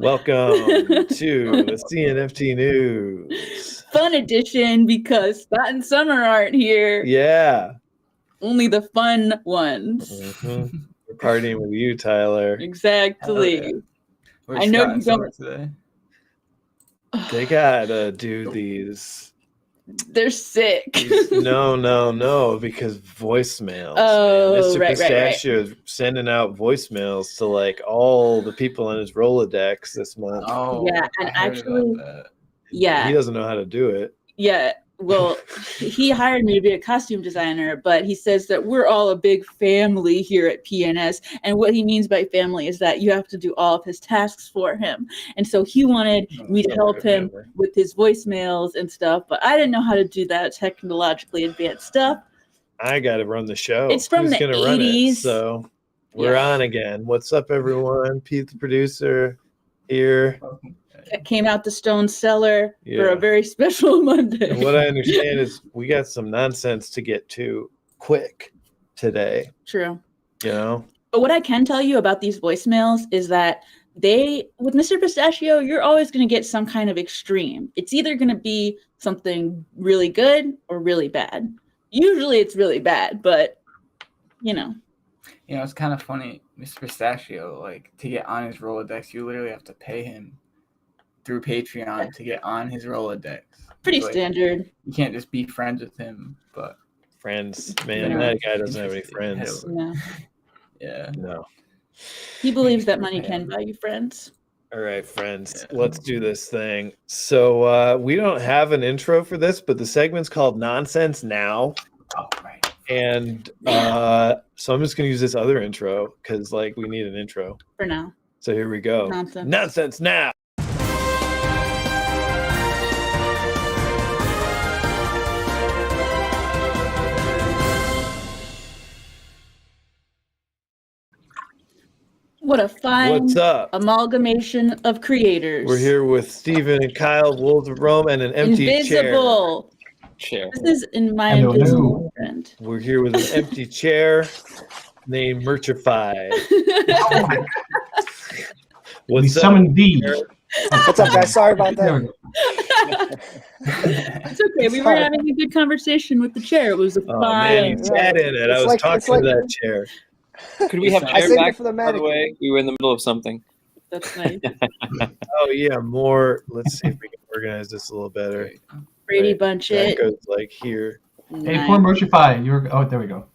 Welcome to the CNFT News. Fun edition because Scott and Summer aren't here. Yeah. Only the fun ones. Mm-hmm. We're partying with you, Tyler. Exactly. Where's I know Scott you and Summer don't. today. They gotta do these. They're sick. No, because voicemails. Oh, man. Mr. right. Pistachio is sending out voicemails to like all the people in his Rolodex this month. Oh, Yeah, and I heard actually, about that. yeah. He doesn't know how to do it. Yeah. Well, he hired me to be a costume designer, but he says that we're all a big family here at PNS. And what he means by family is that you have to do all of his tasks for him. And so he wanted me to help him with his voicemails and stuff, but I didn't know how to do that technologically advanced stuff. I got to run the show. It's from the 80s. So we're on again. What's up, everyone? Pete, the producer, here. It came out the stone cellar for a very special Monday. And what I understand is we got some nonsense to get to quick today. True. You know? But what I can tell you about these voicemails is that with Mr. Pistachio, you're always going to get some kind of extreme. It's either going to be something really good or really bad. Usually it's really bad, but You know, it's kind of funny. Mr. Pistachio, like, to get on his Rolodex, you literally have to pay him through Patreon to get on his Rolodex. Pretty standard. You can't just be friends with him, but friends, man, that guy doesn't have any friends. No. Yeah. No. He believes that money can buy you friends. All right, friends, let's do this thing. So we don't have an intro for this, but the segment's called Nonsense Now. Oh, right. And so I'm just going to use this other intro because, like, we need an intro. For now. So here we go. Nonsense Now. What a fine What's up? Amalgamation of creators. We're here with Steven and Kyle, Wolves of Rome, and an empty invisible chair. This is in my invisible friend. We're here with an empty chair named Merchify. We summoned thee. What's up, guys? Sorry about that. It's okay. We were having a good conversation with the chair. It was a fine. Man, you sat in it. I was talking to that chair. Could we have chair back, by the way? We were in the middle of something. That's nice. Oh, yeah, more. Let's see if we can organize this a little better. Brady Bunch it. That goes like here. Hey, poor Merchify. There we go.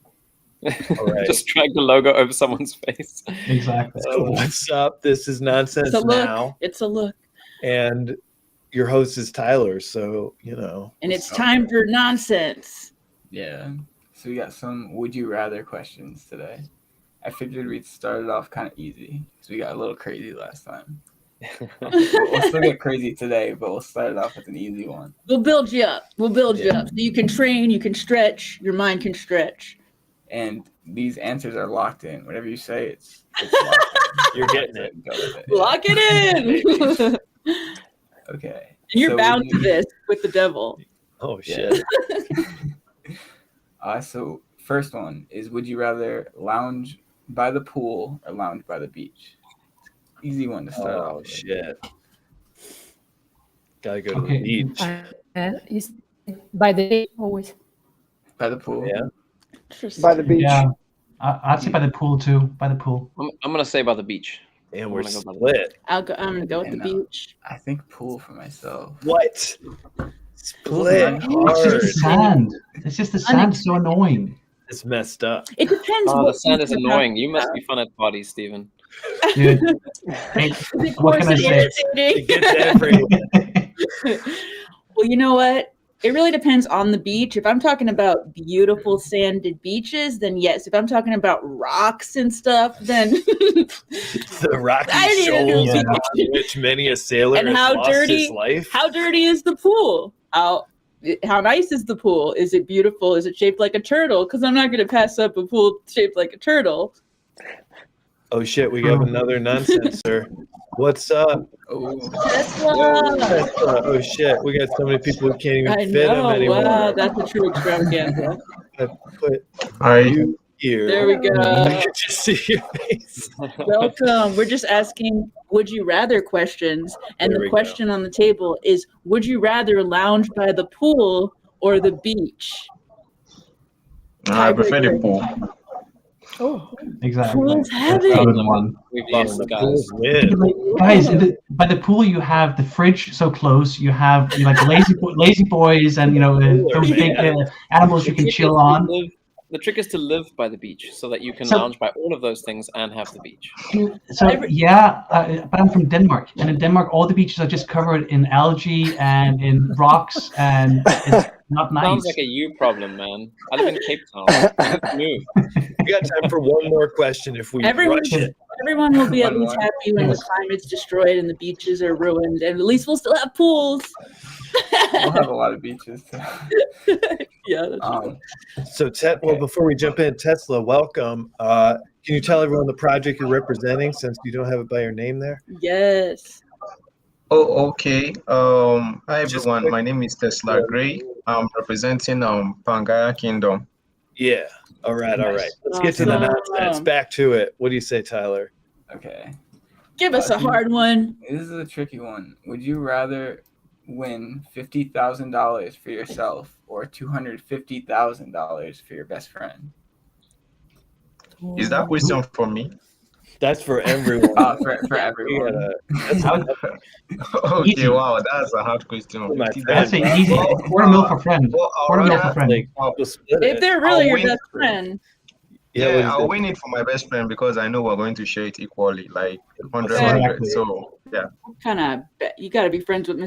All right. Just drag the logo over someone's face. Exactly. So what's up? This is Nonsense Now. It's a look. And your host is Tyler, so, you know. And it's time for nonsense. Yeah. So we got some would you rather questions today. I figured we'd start it off kind of easy because we got a little crazy last time. We'll still get crazy today, but we'll start it off with an easy one. We'll build you up. You up. So you can train, you can stretch, your mind can stretch. And these answers are locked in. Whatever you say, it's locked in. You're getting it. Lock it in. Okay. And you're bound to this with the devil. Oh, shit. So first one is, would you rather lounge by the pool or lounge by the beach? Easy one to start off with. Oh, shit. Gotta go to the beach. Is by the beach always. By the pool? Yeah. By the beach. Yeah. I'd say by the pool, too. By the pool. I'm going to say by the beach. And we're split. I'm going to go with the beach. I think pool for myself. What? Split. It's just the sand. It's just the sand. So annoying. It's messed up. It depends. The sand is annoying. You must be fun at parties, Steven. Dude, hey, what can I say? It gets everywhere. Well, you know what? It really depends on the beach. If I'm talking about beautiful sanded beaches, then yes. If I'm talking about rocks and stuff, then the rocky shoals in which many a sailor has lost his life. How dirty is the pool? How nice is the pool? Is it beautiful? Is it shaped like a turtle? Because I'm not going to pass up a pool shaped like a turtle. Oh shit, we have another nonsense, sir. What's up? Tesla. Oh shit, we got so many people who can't even fit them anymore. Wow, that's a true extravaganza. All right, you. There we go. I could just see your face. Welcome. We're just asking would you rather questions. And There the we question on the table is would you rather lounge by the pool or the beach? I prefer the pool. Oh, Exactly. Pools have That's it. the one. We've Fuck, used the guys. pools win. Guys, by the pool you have the fridge so close. You have like lazy boys, and those big animals you can chill on. The trick is to live by the beach so that you can So- lounge by all of those things and have the beach. So but I'm from Denmark, and in Denmark all the beaches are just covered in algae and in rocks, and it's not nice. Sounds like a you problem, man. I live in Cape Town. Move. We got time for one more question if we rush it. Everyone will be at One least more. happy when the climate's destroyed and the beaches are ruined, and at least we'll still have pools. We'll have a lot of beaches too. Yeah, that's true. So, well, before we jump in, Tesla, welcome. Can you tell everyone the project you're representing since you don't have it by your name there? Yes. Oh, okay. Hi everyone. My name is Tesla Gray. I'm representing Pangaea Kingdom. Yeah. All right. Let's get to the nonsense. Back to it. What do you say, Tyler? Okay. Give us a hard one. This is a tricky one. Would you rather win $50,000 for yourself or $250,000 for your best friend? Is that question for me? That's for everyone. For everyone. Okay, wow, that's a hard question. That's an easy. Quarter mil for friend. Quarter mil for friend. If they're really your best friend. Yeah, I'll win it for my best friend because I know we're going to share it equally, like 100. Exactly. So yeah. You got to be friends with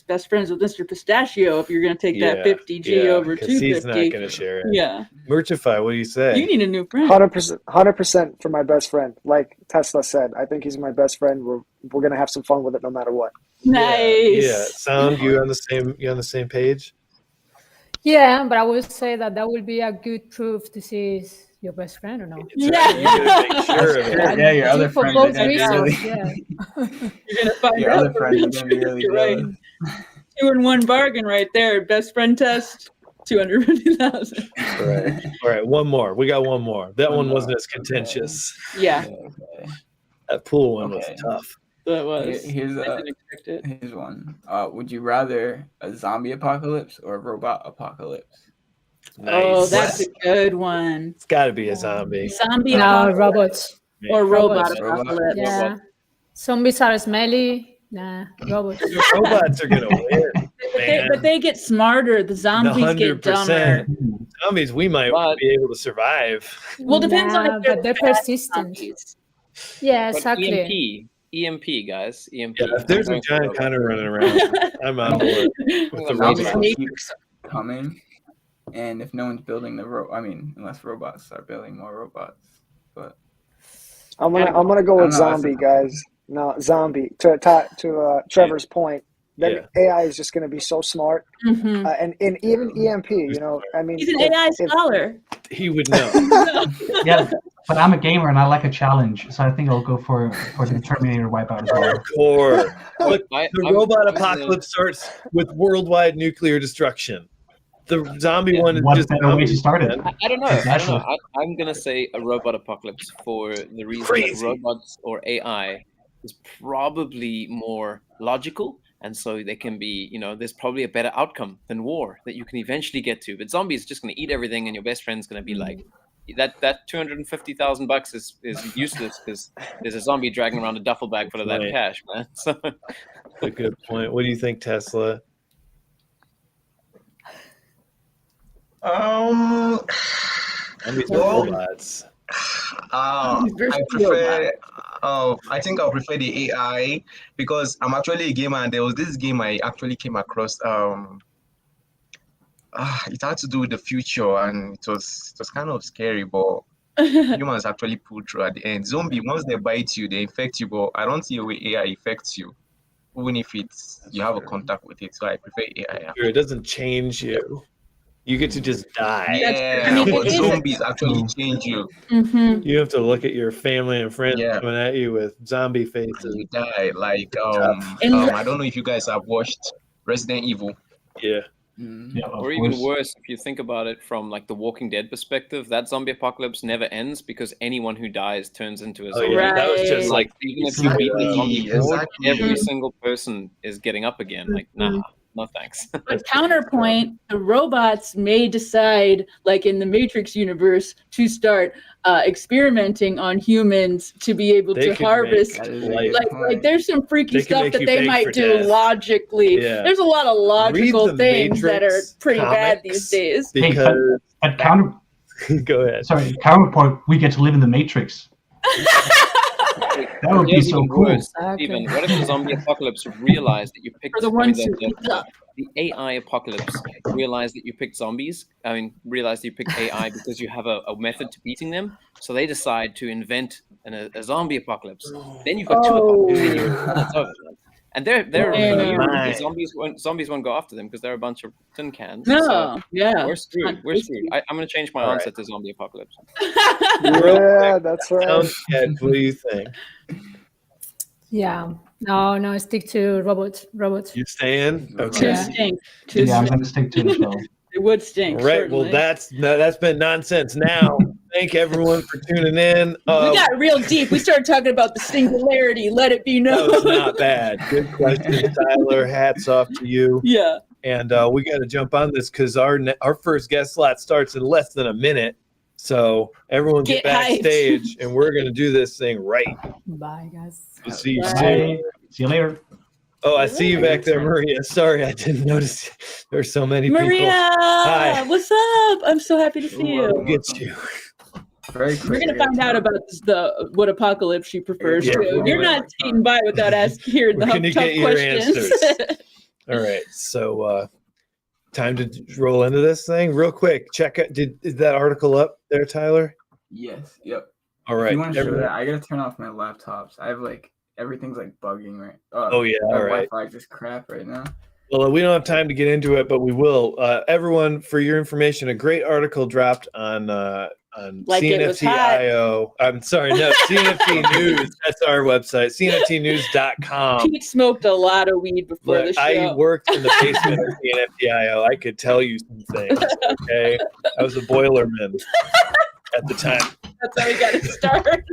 best friends with Mr. Pistachio if you're going to take that 50G over 250. He's not going to share it. Yeah. Merchify, what do you say? You need a new friend. 100% for my best friend. Like Tesla said, I think he's my best friend. We're going to have some fun with it no matter what. Nice. Yeah. Sound, you on the same page? yeah, but I would say that will be a good proof to see is your best friend or not. Yeah. You gotta make sure of it. Yeah, your other For friends both are gonna be really. reasons, yeah. You're going to find Your out. other friends are gonna be really You're right. jealous. 2-in-1 bargain right there. Best friend test, 250,000. All right, one more. We got one more. That one wasn't as contentious. Yeah, Okay. That pool one was Okay. tough. that was. Here's I didn't expect it. Here's one. Would you rather a zombie apocalypse or a robot apocalypse? Nice. Oh, that's a good one. It's got to be a zombie. Zombie No, apocalypse robots. or robot Robots. apocalypse. Yeah. Zombies are smelly. Nah, robots. The robots are gonna win. But they get smarter. The zombies get dumber. 100%. Zombies, we might be able to survive. Well, depends on Nah, if but they're fast persistent. zombies. Yeah, But exactly. EMP, guys. EMP. Yeah, if there's a giant hunter running around, I'm on board with the Zombies robots. will keep coming, and if no one's building unless robots start building more robots. But I'm gonna go with zombie, guys. No, zombie. To Trevor's point, then AI is just gonna be so smart, and even EMP. He's an AI scholar. He would know. Yeah, but I'm a gamer and I like a challenge, so I think I'll go for the Terminator wipeout as well. Hardcore. Look, the robot apocalypse starts with worldwide nuclear destruction. The zombie one is What just better way to start it? I don't know. Exactly. I'm gonna say a robot apocalypse for the reason that robots or AI is probably more logical, and so they can be, there's probably a better outcome than war that you can eventually get to. But zombies just gonna eat everything, and your best friend's gonna be like, that $250,000 is useless because there's a zombie dragging around a duffel bag full of that cash, man. So a good point. What do you think, Tesla? Robots. I prefer. I think I'll prefer the AI because I'm actually a gamer, and there was this game I actually came across. It had to do with the future, and it was kind of scary, but humans actually pulled through at the end. Zombie, once they bite you, they infect you, but I don't see a way AI affects you, even if you have a contact with it. So I prefer AI. Sure, it doesn't change you. You get to just die. Yeah, but zombies actually change you. You have to look at your family and friends coming at you with zombie faces. You die. Like I don't know if you guys have watched Resident Evil. Yeah. Yeah, of Or even course. worse, if you think about it from like the Walking Dead perspective, that zombie apocalypse never ends because anyone who dies turns into a Oh zombie. yeah, that was just Right. like Even if you beat the zombie Exactly, horde, every exactly. single person is getting up again. Like, nah, no thanks. But counterpoint, the robots may decide, like in the Matrix universe, to start experimenting on humans to be able They to could harvest. That is a Like- good Like point. there's some freaky They can stuff make that you they beg might for do death. logically. Yeah. There's a lot of logical Read the things that are Matrix pretty bad comics. these days. Hey, because but counter, go ahead. sorry, counterpoint, we get to live in the Matrix. That would be Here's so even cool. worse, Exactly. Stephen. What if the zombie apocalypse realized that you picked For the I mean, ones who eat up. the AI apocalypse realized that you picked zombies? I mean, realized you picked AI because you have a method to beating them. So they decide to invent a zombie apocalypse. Then you've got two apocalypses. And they're Yeah. zombies won't go after them because they're a bunch of tin cans. No, So yeah. we're screwed. We're screwed. I'm going to change my All answer to zombie apocalypse. Yeah, that's right. SoundSketches, what do you think? Yeah. No, stick to robots. You staying? Too Okay. Yeah. stink. Yeah, I'm going to stick to it as well. It would stink. All right. Well, certainly. that's been nonsense. Now, thank everyone for tuning in. We got real deep. We started talking about the singularity. Let it be that was known. not bad. Good question, Tyler. Hats off to you. Yeah. And we got to jump on this because our first guest slot starts in less than a minute. So everyone get Get hyped. backstage, and we're gonna do this thing right. Bye, guys. We'll see you Bye. soon. Bye. See you later. Oh, I see you back there, Maria. Sorry, I didn't notice. There's so many Maria, people. Hi. what's up? I'm so happy to see We'll you. get you. Very We're gonna find out about what apocalypse she prefers Yeah. to. You're not skating by without asking hearing We're the gonna tough get your questions. answers. All right, so time to roll into this thing real quick. Check out. Is that article up there, Tyler? Yes. Yep. All If right. you want to show everyone- that, I gotta turn off my laptops. I have like everything's like bugging right. Oh yeah. My All right. Wi-Fi just crap right now. Well, we don't have time to get into it, but we will. Everyone, for your information, a great article dropped on Like it was hot. CNFT.io. I'm sorry, no, CNFT News. That's our website, CNFTnews.com. Pete smoked a lot of weed before the Look, show. I worked in the basement of CNFT.io. I could tell you some things, okay? I was a boilerman at the time, That's how we got to start.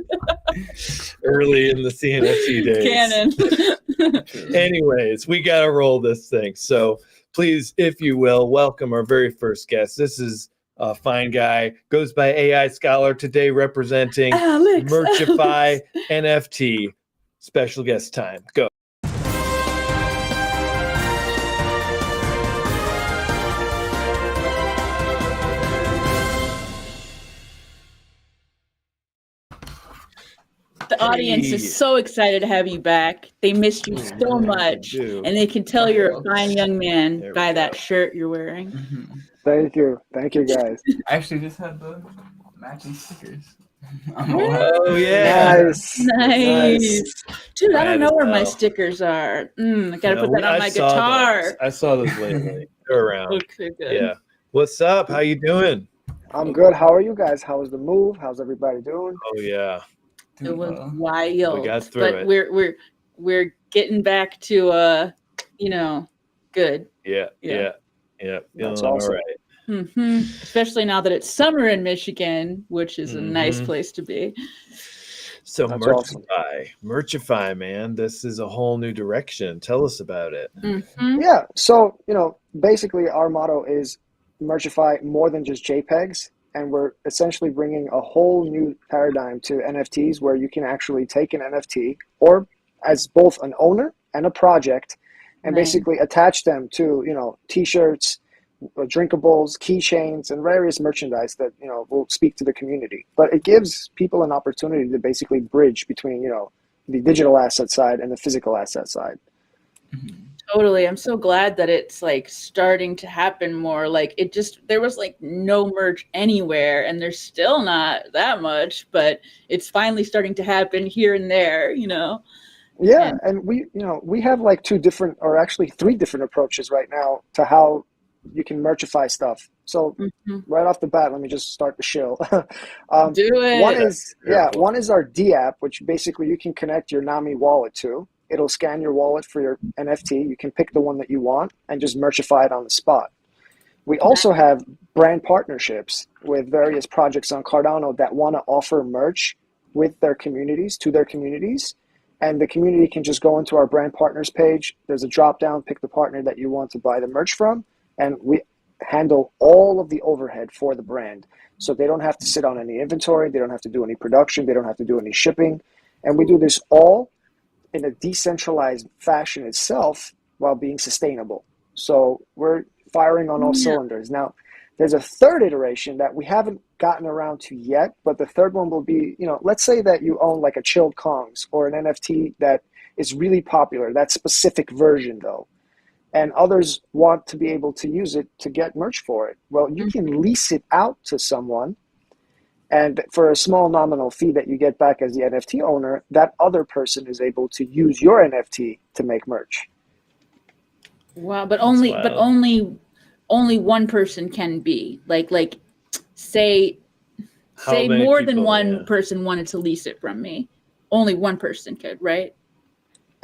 early in the CNFT days. Canon. Anyways, we got to roll this thing. So please, if you will, welcome our very first guest. This is a fine guy, goes by AI Scholar, today representing Alex. Merchify NFT. Special guest time. Go. The audience Hey. is so excited to have you back. They missed you so much. do. And they can tell you're a fine young man There we by go. that shirt you're wearing. Thank you, guys. I actually just had the matching stickers. Oh yeah. Nice. Nice. Dude, I don't Rad know where as my hell. stickers are. I gotta No, put that on I my saw guitar. those. I saw those lately. They're around. Okay, good. Yeah. What's up? How you doing? I'm good. How are you guys? How's the move? How's everybody doing? Oh yeah. It was wild. We got through but it. we're getting back to good. Yeah. Yeah. Feeling That's all awesome. right. Especially now that it's summer in Michigan, which is a nice place to be. So That's Merchify, man. This is a whole new direction. Tell us about it. Yeah. So, basically our motto is Merchify more than just JPEGs. And we're essentially bringing a whole new paradigm to NFTs where you can actually take an NFT or as both an owner and a project and Right. basically attach them to, T-shirts, drinkables, keychains, and various merchandise that, will speak to the community. But it gives people an opportunity to basically bridge between, the digital asset side and the physical asset side. Totally. I'm so glad that it's like starting to happen more. Like there was like no merch anywhere and there's still not that much, but it's finally starting to happen here and there, Yeah, and we have like two different, or actually three different approaches right now to how you can merchify stuff. So right off the bat, let me just start the shill. Do it. One is our D app, which basically you can connect your Nami wallet to. It'll scan your wallet for your NFT. You can pick the one that you want and just merchify it on the spot. We also have brand partnerships with various projects on Cardano that want to offer merch with their communities, to their communities. And the community can just go into our brand partners page. There's a drop down, pick the partner that you want to buy the merch from. And we handle all of the overhead for the brand. So they don't have to sit on any inventory. They don't have to do any production. They don't have to do any shipping. And we do this all in a decentralized fashion itself while being sustainable. So we're firing on all cylinders. Now, there's a third iteration that we haven't gotten around to yet, but the third one will be, let's say that you own like a chilled Kongs or an NFT that is really popular, that specific version though, and others want to be able to use it to get merch for it. Well, you can lease it out to someone, and for a small nominal fee that you get back as the NFT owner, that other person is able to use your NFT to make merch. Wow, but only one person can be like say more than one person wanted to lease it from me. Only one person could, right?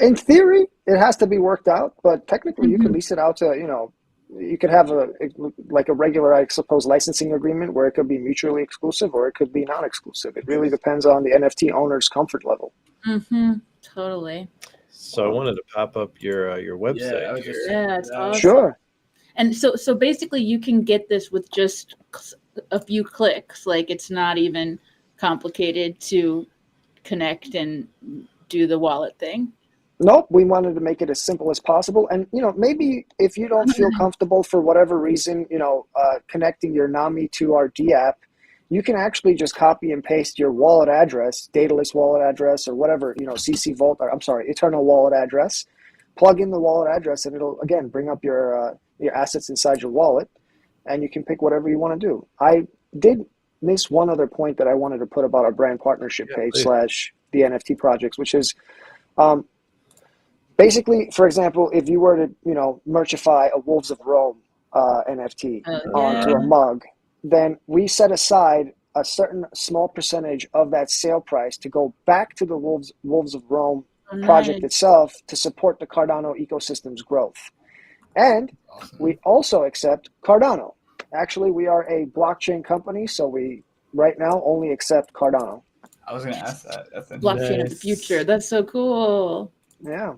In theory, it has to be worked out, but technically you can lease it out to, you could have a regular, I suppose, licensing agreement where it could be mutually exclusive or it could be non-exclusive. It really depends on the NFT owner's comfort level. Totally. So I wanted to pop up your website. Yeah, it's awesome. Sure. And so basically you can get this with just a few clicks. Like it's not even complicated to connect and do the wallet thing. Nope, we wanted to make it as simple as possible. And, maybe if you don't feel comfortable for whatever reason, connecting your NAMI to our D app, you can actually just copy and paste your wallet address, Daedalus wallet address, or whatever, CC Vault, or Eternal wallet address, plug in the wallet address, and it'll, again, bring up your assets inside your wallet, and you can pick whatever you want to do. I did miss one other point that I wanted to put about our brand partnership page / the NFT projects, which is basically, for example, if you were to, merchify a Wolves of Rome NFT onto a mug, then we set aside a certain small percentage of that sale price to go back to the Wolves of Rome project itself to support the Cardano ecosystem's growth. And we also accept Cardano. Actually, we are a blockchain company, so we right now only accept Cardano. I was going to ask that. That's blockchain of the future. That's so cool. Yeah.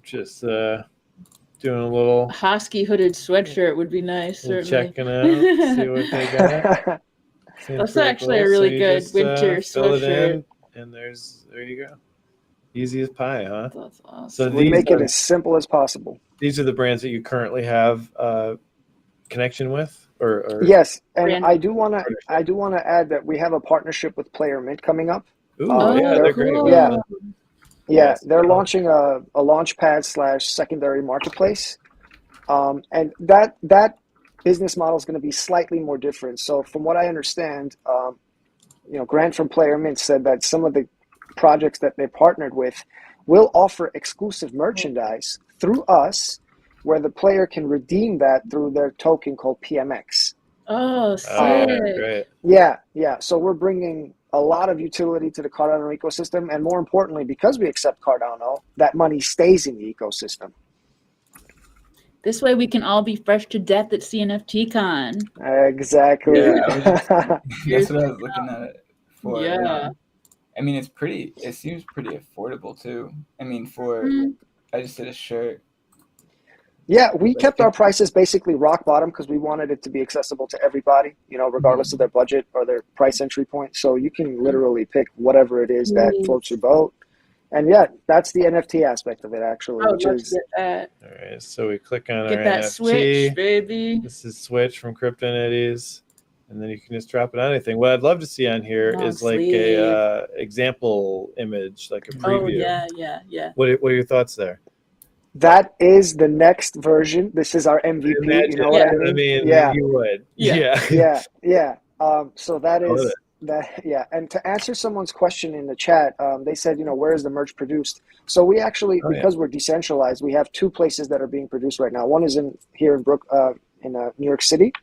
Just doing a little Husky hooded sweatshirt would be nice. Certainly. Checking out, see what they got. That's actually a really good winter sweatshirt. And there you go. Easy as pie, huh? That's awesome. So we make it as simple as possible. These are the brands that you currently have connection with, or yes, and I do want to add that we have a partnership with Player Mint coming up. Ooh, they're great. Cool. Yeah, they're launching a launchpad / secondary marketplace, and that business model is going to be slightly more different. So from what I understand, Grant from Player Mint said that some of the projects that they partnered with will offer exclusive merchandise through us, where the player can redeem that through their token called PMX. Oh, sick. Great. Yeah. So we're bringing a lot of utility to the Cardano ecosystem, and more importantly, because we accept Cardano, that money stays in the ecosystem. This way we can all be fresh to death at CNFT Con. Exactly. Yeah, that's what I was looking at it for. Yeah. I mean, it seems pretty affordable too. I mean, I just did a shirt. Yeah, we kept our prices basically rock bottom because we wanted it to be accessible to everybody, regardless of their budget or their price entry point. So you can literally pick whatever it is that floats your boat. And yeah, that's the NFT aspect of it, actually. Which is all right, so we click on get our that NFT. Switch, baby. This is Switch from CryptoNitties, and then you can just drop it on anything. What I'd love to see on here is like a example image, like a preview. Oh yeah. What are your thoughts there? That is the next version. This is our MVP. Imagine, you know what I mean? You would. Yeah. So that is that. Yeah. And to answer someone's question in the chat, they said, where is the merch produced? So we actually, because we're decentralized, we have two places that are being produced right now. One is here in New York City.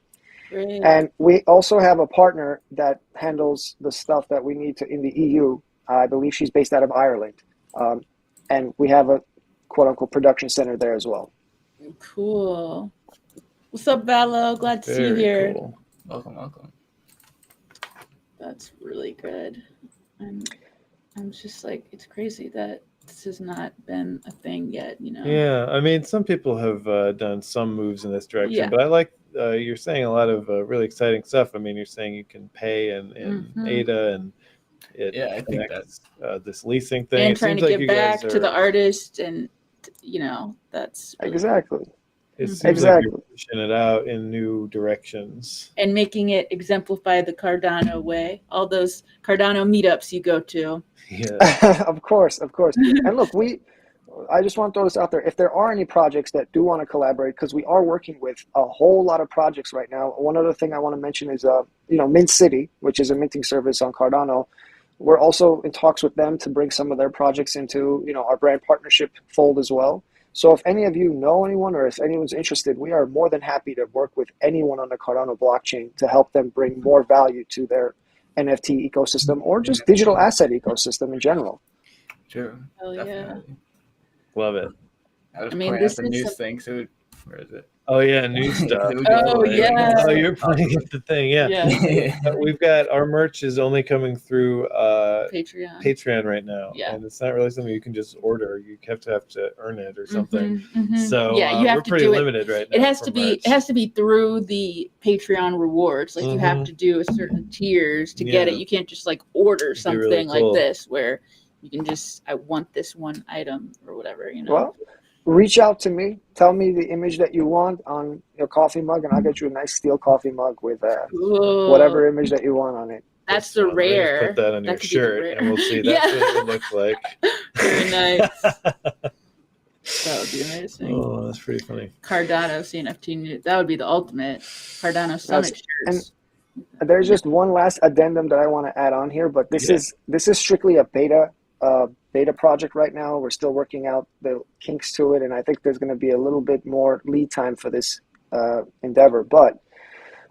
Great. And we also have a partner that handles the stuff that we need in the EU. I believe she's based out of Ireland. And we have a quote unquote production center there as well. Cool. What's up, Valo? Glad to see you Very here. cool. Welcome. That's really good. I'm just like, it's crazy that this has not been a thing yet, you know? Yeah, I mean, some people have done some moves in this direction, Yeah. but I like you're saying a lot of really exciting stuff. I mean, you're saying you can pay in ADA, and it I think connects, this leasing thing. And It trying seems to like give you back guys to the are. artist, and, you know, that's really Exactly. It seems Exactly. like you're pushing it out in new directions. and making it exemplify the Cardano way. All those Cardano meetups you go to. Yeah. Of course. And look, I just want to throw this out there. If there are any projects that do want to collaborate, because we are working with a whole lot of projects right now. One other thing I want to mention is, Mint City, which is a minting service on Cardano. We're also in talks with them to bring some of their projects into, our brand partnership fold as well. So if any of you know anyone, or if anyone's interested, we are more than happy to work with anyone on the Cardano blockchain to help them bring more value to their NFT ecosystem, or just digital asset ecosystem in general. True. Hell yeah. Definitely. Love it. I was I mean, pointing this at the is news some- thing, so where is it? Oh yeah, new stuff. It would be Oh, cool, right? yeah. Oh, you're pointing at the thing. Yeah. Yeah. We've got our merch is only coming through Patreon. right now, Yeah. and it's not really something you can just order. You have to earn it or something. Mhm. So Yeah, you have we're to pretty do it. limited right now. It has for to be. merch. It has to be through the Patreon rewards. Like you have to do a certain tiers to get it. Yeah. You can't just like order It'd be really something cool. like this where you can just, I want this one item or whatever. You know. Well, reach out to me. Tell me the image that you want on your coffee mug, and I'll get you a nice steel coffee mug with Cool. whatever image that you want on it. That's the Let me just rare. Put that on your could be the shirt, rare. and we'll see. That's Yeah. what it would look like. Very nice. That would be amazing. Oh, that's pretty funny. Cardano CNFT. That would be the ultimate Cardano Summit shirts. There's just one last addendum that I want to add on here, but this is strictly a beta project right now. We're still working out the kinks to it, and I think there's going to be a little bit more lead time for this endeavor. But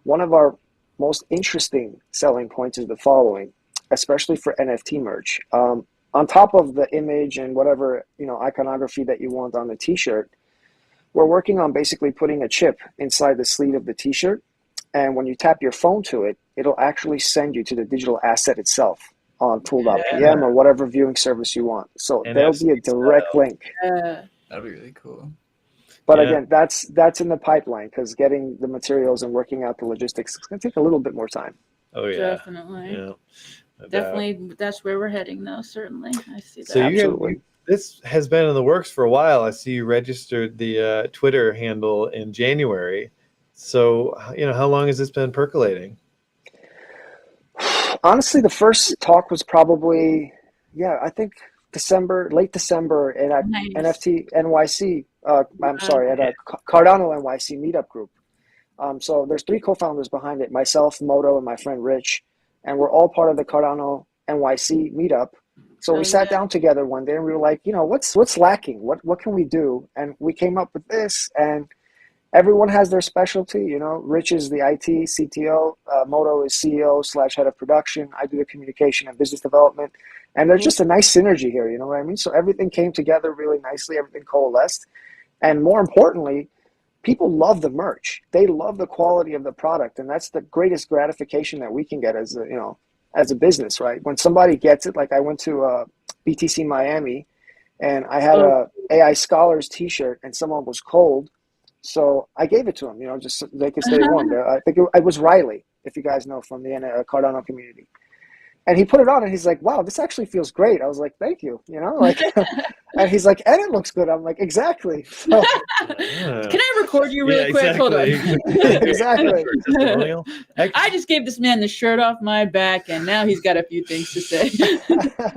one of our most interesting selling points is the following, especially for NFT merch. On top of the image and whatever iconography that you want on the T-shirt, we're working on basically putting a chip inside the sleeve of the T-shirt, and when you tap your phone to it, it'll actually send you to the digital asset itself on Tool.pm or whatever viewing service you want. So there'll be a direct link. That'd be really cool. But again, that's in the pipeline, because getting the materials and working out the logistics is going to take a little bit more time. Oh yeah, Definitely. yeah. Definitely, that's where we're heading, though. Certainly, I see that. So this has been in the works for a while. I see you registered the Twitter handle in January. So how long has this been percolating? Honestly, the first talk was probably, I think late December, and at NFT NYC. I'm sorry, at a Cardano NYC meetup group. So there's 3 co-founders behind it: myself, Moto, and my friend Rich, and we're all part of the Cardano NYC meetup. So we sat down together one day and we were like, what's lacking? What can we do? And we came up with this, and everyone has their specialty. Rich is the IT CTO, Moto is CEO / head of production. I do the communication and business development, and there's just a nice synergy here. You know what I mean? So everything came together really nicely. Everything coalesced, and more importantly, people love the merch. They love the quality of the product, and that's the greatest gratification that we can get as a business, right? When somebody gets it, like I went to BTC Miami, and I had a AI Scholars T-shirt, and someone was cold, so I gave it to them, just so they could stay warm. I think it was Riley, if you guys know, from the Cardano community. And he put it on, and he's like, "Wow, this actually feels great." I was like, "Thank you," And he's like, "And it looks good." I'm like, "Exactly." So, can I record you really quick? Hold on. Exactly. I just gave this man the shirt off my back, and now he's got a few things to say.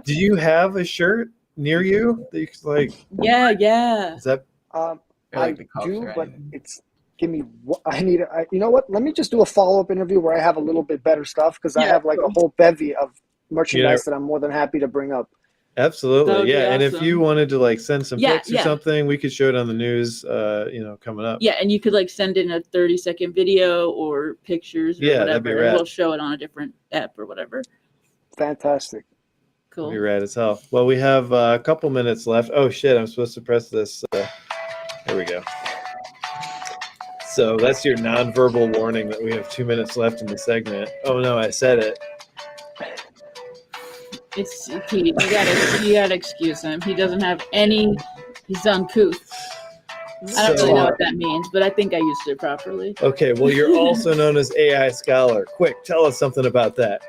Do you have a shirt near you that you could Yeah. Is that? I do, but it's. Give me what I need. You know what? Let me just do a follow-up interview where I have a little bit better stuff, because I have like a whole bevy of merchandise that I'm more than happy to bring up. Absolutely, yeah. And if you wanted to send some pics or something, we could show it on the news. Coming up. Yeah, and you could send in a 30-second video or pictures or whatever. That'd be rad. We'll show it on a different app or whatever. Fantastic. Cool. That'd be rad as hell. Well, we have a couple minutes left. Oh shit! I'm supposed to press this. There we go. So that's your nonverbal warning that we have 2 minutes left in the segment. Oh no, I said it. It's Pete. You gotta excuse him. He doesn't have any. He's uncouth. I don't really know what that means, but I think I used it properly. Okay, well, you're also known as AI Scholar. Quick, tell us something about that.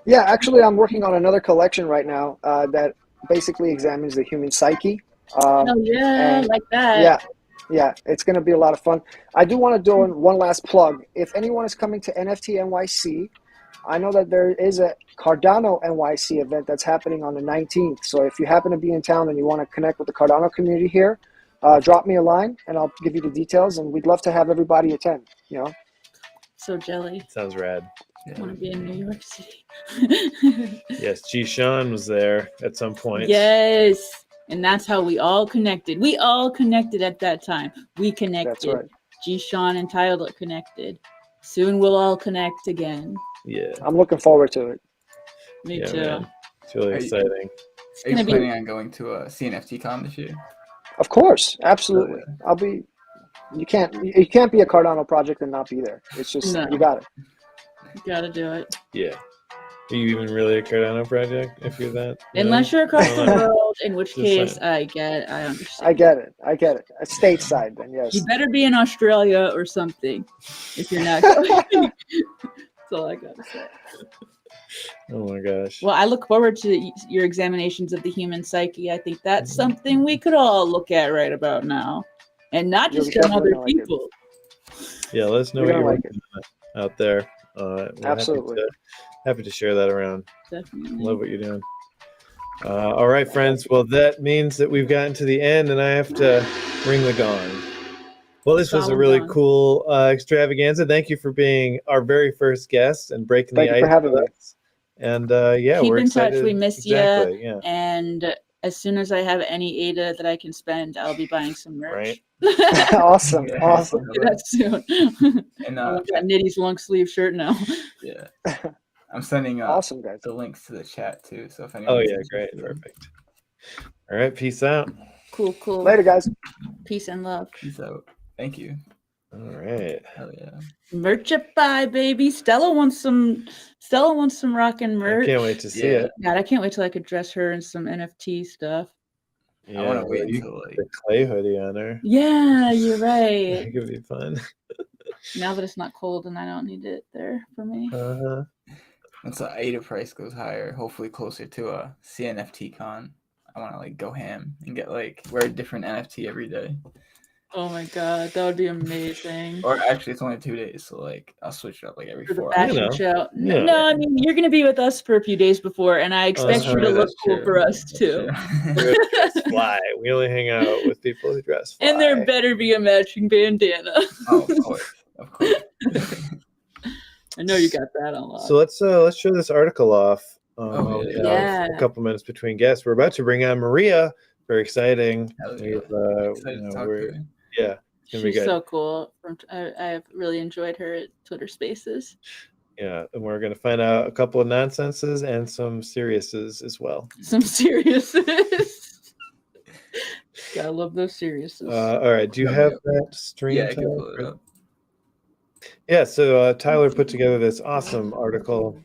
Yeah, actually, I'm working on another collection right now that basically examines the human psyche. Oh yeah, like that. Yeah, it's going to be a lot of fun. I do want to do one last plug. If anyone is coming to NFT NYC, I know that there is a Cardano NYC event that's happening on the 19th. So if you happen to be in town and you want to connect with the Cardano community here, drop me a line and I'll give you the details. And we'd love to have everybody attend. So jelly. Sounds rad. I want to be in New York City. Yes, G. Sean was there at some point. Yes. And that's how we all connected. We all connected at that time. We connected. That's right. G. Sean and Tyler connected. Soon we'll all connect again. Yeah. I'm looking forward to it. Me too. Man. It's really exciting. Are you planning on going to a CNFT con this year? Of course, absolutely. I'll be. You can't be a Cardano project and not be there. It's just you got it. You gotta do it. Yeah. Are you even really a Cardano project if you're that? Unless you're across the world, in which case I understand. I get it. A stateside then, yes. You better be in Australia or something if you're not going. That's all I gotta say. Oh my gosh. Well, I look forward to your examinations of the human psyche. I think that's something we could all look at right about now. And not just from other people. Yeah, let us know what you're working on out there. Absolutely. Happy to share that around. Definitely. Love what you're doing. All right, friends. Well, that means that we've gotten to the end and I have to ring the gong. Well, this was a really cool extravaganza. Thank you for being our very first guest and breaking the ice. Thank you for having me. And keep we're in excited. Touch. We miss you. Yeah. And as soon as I have any ADA that I can spend, I'll be buying some merch. Right. Awesome. Do that soon. And I want that Nitty's long sleeve shirt now. Yeah. I'm sending awesome guys the links to the chat too. So if anyone great. Perfect. All right, peace out. Cool. Later, guys. Peace and love. Peace out. Thank you. All right. Hell yeah. Merchify, baby. Stella wants some rockin' merch. I can't wait to see it. God, I can't wait till I could dress her in some NFT stuff. Yeah, I want to wait until the clay hoodie on her. Yeah, you're right. It could be fun. Now that it's not cold and I don't need it there for me. Once the ADA price goes higher, hopefully closer to a CNFT con, I want to go ham and get wear a different NFT every day. Oh my god, that would be amazing. Or actually, it's only 2 days, so I'll switch it up every for 4 the hours. fashion show. Yeah. No, I mean you're gonna be with us for a few days before, and I expect you to look cool for us too. Dress fly. We only hang out with people who dress fly. And there better be a matching bandana. Oh, of course. I know you got that on lock. So let's show this article off. Yeah. A couple minutes between guests. We're about to bring on Maria. Very exciting. Excited to talk to her. Yeah, it's gonna be She's good. so cool. I have really enjoyed her at Twitter Spaces. Yeah, and we're gonna find out a couple of nonsenses and some seriouses as well. Some seriouses. Gotta love those seriouses. All right, do you have that stream? Yeah, I can pull it up. Yeah, so Tyler put together this awesome article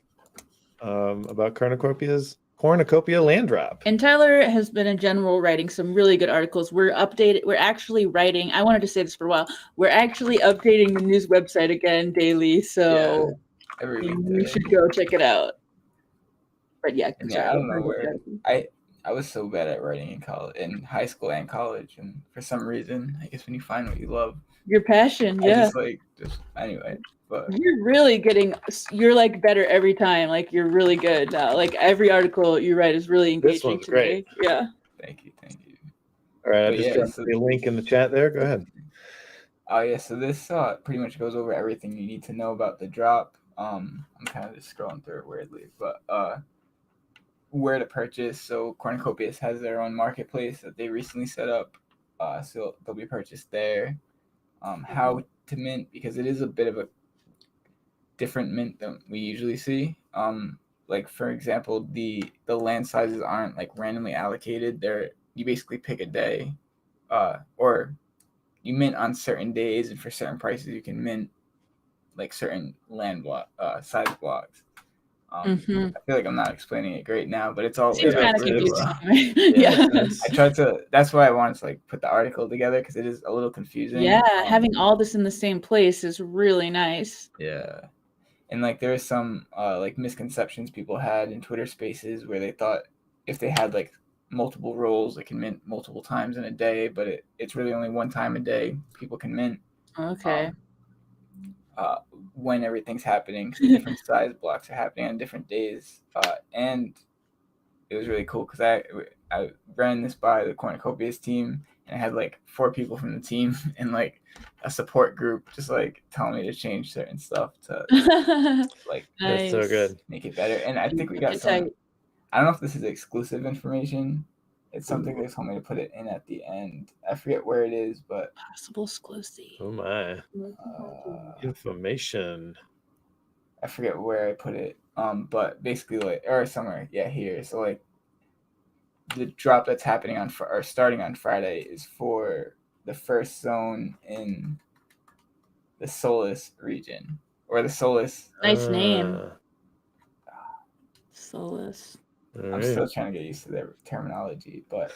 about cornucopia land drop. And Tyler has been in general writing some really good articles. We're actually writing, I wanted to say this for a while, we're actually updating the news website again daily, so every week you should go check it out. But yeah, I don't know where I was so bad at writing in high school and college, and for some reason, I guess when you find what you love, your passion, anyway. But you're better every time. You're really good now. Every article you write is really engaging. This one's to great. Me. Yeah. Thank you. All right, I just dropped the link in the chat there. Go ahead. Oh yeah, so this pretty much goes over everything you need to know about the drop. I'm kind of just scrolling through it weirdly, but where to purchase. So Cornucopias has their own marketplace that they recently set up, so they'll be purchased there. How to mint, because it is a bit of a different mint than we usually see. For example, the land sizes aren't randomly allocated. You basically pick a day, or you mint on certain days, and for certain prices you can mint like certain land block size blocks. I feel like I'm not explaining it great now, but it's all Seems kind of confusing. Yeah. I tried to. That's why I wanted to like put the article together because it is a little confusing. Yeah, having all this in the same place is really nice. Yeah, and like there was some like misconceptions people had in Twitter Spaces where they thought if they had like multiple roles, they can mint multiple times in a day, but it's really only one time a day people can mint. Okay. When everything's happening, because the different size blocks are happening on different days, and it was really cool because I ran this by the Cornucopias team, and I had like 4 people from the team and like a support group just like telling me to change certain stuff to like That's so good. make it better. And I think we got some. I don't know if this is exclusive information. It's something they told me to put it in at the end. I forget where it is, but possible exclusive. Oh my. Information. I forget where I put it. But basically like or somewhere, here. So like the drop that's happening or starting on Friday is for the first zone in the Solus region or the Solus. Nice name. Solus. I'm still trying to get used to their terminology, but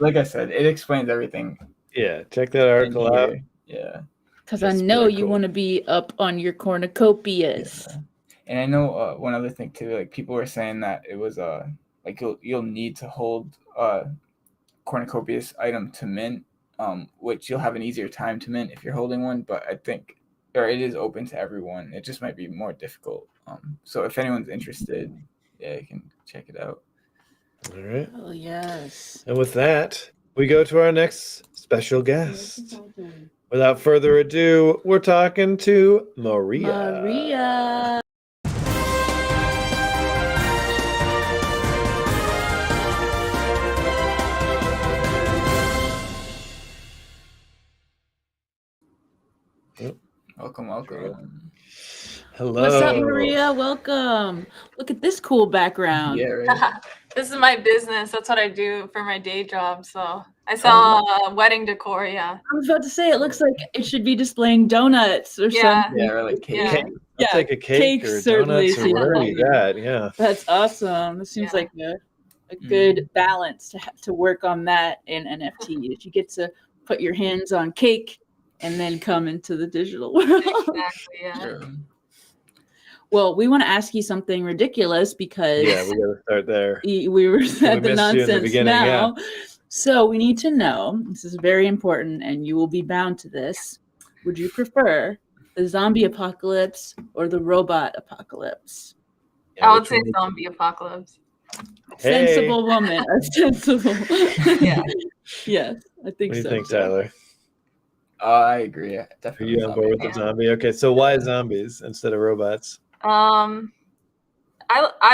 like I said, it explains everything. Yeah, check that article out. Yeah, because I know you want to be up on your cornucopias. Yeah. And I know one other thing too. Like people were saying that it was like you'll need to hold cornucopias item to mint, which you'll have an easier time to mint if you're holding one. But I think it is open to everyone. It just might be more difficult. So if anyone's interested. Yeah, you can check it out. All right. Oh, yes. And with that, we go to our next special guest. Without further ado, we're talking to Maria. Maria. Welcome. Hello. What's up, Maria? Welcome. Look at this cool background. Yeah, right. This is my business. That's what I do for my day job. So I sell wedding decor. Yeah. I was about to say, it looks like it should be displaying donuts or something. Yeah, or like cake. Yeah, like a cake or donuts or whatever you got. Yeah. That's awesome. It seems like a good balance to work on that in NFT. You get to put your hands on cake and then come into the digital world. Exactly. Yeah. Sure. Well, we want to ask you something ridiculous because we got to start there. We were at the nonsense now. Yeah. So we need to know, this is very important and you will be bound to this. Would you prefer the zombie apocalypse or the robot apocalypse? Yeah, I would say zombie apocalypse. Sensible woman. Sensible. Yeah. Yes, I think so. What do you think, Tyler? I agree. Definitely. Are you on board with the zombie? Okay, so why zombies instead of robots? I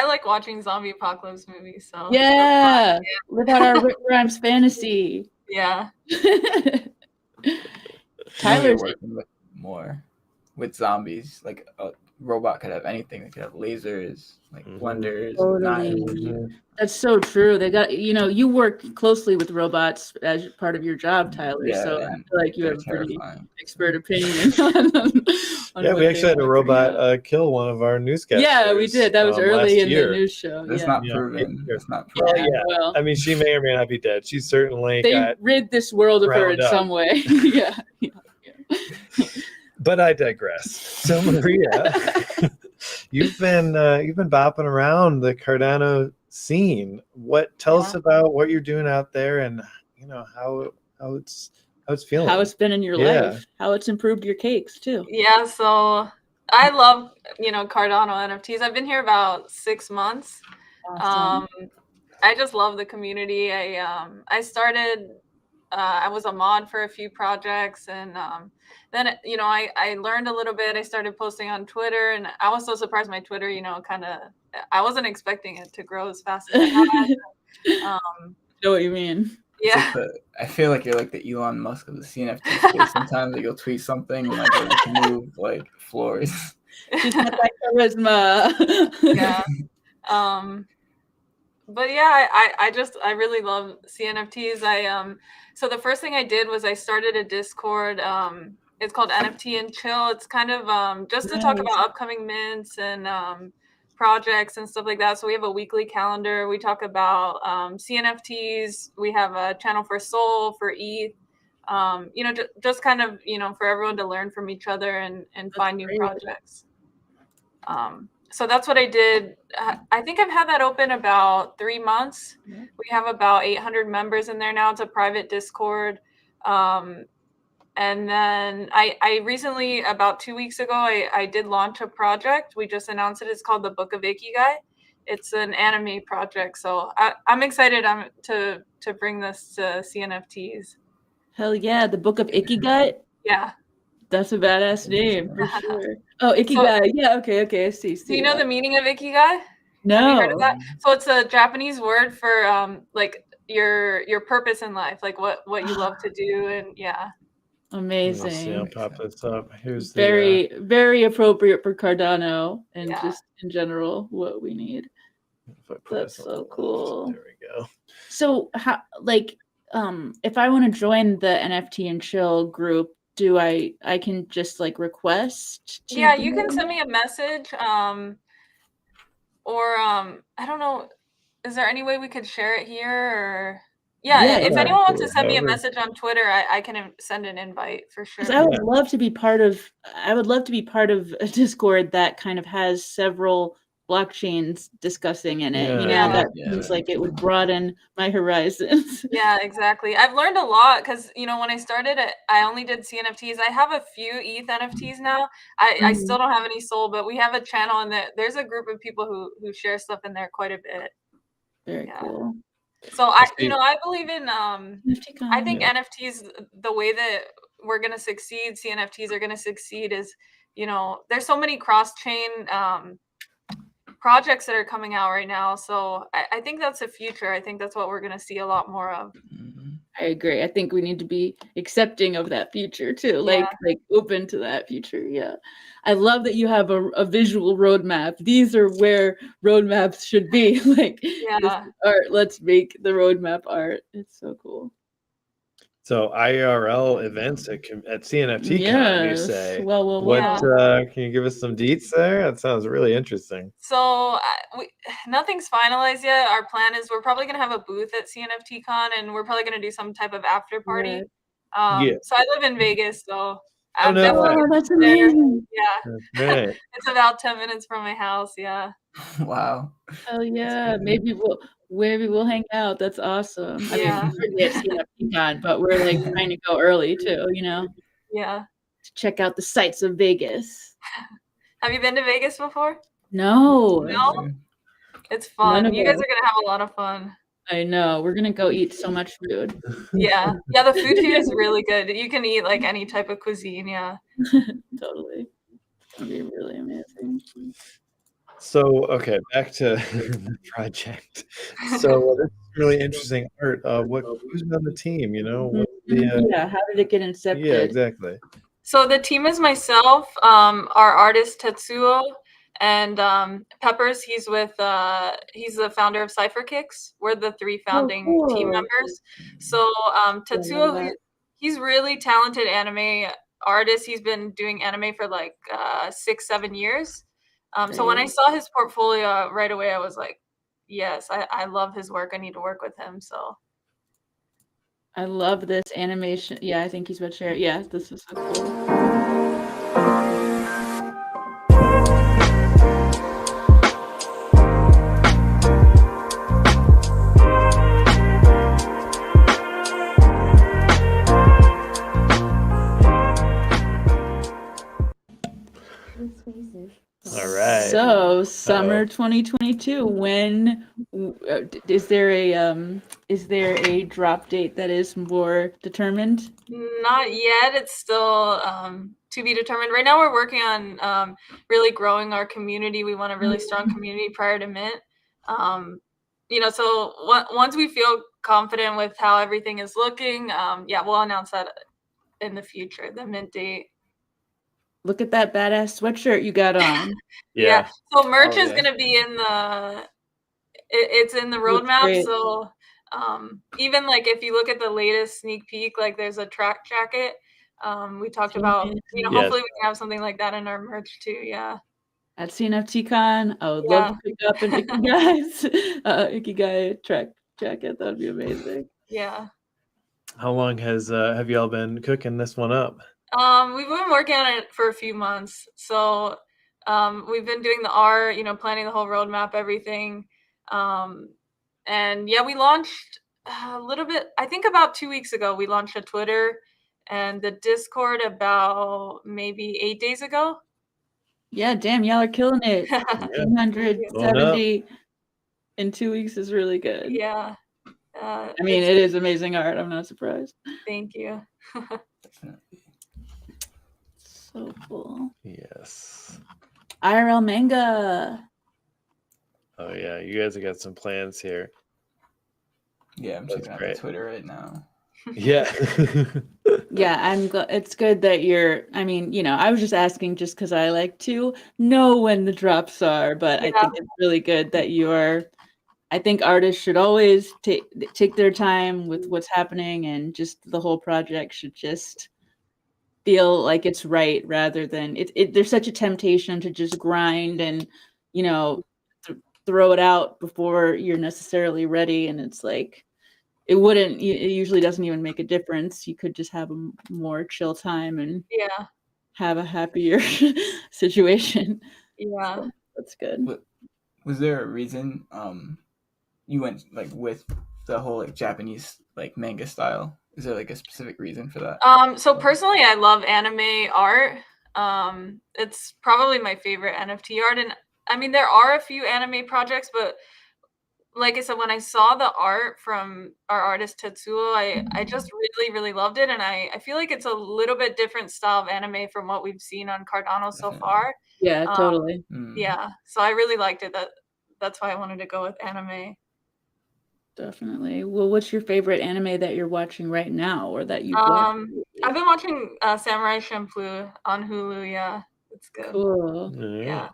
like watching zombie apocalypse movies. So live out our Rick Grimes fantasy. Yeah. Tyler's working more with zombies. Like a robot could have anything. They could have lasers, like blenders. Totally. That's so true. They got you work closely with robots as part of your job, Tyler. So I feel like you have a pretty expert opinion on we actually had a robot kill one of our newscasters. Yeah, we did. That was early in the news show. That's not proven. That's not proven. Well, I mean, she may or may not be dead. She's certainly they rid this world of her in some way. Yeah. But I digress. So Maria, you've been bopping around the Cardano scene. Tell us about what you're doing out there and how it's feeling. How it's been in your life. How it's improved your cakes too. Yeah, so I love Cardano NFTs. I've been here about 6 months. Awesome. I just love the community. I started I was a mod for a few projects, and then I learned a little bit. I started posting on Twitter, and I was so surprised my Twitter, I wasn't expecting it to grow as fast as it has. I know what you mean. Yeah. I feel like you're like the Elon Musk of the CNFT space. Sometimes you'll tweet something and like move like floors. She's got that charisma. Yeah. but yeah, I really love CNFTs. So the first thing I did was I started a Discord. It's called NFT and Chill. It's kind of just to talk about upcoming mints and projects and stuff like that. So we have a weekly calendar. We talk about CNFTs. We have a channel for Sol, for ETH. Just kind of, for everyone to learn from each other and find new projects. So that's what I did. I think I've had that open about 3 months. Yeah. We have about 800 members in there now. It's a private Discord. And then I recently, about 2 weeks ago, I did launch a project. We just announced it. It's called the Book of Ikigai. It's an anime project. So I'm excited to bring this to CNFTs. Hell yeah, the Book of Ikigai. Yeah. That's a badass name for sure. Oh, Ikigai. Yeah, okay, I see. Do you know the meaning of Ikigai? No. Have you heard of that? So it's a Japanese word for like your purpose in life, like what you love to do, and yeah. Amazing. Let's see, I'll pop this up. Here's the very appropriate for Cardano and Yeah. just in general what we need. That's so cool. There we go. So how, like, if I want to join the NFT and Chill group, do I can just like request to Yeah, be you can on? send me a message, or I don't know, is there any way we could share it here, or if Yeah, anyone wants to send me a however. message on Twitter, I can send an invite for sure. 'Cause I would love to be part of a Discord that kind of has several blockchains discussing in it. Yeah. That seems like it would broaden my horizons. Yeah, exactly. I've learned a lot because, when I started it, I only did CNFTs. I have a few ETH NFTs now. I still don't have any Sol, but we have a channel and there's a group of people who share stuff in there quite a bit. Very cool. So I believe in I think Yeah. NFTs, the way that we're gonna succeed, CNFTs are gonna succeed is, there's so many cross-chain projects that are coming out right now. So I think that's the future. I think that's what we're gonna see a lot more of. I agree. I think we need to be accepting of that future too, like open to that future. Yeah. I love that you have a visual roadmap. These are where roadmaps should be. Like this art, let's make the roadmap art. It's so cool. So IRL events at CNFT Con, you say? Well. Can you give us some deets there? That sounds really interesting. So nothing's finalized yet. Our plan is we're probably gonna have a booth at CNFT Con, and we're probably gonna do some type of after party. So I live in Vegas, so I'm definitely that's there. amazing. Yeah, Right. it's about 10 minutes from my house. Yeah. Wow. Oh yeah, maybe we'll hang out. That's awesome. I mean, we're at CNFT Con, but we're like trying to go early too. Yeah. To check out the sights of Vegas. Have you been to Vegas before? No. No? It's fun. You guys are gonna have a lot of fun. I know. We're gonna go eat so much food. Yeah. Yeah, the food here is really good. You can eat like any type of cuisine, yeah. Totally. It'll be really amazing. So, okay, back to the project. So this is really interesting art. Who's on the team? What's the, how did it get incepted? Yeah, exactly. So the team is myself, our artist Tetsuo, and Peppers. He's the founder of CypherKicks. We're the 3 founding team members. So Tetsuo, he's really talented anime artist. He's been doing anime for like 6-7 years. So when I saw his portfolio right away, I was like, yes, I love his work. I need to work with him. So I love this animation. Yeah, I think he's about to share it. Yeah, this is so cool. All right. So summer 2022. When is there a drop date that is more determined? Not yet. It's still to be determined. Right now, we're working on really growing our community. We want a really strong community prior to mint. So once we feel confident with how everything is looking, we'll announce that in the future, the mint date. Look at that badass sweatshirt you got on. Yeah. So merch is gonna be in it's in the That's roadmap. great. So even like if you look at the latest sneak peek, like there's a track jacket. We talked about, you know, Yes. hopefully we can have something like that in our merch too. Yeah. At CNFTCon, I would love to pick up an Ikigai track jacket. That would be amazing. Yeah. How long have y'all been cooking this one up? We've been working on it for a few months. So we've been doing the art, you know, planning the whole roadmap, everything. And yeah, we launched a little bit, I think about 2 weeks ago, we launched a Twitter and the Discord about maybe 8 days ago. Yeah, damn, y'all are killing it. 170 in 2 weeks is really good. Yeah. I mean, it is amazing art. I'm not surprised. Thank you. So cool. Yes. IRL manga. Oh yeah, you guys have got some plans here. Yeah, I'm checking out Twitter right now. Yeah. Yeah, it's good that you're, I mean, you know, I was just asking just because I like to know when the drops are, but I think it's really good that I think artists should always take their time with what's happening, and just the whole project should just feel like it's right, rather than there's such a temptation to just grind and, you know, throw it out before you're necessarily ready. And it's like, it usually doesn't even make a difference. You could just have a more chill time and have a happier situation. Yeah. So that's good. Was there a reason you went like with the whole like Japanese like manga style? Is there like a specific reason for that? So personally, I love anime art. It's probably my favorite NFT art. And I mean, there are a few anime projects, but like I said, when I saw the art from our artist Tetsuo, I just really, really loved it. And I feel like it's a little bit different style of anime from what we've seen on Cardano so far. Yeah, totally. Yeah. So I really liked it. That's why I wanted to go with anime. Definitely. Well, what's your favorite anime that you're watching right now, or that you've watched? I've been watching Samurai Champloo on Hulu. Yeah, it's good. Cool. Yeah.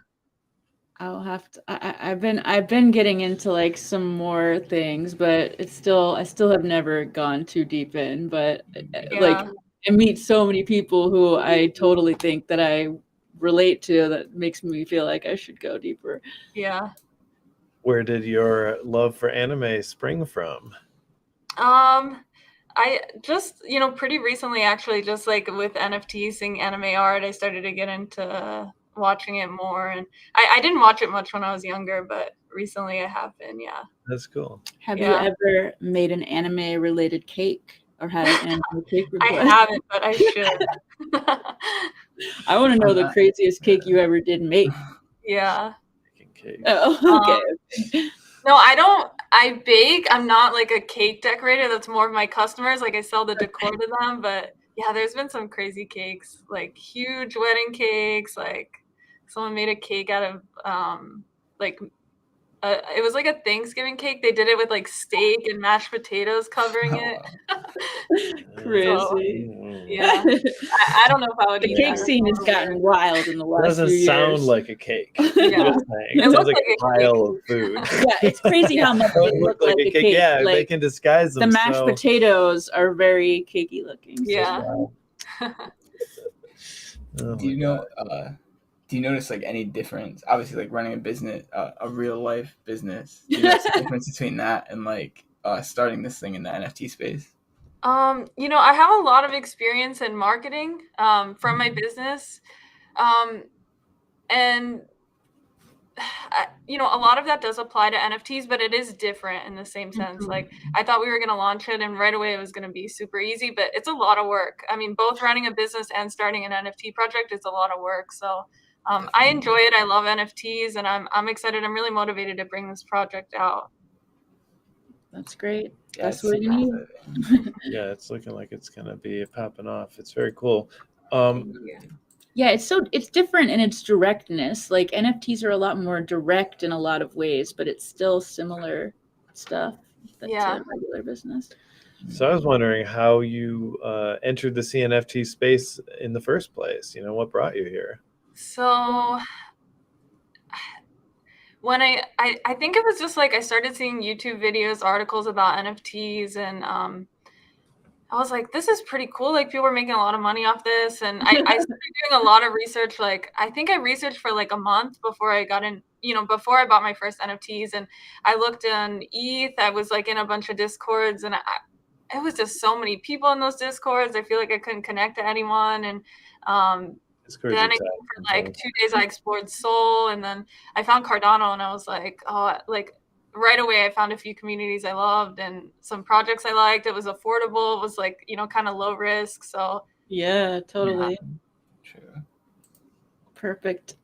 I'll have to. I've been getting into like some more things, but I still have never gone too deep in. But like, I meet so many people who I totally think that I relate to, that makes me feel like I should go deeper. Yeah. Where did your love for anime spring from? I just, you know, pretty recently, actually, just like with NFTs, seeing anime art, I started to get into watching it more. And I didn't watch it much when I was younger, but recently I have been. Yeah. That's cool. Have you ever made an anime related cake, or had an anime cake request? I haven't, but I should. I want to know the craziest cake you ever did make. Yeah. Oh, okay. No, I bake. I'm not like a cake decorator. That's more of my customers. Like I sell the decor to them. But yeah, there's been some crazy cakes, like huge wedding cakes. Like someone made a cake out of like it was like a Thanksgiving cake. They did it with like steak and mashed potatoes covering it. Crazy. So, yeah. I don't know if I would eat The cake that. scene has gotten wild in the last few Doesn't sound years. like a cake. Yeah. It sounds like a pile of food. Yeah, it's crazy how much they look like a cake. Yeah, like, they can disguise them. The mashed potatoes are very cakey looking. Yeah. Do you know? Do you notice like any difference? Obviously, like running a business, a real life business. Do you notice the difference between that and like starting this thing in the NFT space? You know, I have a lot of experience in marketing from my business, and you know, a lot of that does apply to NFTs, but it is different in the same sense. Like I thought we were going to launch it and right away it was going to be super easy, but it's a lot of work. I mean, both running a business and starting an NFT project is a lot of work. So I enjoy it. I love NFTs, and I'm excited. I'm really motivated to bring this project out. That's great. Yeah, That's what you need. Yeah, it's looking like it's going to be popping off. It's very cool. Yeah, it's different in its directness. Like NFTs are a lot more direct in a lot of ways, but it's still similar stuff to regular business. So I was wondering how you entered the CNFT space in the first place. You know, what brought you here? So when I think it was just like I started seeing YouTube videos, articles about NFTs, and I was like, this is pretty cool. Like people were making a lot of money off this. And I started doing a lot of research. Like I think I researched for like a month before I got in, before I bought my first NFTs. And I looked on ETH. I was like in a bunch of Discords, and it was just so many people in those Discords. I feel like I couldn't connect to anyone. And then I think for like 2 days I explored Sol, and then I found Cardano, and I was like, oh, like right away I found a few communities I loved and some projects I liked. It was affordable. It was like, kind of low risk. So yeah, totally. True. Perfect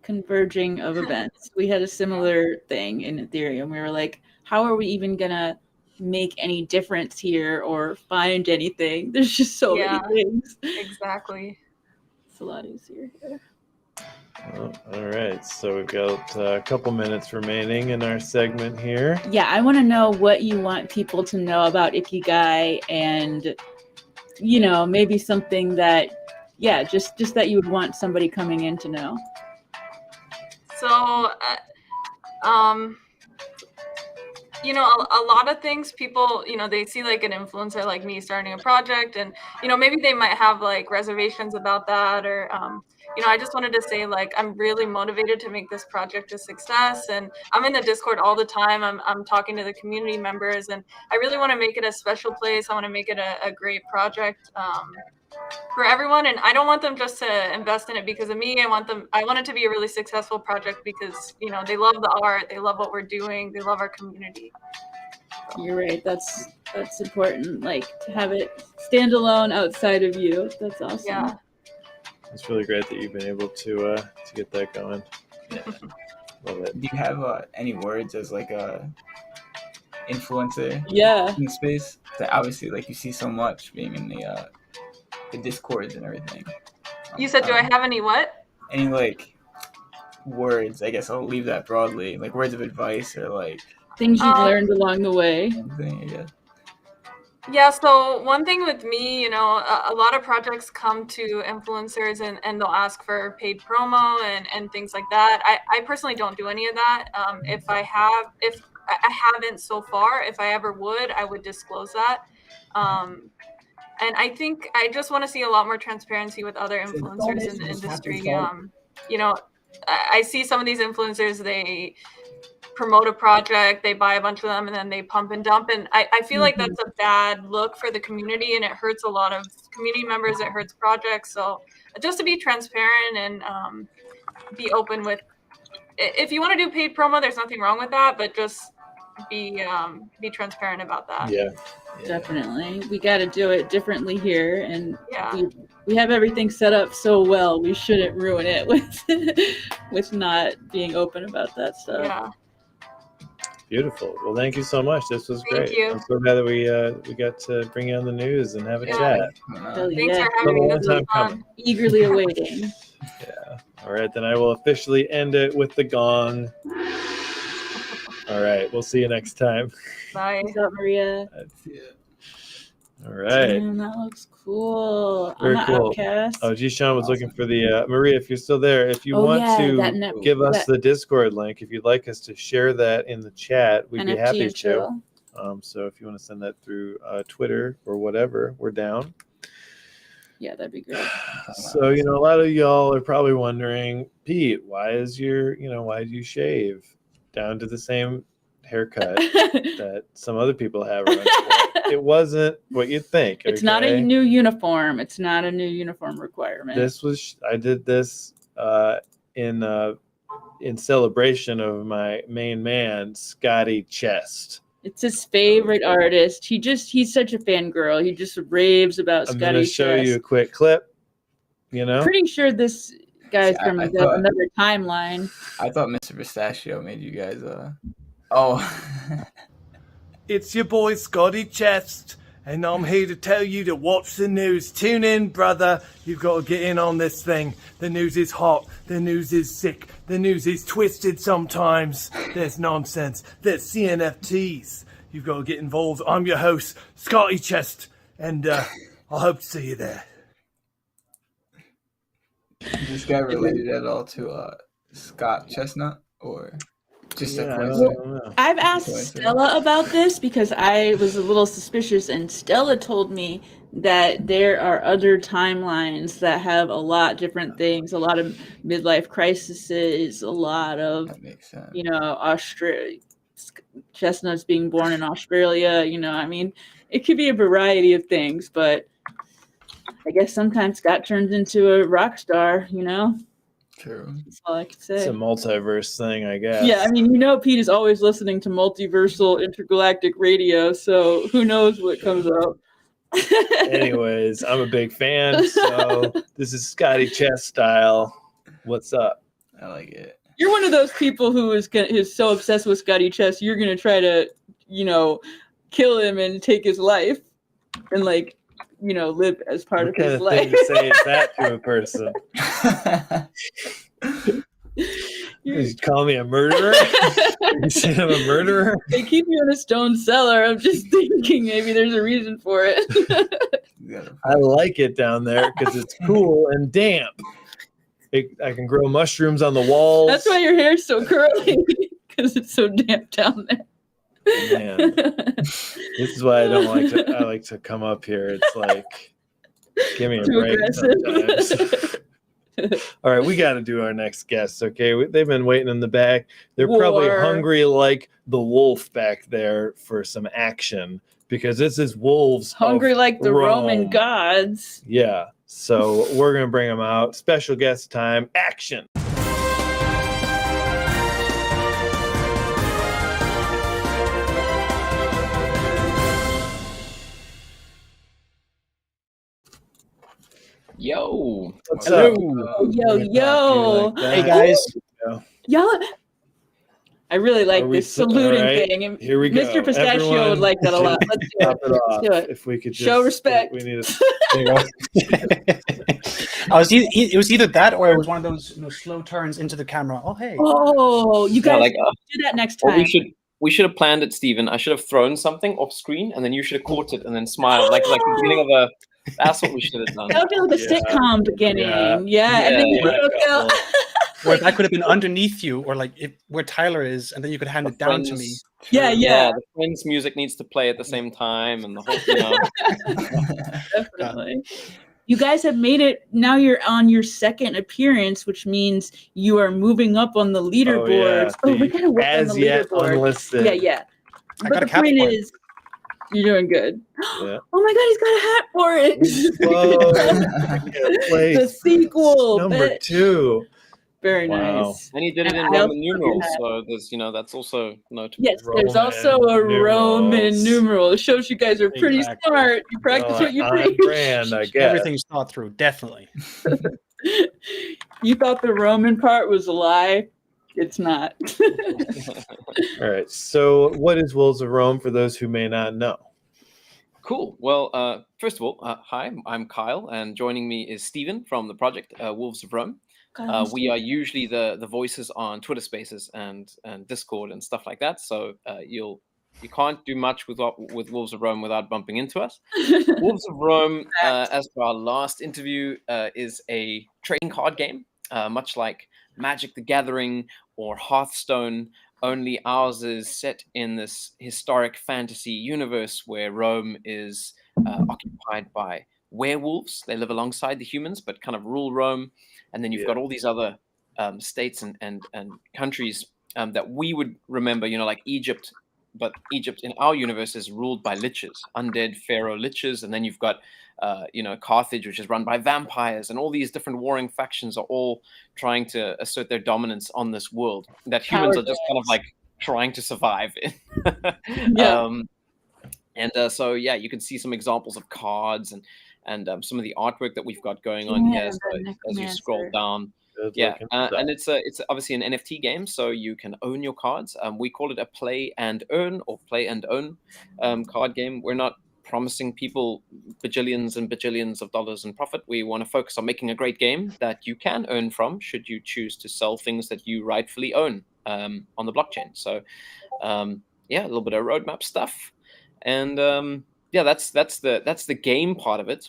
converging of events. We had a similar thing in Ethereum. We were like, how are we even gonna make any difference here or find anything? There's just so many things. Exactly. It's a lot easier here. Well, all right, so we've got a couple minutes remaining in our segment here. Yeah, I want to know what you want people to know about Ikigai, and maybe something that just that you would want somebody coming in to know. So a lot of things people, they see like an influencer like me starting a project, and maybe they might have like reservations about that, or I just wanted to say, like, I'm really motivated to make this project a success, and I'm in the Discord all the time. I'm talking to the community members, and I really want to make it a special place. I want to make it a great project for everyone, and I don't want them just to invest in it because of me. I want it to be a really successful project because they love the art, they love what we're doing, they love our community. You're right. That's important. Like to have it stand alone outside of you. That's awesome. Yeah. It's really great that you've been able to get that going. Yeah. Love it. Do you have any words as like a influencer in the space? That obviously, like, you see so much being in the Discords and everything. You said, do I have any what? Any like words? I guess I'll leave that broadly. Like words of advice or like things you've learned along the way. Something, I guess. Yeah, so one thing with me, a lot of projects come to influencers and they'll ask for paid promo and things like that. I personally don't do any of that. If I haven't so far, if I ever would, I would disclose that. And I think I just want to see a lot more transparency with other influencers in the industry. I see some of these influencers, they promote a project, they buy a bunch of them, and then they pump and dump. And I feel like that's a bad look for the community, and it hurts a lot of community members. It hurts projects. So just to be transparent and be open with, if you want to do paid promo, there's nothing wrong with that, but just be transparent about that. Yeah. Definitely. We got to do it differently here, and we have everything set up so well. We shouldn't ruin it with not being open about that stuff. Yeah. Beautiful. Well, thank you so much. This was great. Thank you. I'm so glad that we got to bring you on the news and have a chat. Thanks for having me. This was fun. Eagerly awaiting. Yeah. All right, then I will officially end it with the gong. All right, we'll see you next time. Bye. What's up, Maria? That's it. All right. Damn, that looks cool. Very I'm cool. Outcast. Oh, G-Sean was looking for the Maria. If you're still there, if you want to give us the Discord link, if you'd like us to share that in the chat, we'd be happy to. So if you want to send that through Twitter or whatever, we're down. Yeah, that'd be great. So a lot of y'all are probably wondering, Pete, why do you shave down to the same haircut that some other people have? It wasn't what you'd think. It's not a new uniform. It's not a new uniform requirement. I did this in celebration of my main man, Scotty Chest. It's his favorite artist. He's such a fangirl. He just raves about Scotty Chest. I'm going to show you a quick clip. Pretty sure this guy's from another timeline. I thought Mr. Pistachio made you guys It's your boy Scotty Chest, and I'm here to tell you to watch the news. Tune in, brother. You've got to get in on this thing. The news is hot. The news is sick. The news is twisted sometimes. There's nonsense. There's CNFTs. You've got to get involved. I'm your host, Scotty Chest, and I hope to see you there. This guy related at all to Scott Chestnut? or just Yeah, a I question? don't know. I've asked Stella about this because I was a little suspicious, and Stella told me that there are other timelines that have a lot different things, a lot of midlife crises, a lot of, That makes sense. you know, chestnuts being born in Australia. You know, I mean, it could be a variety of things, but I guess sometimes Scott turns into a rock star, you know? True. That's all I can say. It's a multiverse thing, I guess. Yeah, I mean, you know, Pete is always listening to multiversal intergalactic radio, so who knows what comes up. Anyways, I'm a big fan, so this is Scotty Chess style. What's up? I like it. You're one of those people who is so obsessed with Scotty Chess, you're gonna try to, you know, kill him and take his life, and like, you know, live as part What of his kind of life. thing to say is that to a person? You call me a murderer? You say I'm a murderer? They keep you in a stone cellar. I'm just thinking maybe there's a reason for it. I like it down there because it's cool and damp. I can grow mushrooms on the walls. That's why your hair's so curly, because it's so damp down there. Man, this is why I don't like to. I like to come up here. It's like, give me a Too break aggressive. sometimes. All right, we got to do our next guest. Okay, they've been waiting in the back. They're probably War. hungry like the wolf back there for some action because this is wolves. Hungry of like the Roman Rome. gods. Yeah, so we're gonna bring them out. Special guest time. Action. Yo. What's Hello. up? Yo. Hey guys. Y'all, I really like Are we this so- saluting all right, thing. And here we go. Mr. Pistachio Everyone, would like that a lot. Let's do top it. it off. Let's do it. If we could just Show respect. we need to. There you go. It was either that or it was one of those slow turns into the camera. Oh hey. Oh, you Yeah, guys like, do that next Or time. we should have planned it, Stephen. I should have thrown something off screen, and then you should have caught it and then smiled, like the beginning of a. That's what we should have done. That would be like a sitcom beginning. Yeah. And then you Yeah. broke out. Or that could have been underneath you, or like where Tyler is, and then you could hand it down to me. Yeah. The Friends music needs to play at the same time, and the whole, you know. Definitely. You guys have made it. Now you're on your second appearance, which means you are moving up on the leaderboards. Oh, we gotta work on as the yet leaderboard. unlisted. Yeah. I But got a the cap point for it. is, you're doing good. Yeah. Oh my God, he's got a hat for it. Whoa. Place The sequel. number 2. Very Wow. nice. And he did it in And I also Roman numerals, so there's, that's also notable. Yes, there's also a Roman numeral. It shows you guys are pretty smart. You practice what you preach. Brand, I guess. Everything's thought through, definitely. You thought the Roman part was a lie. It's not. All right. So, what is Wolves of Rome for those who may not know? Cool. Well, first of all, hi, I'm Kyle, and joining me is Stephen from the project Wolves of Rome. We are usually the voices on Twitter Spaces and Discord and stuff like that. So you can't do much with Wolves of Rome without bumping into us. Wolves of Rome, as per our last interview, is a trading card game, much like Magic the Gathering or Hearthstone. Only ours is set in this historic fantasy universe where Rome is occupied by werewolves. They live alongside the humans, but kind of rule Rome. And then you've got all these other states and countries that we would remember, like Egypt. But Egypt in our universe is ruled by liches, undead pharaoh liches. And then you've got, Carthage, which is run by vampires. And all these different warring factions are all trying to assert their dominance on this world that humans are just kind of like trying to survive in. So you can see some examples of cards and some of the artwork that we've got going on here. So as you scroll down, and it's obviously an NFT game, so you can own your cards. We call it a play and earn or play and own card game. We're not promising people bajillions and bajillions of dollars in profit. We want to focus on making a great game that you can earn from should you choose to sell things that you rightfully own on the blockchain. So a little bit of roadmap stuff. And that's the game part of it.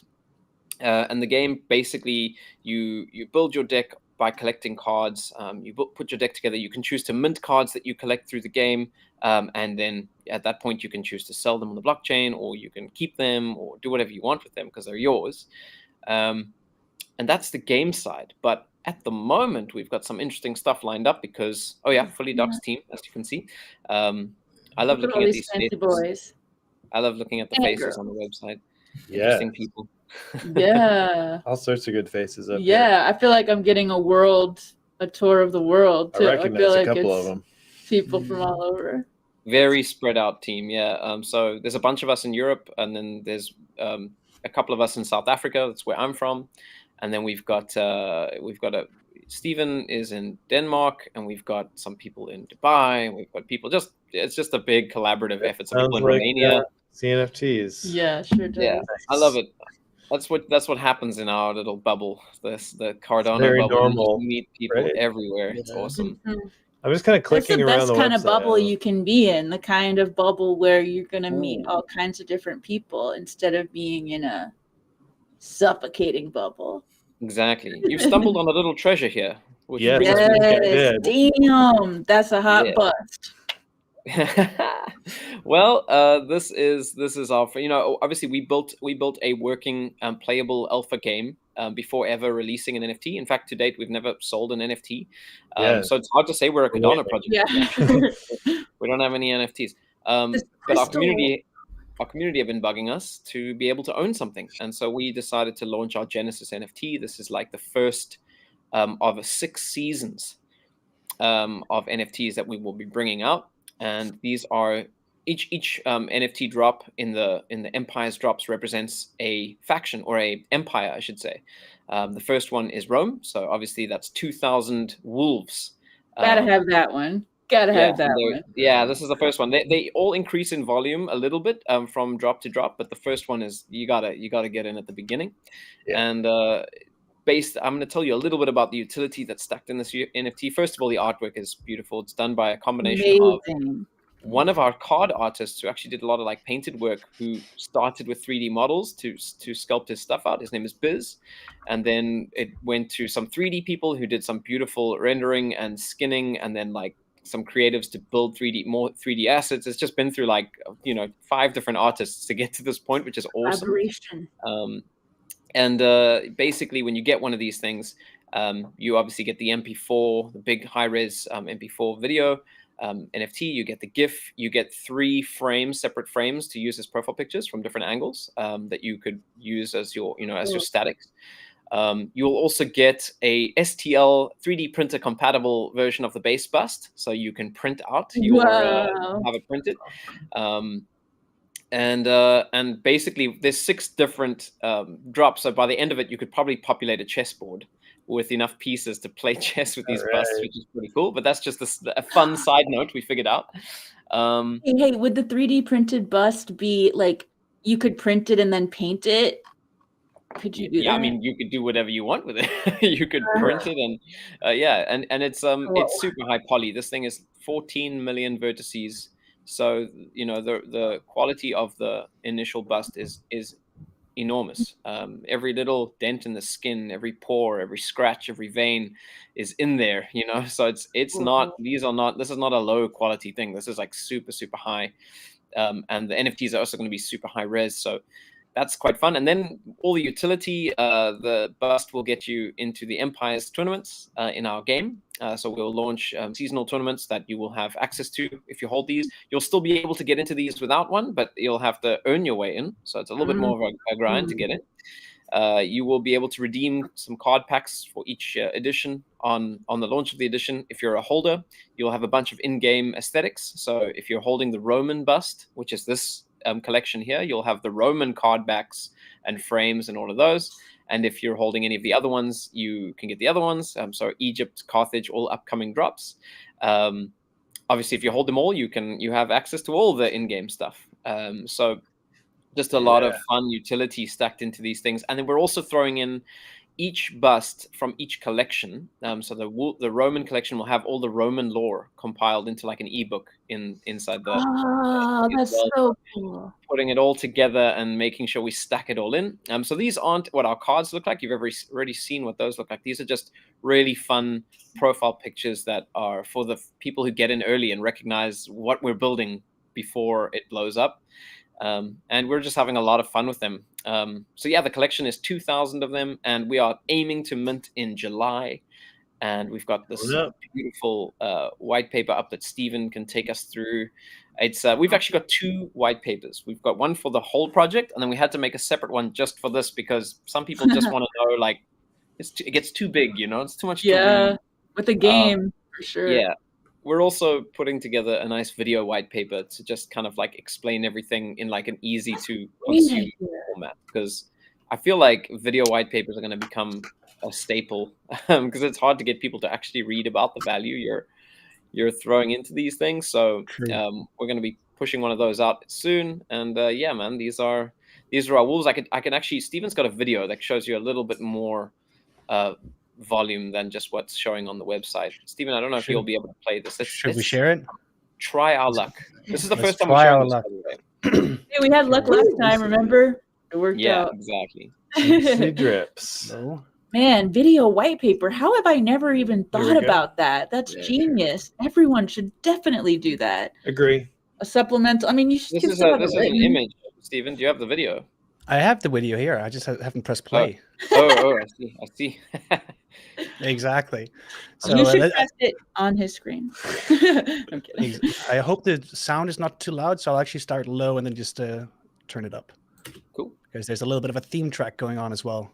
And the game, basically, you build your deck by collecting cards. You put your deck together. You can choose to mint cards that you collect through the game, and then at that point you can choose to sell them on the blockchain, or you can keep them, or do whatever you want with them because they're yours. And that's the game side. But at the moment, we've got some interesting stuff lined up because, fully doxed team, as you can see. I love looking at these fancy faces. boys. I love looking at the And faces on the website. Interesting people. Yeah. All sorts of good faces up here. Yeah, I feel like I'm getting a tour of the world too. I recognize feel a like couple it's of them. people from all over. Very spread out team, yeah. So there's a bunch of us in Europe, and then there's a couple of us in South Africa. That's where I'm from, and then we've got Stephen is in Denmark, and we've got some people in Dubai. And we've got people it's just a big collaborative effort. Some people in Romania. CNFTs. Yeah, sure does. Yeah, I love it. That's what happens in our little bubble. The Cardano very bubble. Normal, you meet people right? everywhere. It's awesome. I'm just kind of clicking That's the around best the kind of website. bubble you can be in. The kind of bubble where you're gonna meet all kinds of different people instead of being in a suffocating bubble. Exactly. You've stumbled on a little treasure here. Which Yes, brings us Yes, damn, that's a hot Yeah. bust. Well, this is our, obviously we built a working playable alpha game before ever releasing an NFT. In fact, to date we've never sold an NFT. Yes. So it's hard to say we're a Cardano project. Yeah. We don't have any NFTs. But our community have been bugging us to be able to own something, and so we decided to launch our Genesis NFT. This is like the first of 6 seasons of NFTs that we will be bringing out. And these are each NFT drop in the Empires drops represents a faction or a empire, I should say. The first one is Rome, so obviously that's 2,000 wolves. Gotta have that one. Gotta have that one. Yeah, this is the first one. They all increase in volume a little bit from drop to drop, but the first one is you gotta get in at the beginning. Yeah. And I'm going to tell you a little bit about the utility that's stacked in this NFT. First of all, the artwork is beautiful. It's done by a combination of one of our card artists who actually did a lot of like painted work, who started with 3D models to sculpt his stuff out. His name is Biz. And then it went to some 3D people who did some beautiful rendering and skinning, and then like some creatives to build more 3D assets. It's just been through 5 different artists to get to this point, which is awesome. Collaboration. And basically, when you get one of these things, you obviously get the MP4, the big high-res MP4 video NFT. You get the GIF. You get 3 separate frames to use as profile pictures from different angles that you could use as your statics. You'll also get a STL 3D printer compatible version of the base bust, so you can print out have it printed. And basically there's 6 different drops. So by the end of it, you could probably populate a chessboard with enough pieces to play chess with these busts, which is pretty cool. But that's just a fun side note we figured out. Hey, would the 3D printed bust be like you could print it and then paint it? Could you do that? Yeah, I mean, you could do whatever you want with it. You could print it, and and it's super high poly. This thing is 14 million vertices. So the quality of the initial bust is enormous. Every little dent in the skin, every pore, every scratch, every vein is in there. So it's not. This is not a low quality thing. This is like super high, and the NFTs are also going to be super high res. So that's quite fun. And then all the utility, the bust will get you into the Empires tournaments in our game. So we'll launch seasonal tournaments that you will have access to if you hold these. You'll still be able to get into these without one, but you'll have to earn your way in. So it's a little bit more of a grind to get in. You will be able to redeem some card packs for each edition on the launch of the edition. If you're a holder, you'll have a bunch of in-game aesthetics. So if you're holding the Roman bust, which is this collection here, you'll have the Roman card backs and frames and all of those. And if you're holding any of the other ones, you can get the other ones. So Egypt, Carthage, all upcoming drops. Obviously, if you hold them all, you have access to all the in-game stuff. So just a lot of fun utility stacked into these things. And then we're also throwing in each bust from each collection. So the Roman collection will have all the Roman lore compiled into like an ebook inside the. Oh, that's so cool. Putting it all together and making sure we stack it all in. So these aren't what our cards look like. You've already seen what those look like. These are just really fun profile pictures that are for the people who get in early and recognize what we're building before it blows up. And we're just having a lot of fun with them. So yeah, the collection is 2,000 of them, and we are aiming to mint in July. And we've got this beautiful white paper up that Stephen can take us through. It's we've actually got 2 white papers. We've got one for the whole project, and then we had to make a separate one just for this because some people just want to know, like, it gets too big, you know, it's too much to read. With the game, for sure. Yeah. We're also putting together a nice video white paper to just kind of like explain everything in like an easy to consume format, because I feel like video white papers are going to become a staple because it's hard to get people to actually read about the value you're throwing into these things. So we're going to be pushing one of those out soon. And yeah, man, these are our wolves. I can actually, Steven's got a video that shows you a little bit more volume than just what's showing on the website. Steven, I don't know if you'll be able to play this. Should we share it? Try our luck. This is the first time try we're our showing luck. Hey, we had luck last time, remember? It worked out. Exactly. See drips. Man, video white paper. How have I never even thought about that? That's genius. Everyone should definitely do that. Agree. A supplemental. I mean, you should. This is an image. Steven, do you have the video? I have the video here. I just haven't pressed play. Oh, I see. Exactly. So you should press it on his screen. I'm kidding. I hope the sound is not too loud, so I'll actually start low and then just turn it up. Cool. Because there's a little bit of a theme track going on as well.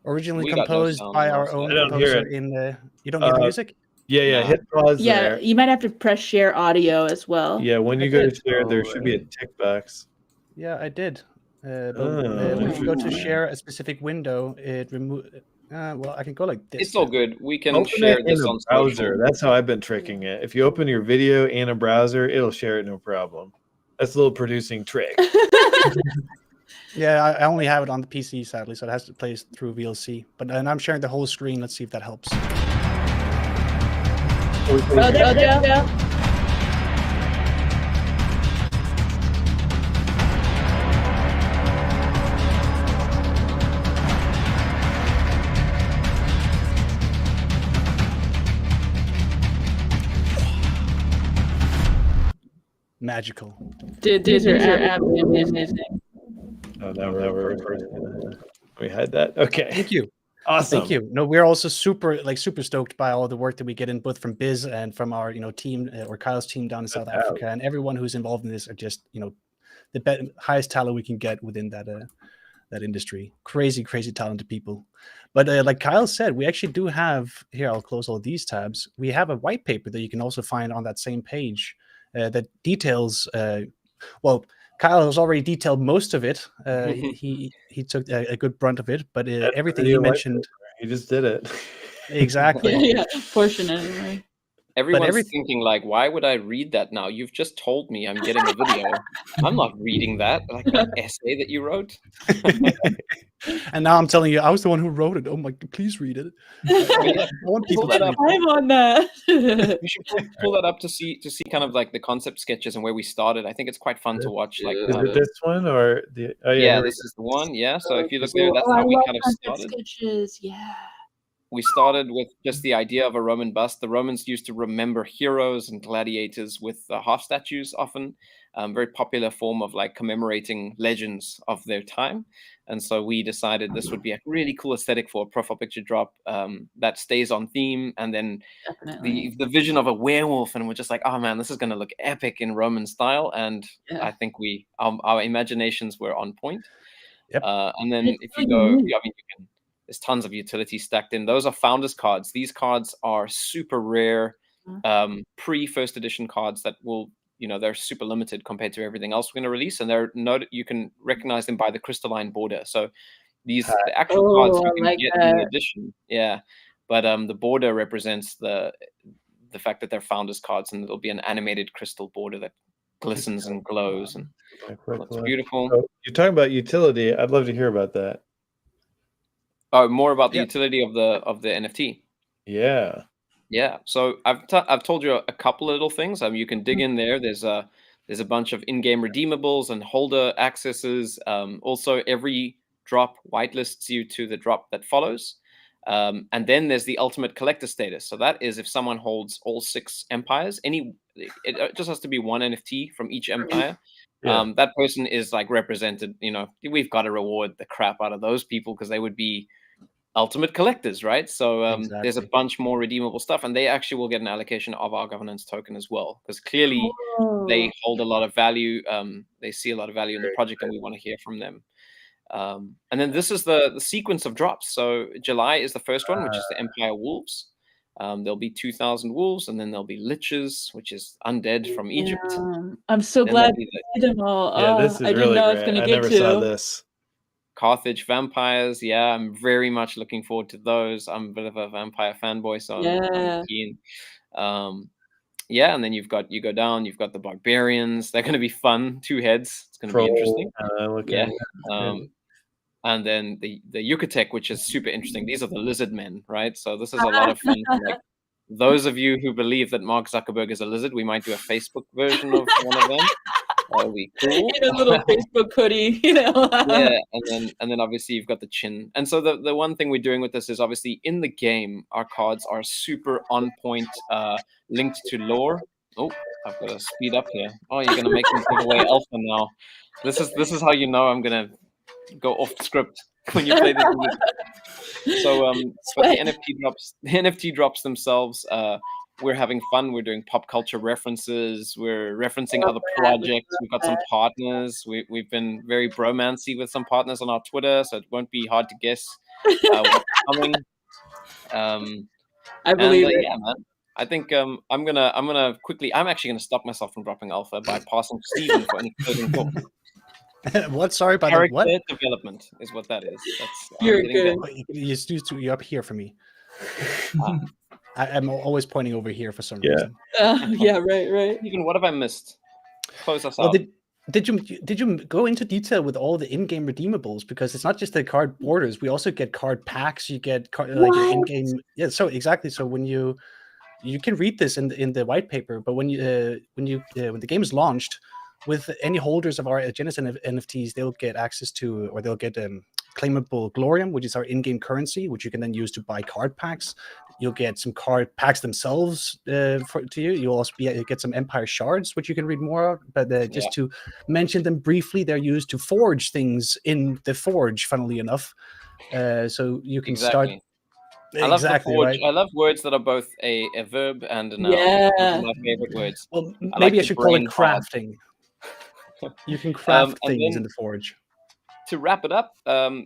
Originally We composed by our own composer in the. You don't hear the music? Yeah. Hit pause there. You might have to press share audio as well. Yeah, when you go to share, there should be a tick box. Yeah, I did. When you go to share a specific window, it removes. Well, I can go like this. It's all good. We can Open share it this in a on browser. social. That's how I've been tricking it. If you open your video in a browser, it'll share it no problem. That's a little producing trick. Yeah, I only have it on the PC, sadly, so it has to play through VLC. But and I'm sharing the whole screen. Let's see if that helps. Oh, there we go. Magical. These are absolutely amazing. Oh, now we're we had that. Okay. Thank you. Awesome. Thank you. No, we're also super stoked by all the work that we get in, both from Biz and from our team or Kyle's team down in South Africa, and everyone who's involved in this are just the highest talent we can get within that industry. Crazy talented people. But like Kyle said, we actually do have here. I'll close all these tabs. We have a white paper that you can also find on that same page that details. Well, Kyle has already detailed most of it. He took a good brunt of it, but everything he mentioned, he just did it. Exactly. Yeah, portion anyway. Everyone's thinking like, why would I read that now? You've just told me I'm getting a video. I'm not reading that, like that essay that you wrote. And now I'm telling you, I was the one who wrote it. Oh my, please read it. I want people to read it. I'm on that. You should pull that up to see kind of like the concept sketches and where we started. I think it's quite fun to watch. Like, is it this one or the? Oh yeah, this is the one. Yeah, so if you look there, that's how we kind of started. Sketches, yeah. We started with just the idea of a Roman bust. The Romans used to remember heroes and gladiators with half statues, often very popular form of like commemorating legends of their time. And so we decided this would be a really cool aesthetic for a profile picture drop that stays on theme. And then the vision of a werewolf, and we're just like, oh man, this is going to look epic in Roman style. And I think our imaginations were on point. Yep. And then if you go, I mean, there's tons of utility stacked in. Those are founders cards. These cards are super rare, pre-first edition cards that will, they're super limited compared to everything else we're going to release. And you can recognize them by the crystalline border. So these the actual cards you can get in the edition. Yeah. But the border represents the fact that they're founders cards, and it'll be an animated crystal border that glistens and glows, and looks beautiful. So you're talking about utility. I'd love to hear about that. Oh, more about the Yeah. utility of the NFT. Yeah. Yeah. So I've told you a couple of little things. You can dig in there. There's a bunch of in-game redeemables and holder accesses. Also, every drop whitelists you to the drop that follows. And then there's the ultimate collector status. So that is if someone holds all 6 empires. It just has to be one NFT from each empire. Yeah. That person is like represented. We've got to reward the crap out of those people because they would be ultimate collectors, right? So there's a Exactly. bunch more redeemable stuff, and they actually will get an allocation of our governance token as well, because clearly they hold a lot of value. They see a lot of value in the project, and we want to hear from them. And then this is the sequence of drops. So July is the first one, which is the Empire Wolves. There'll be 2,000 wolves, and then there'll be liches, which is undead from Egypt. I'm so Then glad there'll be to see them all. Yeah, this is I didn't really know I great. was going to I get never to. saw this. Carthage vampires, yeah, I'm very much looking forward to those. I'm a bit of a vampire fanboy, so I'm keen. Yeah, and then you go down, you've got the barbarians. They're going to be fun. 2 heads. It's going to be interesting. Yeah. And then the Yucatec, which is super interesting. These are the lizard men, right? So this is a lot of fun. Like, those of you who believe that Mark Zuckerberg is a lizard, we might do a Facebook version of one of them. That'll be cool. In a little Facebook hoodie, Yeah, and then obviously you've got the chin. And so the one thing we're doing with this is obviously in the game, our cards are super on point, linked to lore. Oh, I've got to speed up here. Oh, you're gonna make me give away alpha now. This is how you know I'm gonna go off script when you play this music. So but the NFT drops themselves. We're having fun. We're doing pop culture references. We're referencing other projects. We've got some partners. We've been very bromancy with some partners on our Twitter, so it won't be hard to guess what's coming. I believe it. Yeah, man. I think I'm gonna quickly. I'm actually gonna stop myself from dropping alpha by passing Steven for any closing thoughts. What? Sorry about Character what? development is what that is. That's, You're good. You're up here for me. I'm always pointing over here for some reason. Yeah, right. Even what have I missed? Close us Well, out. did you go into detail with all the in-game redeemables? Because it's not just the card borders. We also get card packs. You get like in-game. Yeah. So exactly. So when you can read this in the white paper, but when the game is launched, with any holders of our Genesis NFTs, they'll get access to, or they'll get claimable Glorium, which is our in-game currency, which you can then use to buy card packs. You'll get some card packs themselves to you. You'll also get some Empire shards, which you can read more of. But just to mention them briefly, they're used to forge things in the Forge, funnily enough. So you can start. I love exactly, the forge. right? I love words that are both a verb and a noun. Yeah. Those are my favorite words. Well, I maybe like I should to call it brain hard. crafting. You can craft and things then, in the Forge. To wrap it up,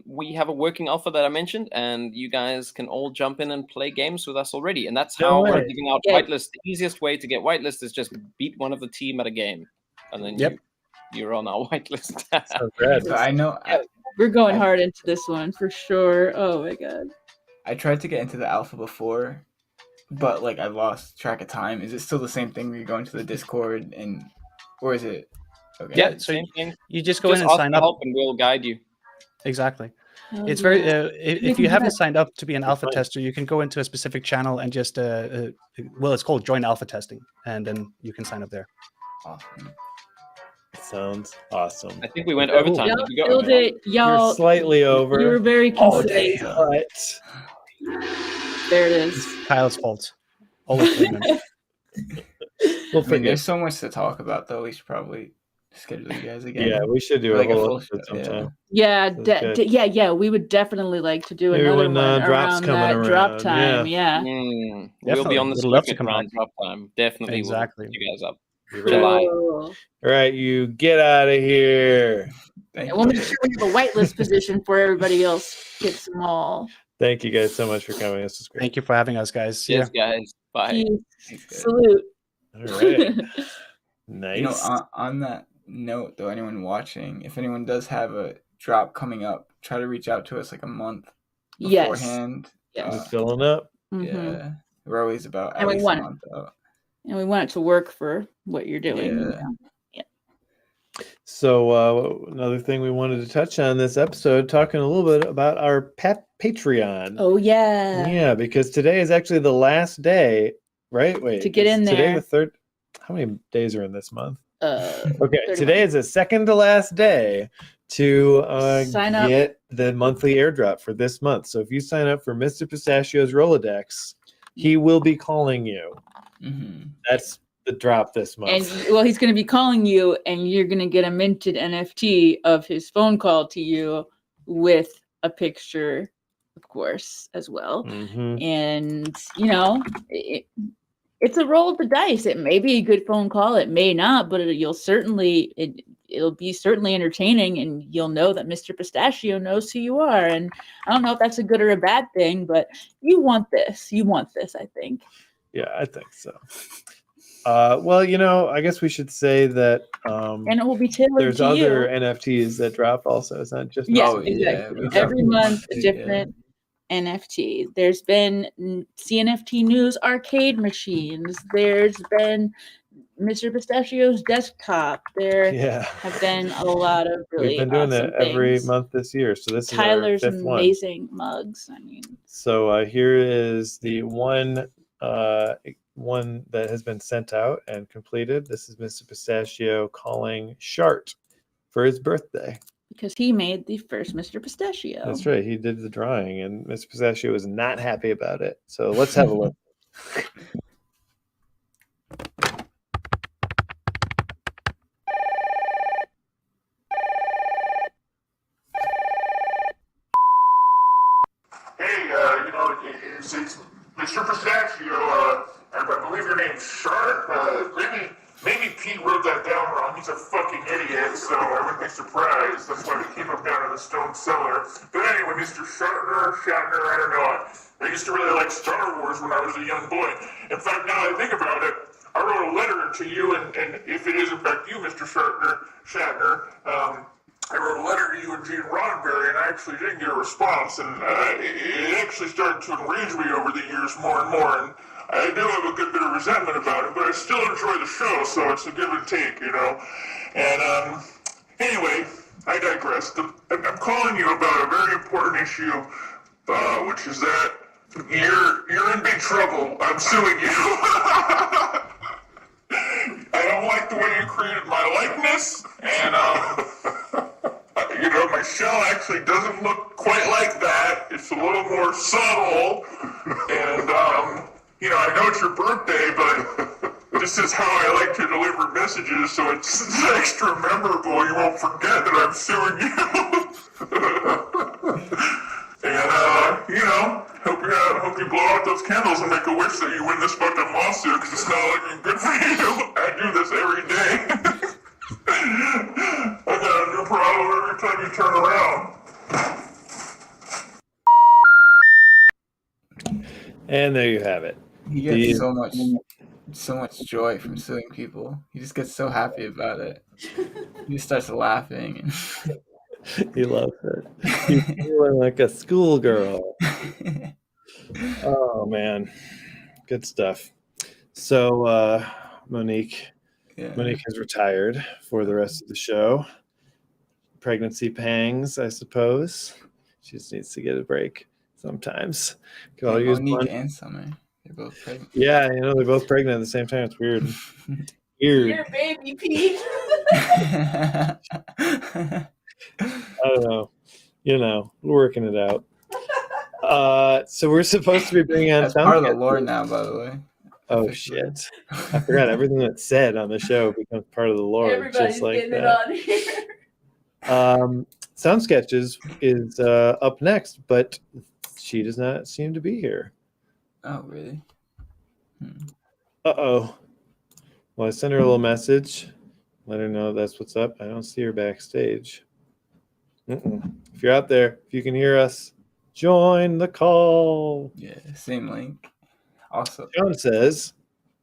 we have a working alpha that I mentioned, and you guys can all jump in and play games with us already. And that's how we're giving out whitelist. The easiest way to get whitelist is just beat one of the team at a game, and then you're on our whitelist. So I know we're going hard into this one for sure. Oh my god! I tried to get into the alpha before, but like I lost track of time. Is it still the same thing where you go into the Discord or is it? Okay. Yeah, so same thing. You just go in and sign up, and we'll guide you. Exactly. It's very. If you haven't signed up to be an alpha tester, you can go into a specific channel and just it's called join alpha testing, and then you can sign up there. Awesome. Sounds awesome. I think we went overtime. Y'all killed it. Y'all You're slightly over. You were very concise. But there it is. It's Kyle's fault. Always blame him. There's so much to talk about, though. We should probably schedule you guys again. Yeah, we should do like a whole episode sometime. Yeah, we would definitely like to do Maybe another when, one drops around coming that around. drop time. Yeah. We'll be on the We'd love to circuit come around back. drop time. Definitely. Exactly. We'll put you guys up. July. Oh. All right, you get out of here. And we'll make sure we have a whitelist position for everybody else gets them all. Thank you guys so much for coming. This was great. Thank you for having us, guys. Yes, guys. Bye. Salute. All right. Nice. You know, on that note, though, anyone watching, if anyone does have a drop coming up, try to reach out to us like a month beforehand. We're filling up. Yeah, we're always about at And we least want a month out. And we want it to work for what you're doing. Yeah. So another thing we wanted to touch on this episode, talking a little bit about our pet Patreon. Oh yeah. Yeah, because today is actually the last day, right? Wait. To get in Today there. the third. How many days are in this month? Okay, 31. today is the second to last day to Sign up. get the monthly airdrop for this month. So if you sign up for Mr. Pistachio's Rolodex, he will be calling you. Mm-hmm. That's the drop this month. And well, he's going to be calling you, and you're going to get a minted NFT of his phone call to you with a picture, of course, as well. Mhm. And you know, it's a roll of the dice. It may be a good phone call, it may not, but it'll be certainly entertaining, and you'll know that Mr. Pistachio knows who you are. And I don't know if that's a good or a bad thing, but you want this. You want this, I think. Yeah, I think so. Well, you know, I guess we should say that And it will be tailored there's to other you. NFTs that drop also. It's not just Yes, Oh, yeah, exactly. we Every got- month, a yeah. different NFT. There's been CNFT News arcade machines. There's been Mr. Pistachio's desktop. There Yeah. have been a lot of really We've been doing awesome it every things. month this year. So this Tyler's is our fifth one. amazing mugs. I mean, So here is the one that has been sent out and completed. This is Mr. Pistachio calling Shart for his birthday. because he made the first Mr. Pistachio. That's right. He did the drawing, and Mr. Pistachio was not happy about it. So let's have a look. Hey, you know, it's Mr. Pistachio. I believe your name's Sharp. Maybe Pete wrote that down wrong. He's a fucking idiot, so I wouldn't be surprised. That's why we keep him down in the stone cellar. But anyway, Mr. Shatner, I don't know. I used to really like Star Wars when I was a young boy. In fact, now that I think about it, I wrote a letter to you, and if it is in fact you, Mr. Shatner, I wrote a letter to you and Gene Roddenberry, and I actually didn't get a response, and it actually started to enrage me over the years more and more, and I do have a good bit of resentment about it, but I still enjoy the show, so it's a give and take, you know. And anyway, I digress. I'm calling you about a very important issue, which is that you're in big trouble. I'm suing you. I don't like the way you created my likeness, and you know, my shell actually doesn't look quite like that. It's a little more subtle, and you know, I know it's your birthday, but this is how I like to deliver messages, so it's extra memorable. You won't forget that I'm suing you. And you know, hope you blow out those candles and make a wish that you win this fucking lawsuit, because it's not looking good for you. I do this every day. I got a new problem every time you turn around. And there you have it. He gets so much joy from suing people. He just gets so happy about it. He just starts laughing. He loves it. He's feeling like a schoolgirl. Oh man, good stuff. So Monique has retired for the rest of the show. Pregnancy pangs, I suppose. She just needs to get a break sometimes. Could all use Monique one. and Summer, they're both pregnant. Yeah, you know, they're both pregnant at the same time. It's weird. Weird. Your baby, Pete. I don't know. You know, we're working it out. So we're supposed to be bringing on That's part of the SoundSketches. lore now, by the way. Oh shit! I forgot everything that's said on the show becomes part of the lore. Everybody's just like getting it that. on here. SoundSketches is up next, but she does not seem to be here. Oh, really? Uh-oh. Well, I sent her a little message. Let her know that's what's up. I don't see her backstage. If you're out there, if you can hear us, join the call. Yeah, same link. Also, John says,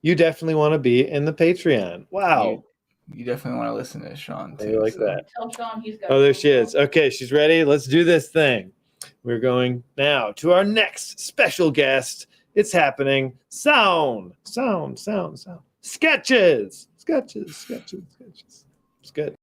you definitely want to be in the Patreon. Wow. You definitely want to listen to Sean, too. I like that. Tell Sean he's got Oh, there she is. Okay, she's ready. Let's do this thing. We're going now to our next special guest. It's happening. Sound. Sketches. It's good.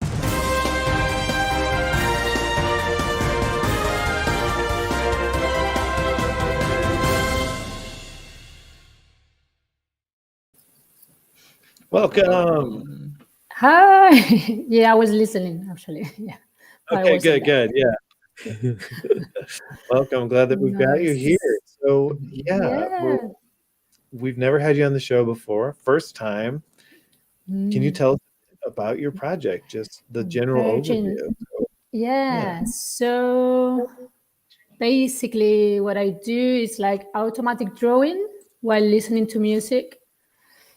Welcome. Hi. Yeah, I was listening actually. Yeah. Okay, good. Yeah. Welcome. Glad that we've got you here. So Yeah. we've never had you on the show before. First time. Can you tell us about your project? Just the general overview. Yeah. So basically what I do is like automatic drawing while listening to music.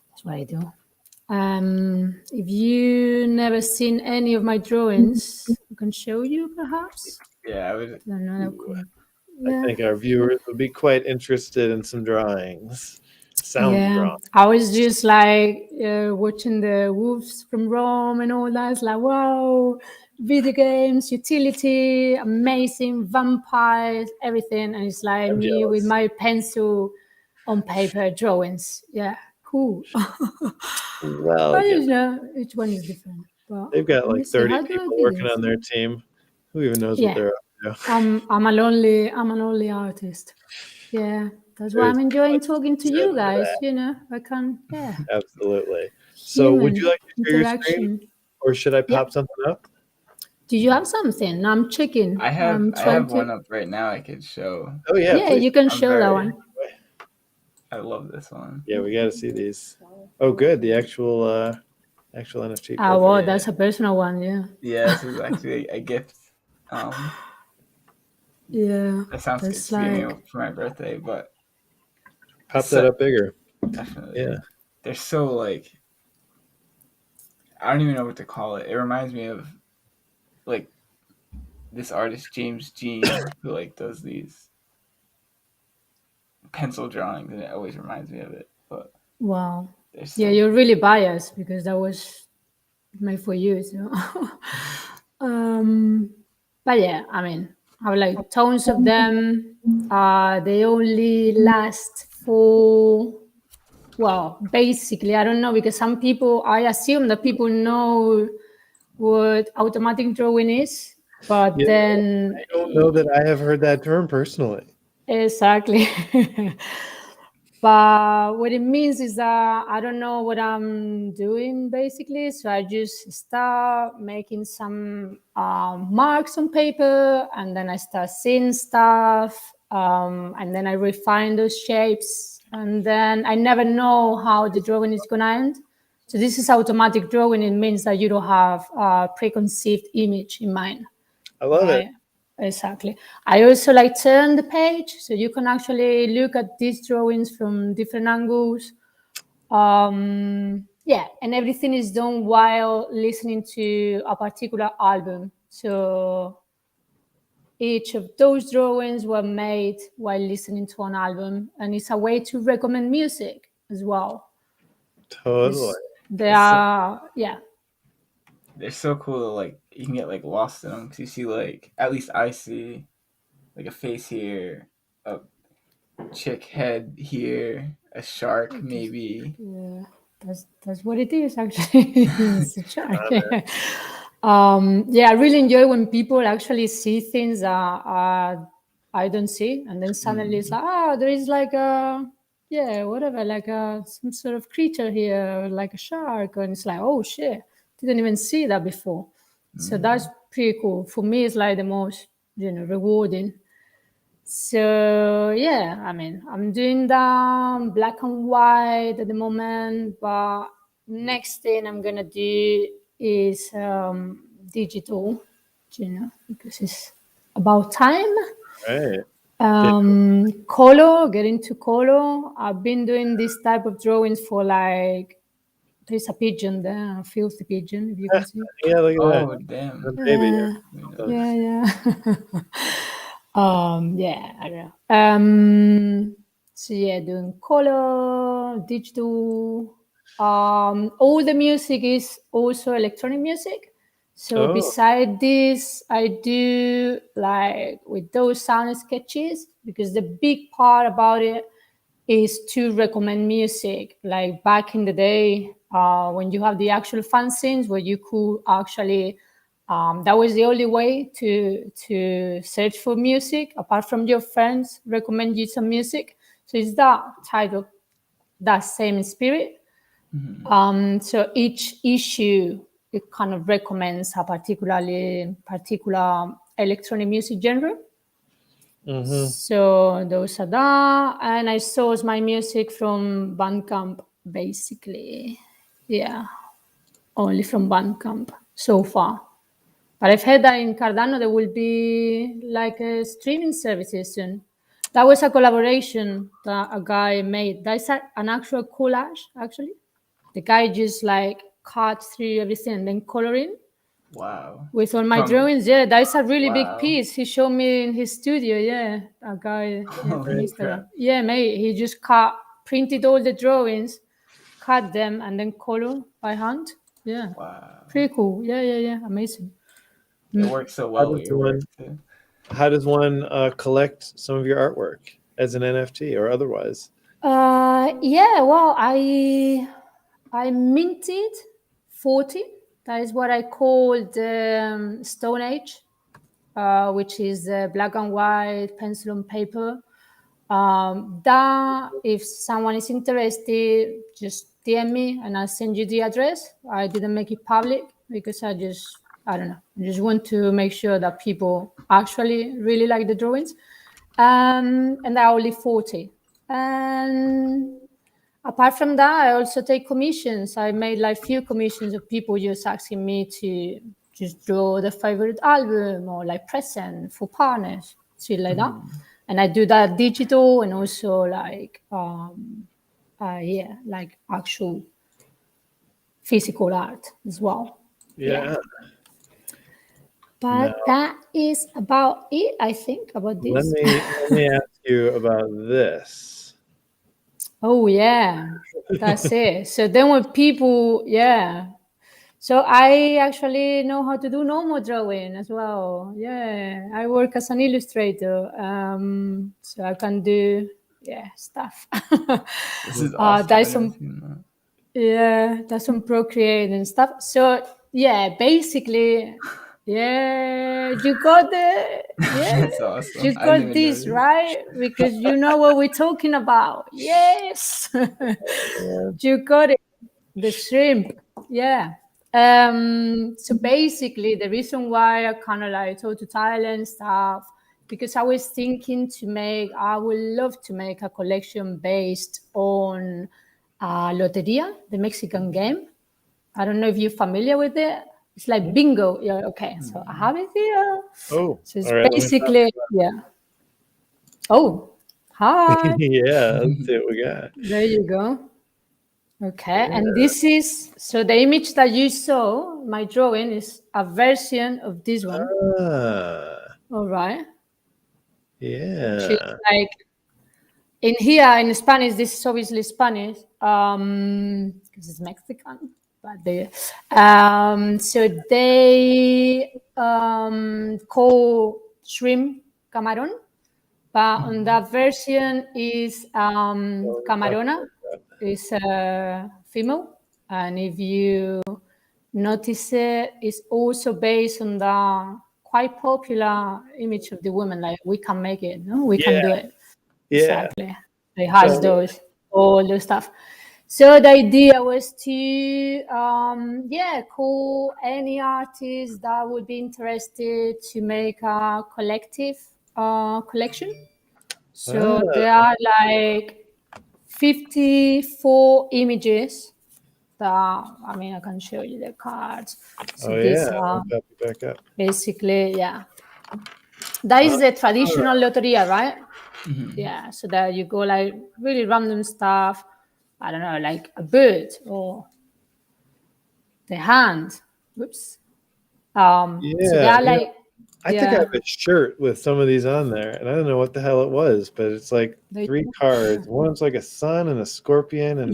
That's what I do. If you never seen any of my drawings, I can show you perhaps. Yeah, I would. I think our viewers would be quite interested in some drawings. Sound drawings. I was just like watching the Wolves from Rome and all that. It's like, wow, video games, utility, amazing, vampires, everything. And it's like I'm me jealous. with my pencil on paper drawings. Yeah, cool. Well, you know, each one is different. But they've got like 30 how do I people do working this? on their team. Who even knows what they're up to? I'm an only artist. Yeah, that's why I'm enjoying talking to you guys. You know, I can. Yeah. Absolutely. So, would you like to share your screen, or should I pop something up? Do you have something? I'm checking. I have one up right now. I could show. Oh yeah. Yeah, you can show that one. I love this one. Yeah, we got to see these. Oh, good. The actual NFT. Oh, wow, that's a personal one. Yeah. Yeah, this is actually a gift. Yeah. That sounds good for my birthday, but pop that up bigger. Definitely. Yeah. They're so like, I don't even know what to call it. It reminds me of like this artist James Jean who like does these pencil drawings, and it always reminds me of it. But wow. Yeah, you're really biased because that was made for you. So, but yeah, I mean, I have like tons of them. They only last for, well, basically, I don't know, because some people, I assume that people know what automatic drawing is, but then I don't know that I have heard that term personally. Exactly. But what it means is that I don't know what I'm doing basically. So I just start making some marks on paper, and then I start seeing stuff, and then I refine those shapes, and then I never know how the drawing is going to end. So this is automatic drawing. It means that you don't have a preconceived image in mind. I love it. Exactly. I also like turn the page, so you can actually look at these drawings from different angles. Yeah, and everything is done while listening to a particular album. So each of those drawings were made while listening to an album, and it's a way to recommend music as well. Totally. They are, yeah. They're so cool that like you can get like lost in them because you see like, at least I see like a face here, a chick head here, a shark maybe. Yeah, that's what it is actually. It's a shark. Yeah, I really enjoy when people actually see things I don't see, and then suddenly it's like, there is like a whatever, like some sort of creature here, like a shark, and it's like, oh shit, didn't even see that before. So that's pretty cool. For me, it's like the most rewarding. So yeah, I mean, I'm doing that black and white at the moment, but next thing I'm gonna do is digital, because it's about time. Right. Color, get into color. I've been doing this type of drawings for like, there's a pigeon there, a filthy pigeon, if you can see. Yeah, look at that. Oh, damn. Baby here. Yeah. Yeah, I don't know. So yeah, doing color, digital. All the music is also electronic music. So beside this, I do like with those SoundSketches, because the big part about it is to recommend music. Like back in the day, when you have the actual fanzines where you could actually, that was the only way to search for music, apart from your friends recommend you some music. So it's that type of, that same spirit. So each issue, it kind of recommends a particular electronic music genre. So those are that, and I source my music from Bandcamp, basically. Yeah, only from Bandcamp so far. But I've heard that in Cardano there will be like a streaming services soon. That was a collaboration that a guy made. That's an actual collage, actually. The guy just like cut through everything and then coloring. Wow. With all my drawings, yeah, that's a really big piece. He showed me in his studio, yeah, a guy from Instagram. Yeah, mate, he just printed all the drawings, cut them, and then color by hand. Yeah, pretty cool. Yeah, amazing. It works so well with your work too. How does one collect some of your artwork as an NFT or otherwise? Yeah, well, I minted 40. That is what I call the Stone Age, which is black and white pencil on paper. That if someone is interested, just DM me and I'll send you the address. I didn't make it public because I just want to make sure that people actually really like the drawings. And there are only 40. And apart from that, I also take commissions. I made like few commissions of people just asking me to just draw the favorite album or like present for partners, shit like that. And I do that digital and also like, like actual physical art as well. Yeah. But that is about it, I think, about this. Let me ask you about this. Oh, yeah, that's it. So then when people, so I actually know how to do normal drawing as well. Yeah, I work as an illustrator, so I can do stuff. This is awesome. That's some Procreate and stuff. So basically, you got That's awesome. you got this right because you know what we're talking about. Yes, you got it. The shrimp, so basically, the reason why I kind of like go to Thailand stuff because I was thinking I would love to make a collection based on Loteria, the Mexican game. I don't know if you're familiar with it. It's like bingo. Yeah, okay. So I have it here. Oh, so it's basically Oh, hi. Yeah, let's see what we got. There you go. Okay, and this is so the image that you saw, my drawing is a version of this one. All right. Yeah. Like in here in Spanish, this is obviously Spanish because it's Mexican. But so they call shrimp camarón, but on that version is camarona. Is a female, and if you notice it's also based on the quite popular image of the woman, like we can make it, no? We can do it. Exactly. It has all those stuff. So the idea was to call any artist that would be interested to make a collective collection. So there are like 54 images that, I mean, I can show you the cards. So these are back up. basically, that is the traditional Loteria, right? Yeah, so there you go, like really random stuff. I don't know, like a bird or the hand. Whoops. So they are like, I think I have a shirt with some of these on there, and I don't know what the hell it was, but it's like 3 cards. One's like a sun and a scorpion, and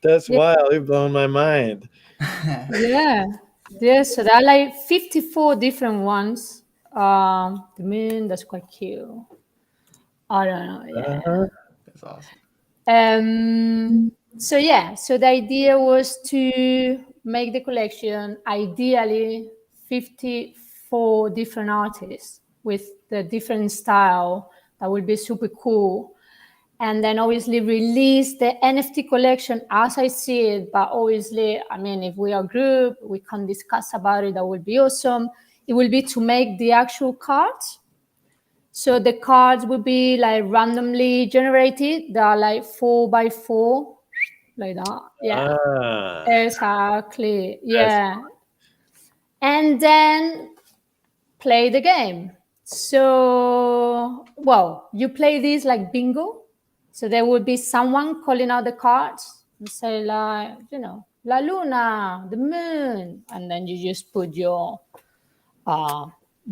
that's wild. You're blowing my mind. So there are like 54 different ones. I mean, that's quite cute. I don't know. That's awesome. So the idea was to make the collection ideally 54 different artists with the different style. That would be super cool. and then obviously release the NFT collection as I see it. But obviously, I mean, if we are a group, we can discuss about it. That would be awesome. It will be to make the actual cards. So the cards will be like randomly generated. They are like 4x4, like that. Yeah, exactly. Yeah, and then play the game. So, well, you play this like bingo. So there will be someone calling out the cards and say like, you know, La Luna, the moon, and then you just put your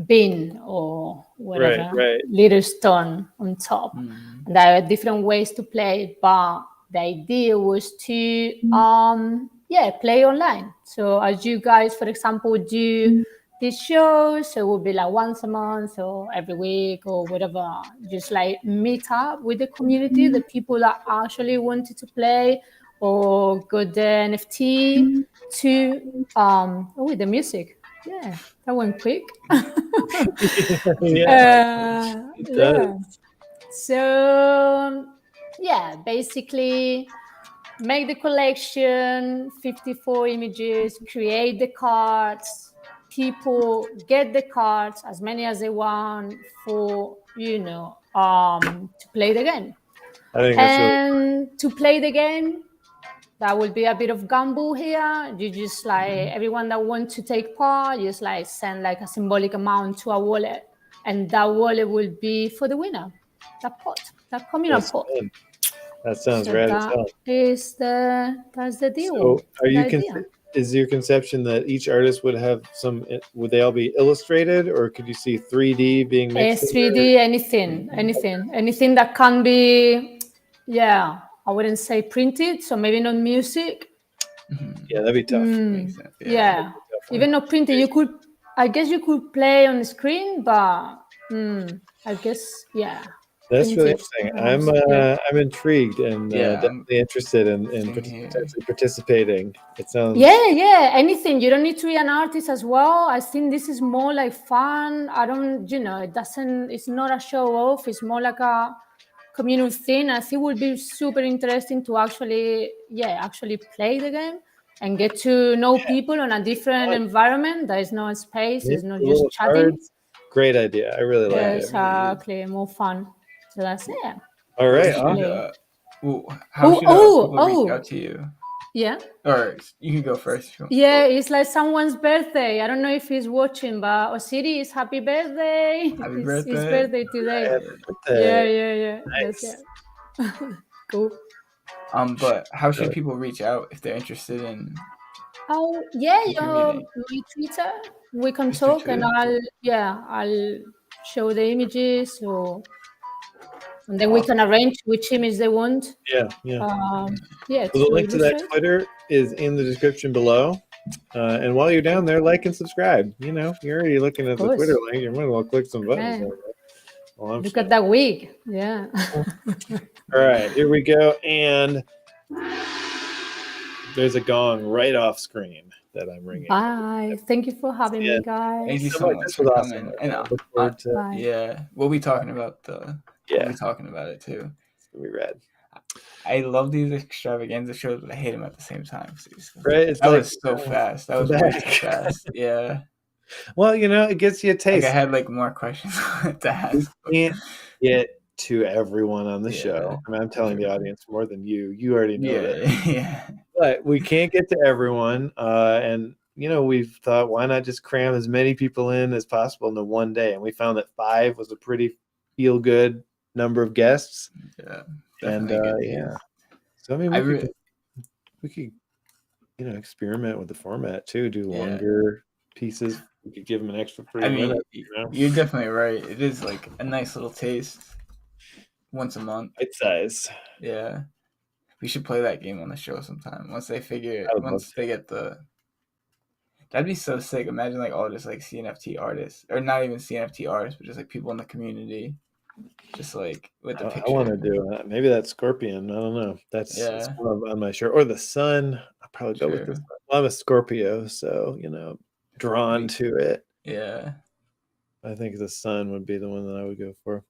bin or whatever little stone on top. And there are different ways to play, but the idea was to play online. So as you guys, for example, do these shows, so it will be like once a month or every week or whatever, just like meet up with the community, the people that actually wanted to play or got the NFT to with the music. Yeah, that went quick. Yeah. So, yeah, basically make the collection, 54 images, create the cards, people get the cards, as many as they want for, to play the game. And to play the game, that will be a bit of gamble here. You just like everyone that wants to take part, just like send like a symbolic amount to a wallet, and that wallet will be for the winner. That pot, that communal pot. That sounds rad as hell. That's the deal. So, is your conception that each artist would have would they all be illustrated, or could you see 3D being mixed? 3D, anything that can be, I wouldn't say printed, so maybe not music. Yeah, that'd be tough. Yeah, even not printed. I guess you could play on the screen, but I guess, That's really interesting. I'm intrigued and definitely interested in potentially participating. It sounds anything. You don't need to be an artist as well. I think this is more like fun. It's not a show off. It's more like a communal thing. I think it would be super interesting to actually play the game and get to know people in a different environment. There is no space. It's not just chatting. Great idea. I really like it. Exactly. More fun. So that's it. All right. How should people reach out to you? Yeah. Or you can go first. Yeah, it's like someone's birthday. I don't know if he's watching, but Osiris, happy birthday. Happy birthday. His birthday today. Happy birthday. Yeah. Nice. Cool. But how should people reach out if they're interested in? Oh, my Twitter. We can talk, and I'll show the images, and then we can arrange which image they want. Yeah. The link to that Twitter is in the description below. And while you're down there, like and subscribe. You're already looking at the Twitter link. You might as well click some buttons. Look at that wig. Yeah. All right, here we go. And there's a gong right off screen that I'm ringing. Bye. Thank you for having me, guys. Thank you so much for coming. And we'll be talking about we'll be talking about it too. It's gonna be rad. I love these extravaganza shows, but I hate them at the same time. Right? Was so fast. That was way too fast. Yeah. Well, it gets you a taste. I had more questions to ask. We can't get to everyone on the show. I mean, I'm telling the audience more than you. You already know that. Yeah. But we can't get to everyone. And, we've thought, why not just cram as many people in as possible into one day? And we found that 5 was a pretty feel-good number of guests. Yeah. And, So, I mean, we could, experiment with the format, too. Do longer pieces. We could give them an extra 3 minutes. You're definitely right. It is like a nice little taste once a month. Bite size. Yeah. We should play that game on the show sometime. Once they get that'd be so sick. Imagine all just CNFT artists, or not even CNFT artists, but just people in the community. Just with the picture. I want to do that. Maybe that scorpion. I don't know. That's on my shirt. Or the sun. I'll probably go with the sun. Well, I'm a Scorpio, so drawn to it. Yeah. I think the sun would be the one that I would go for.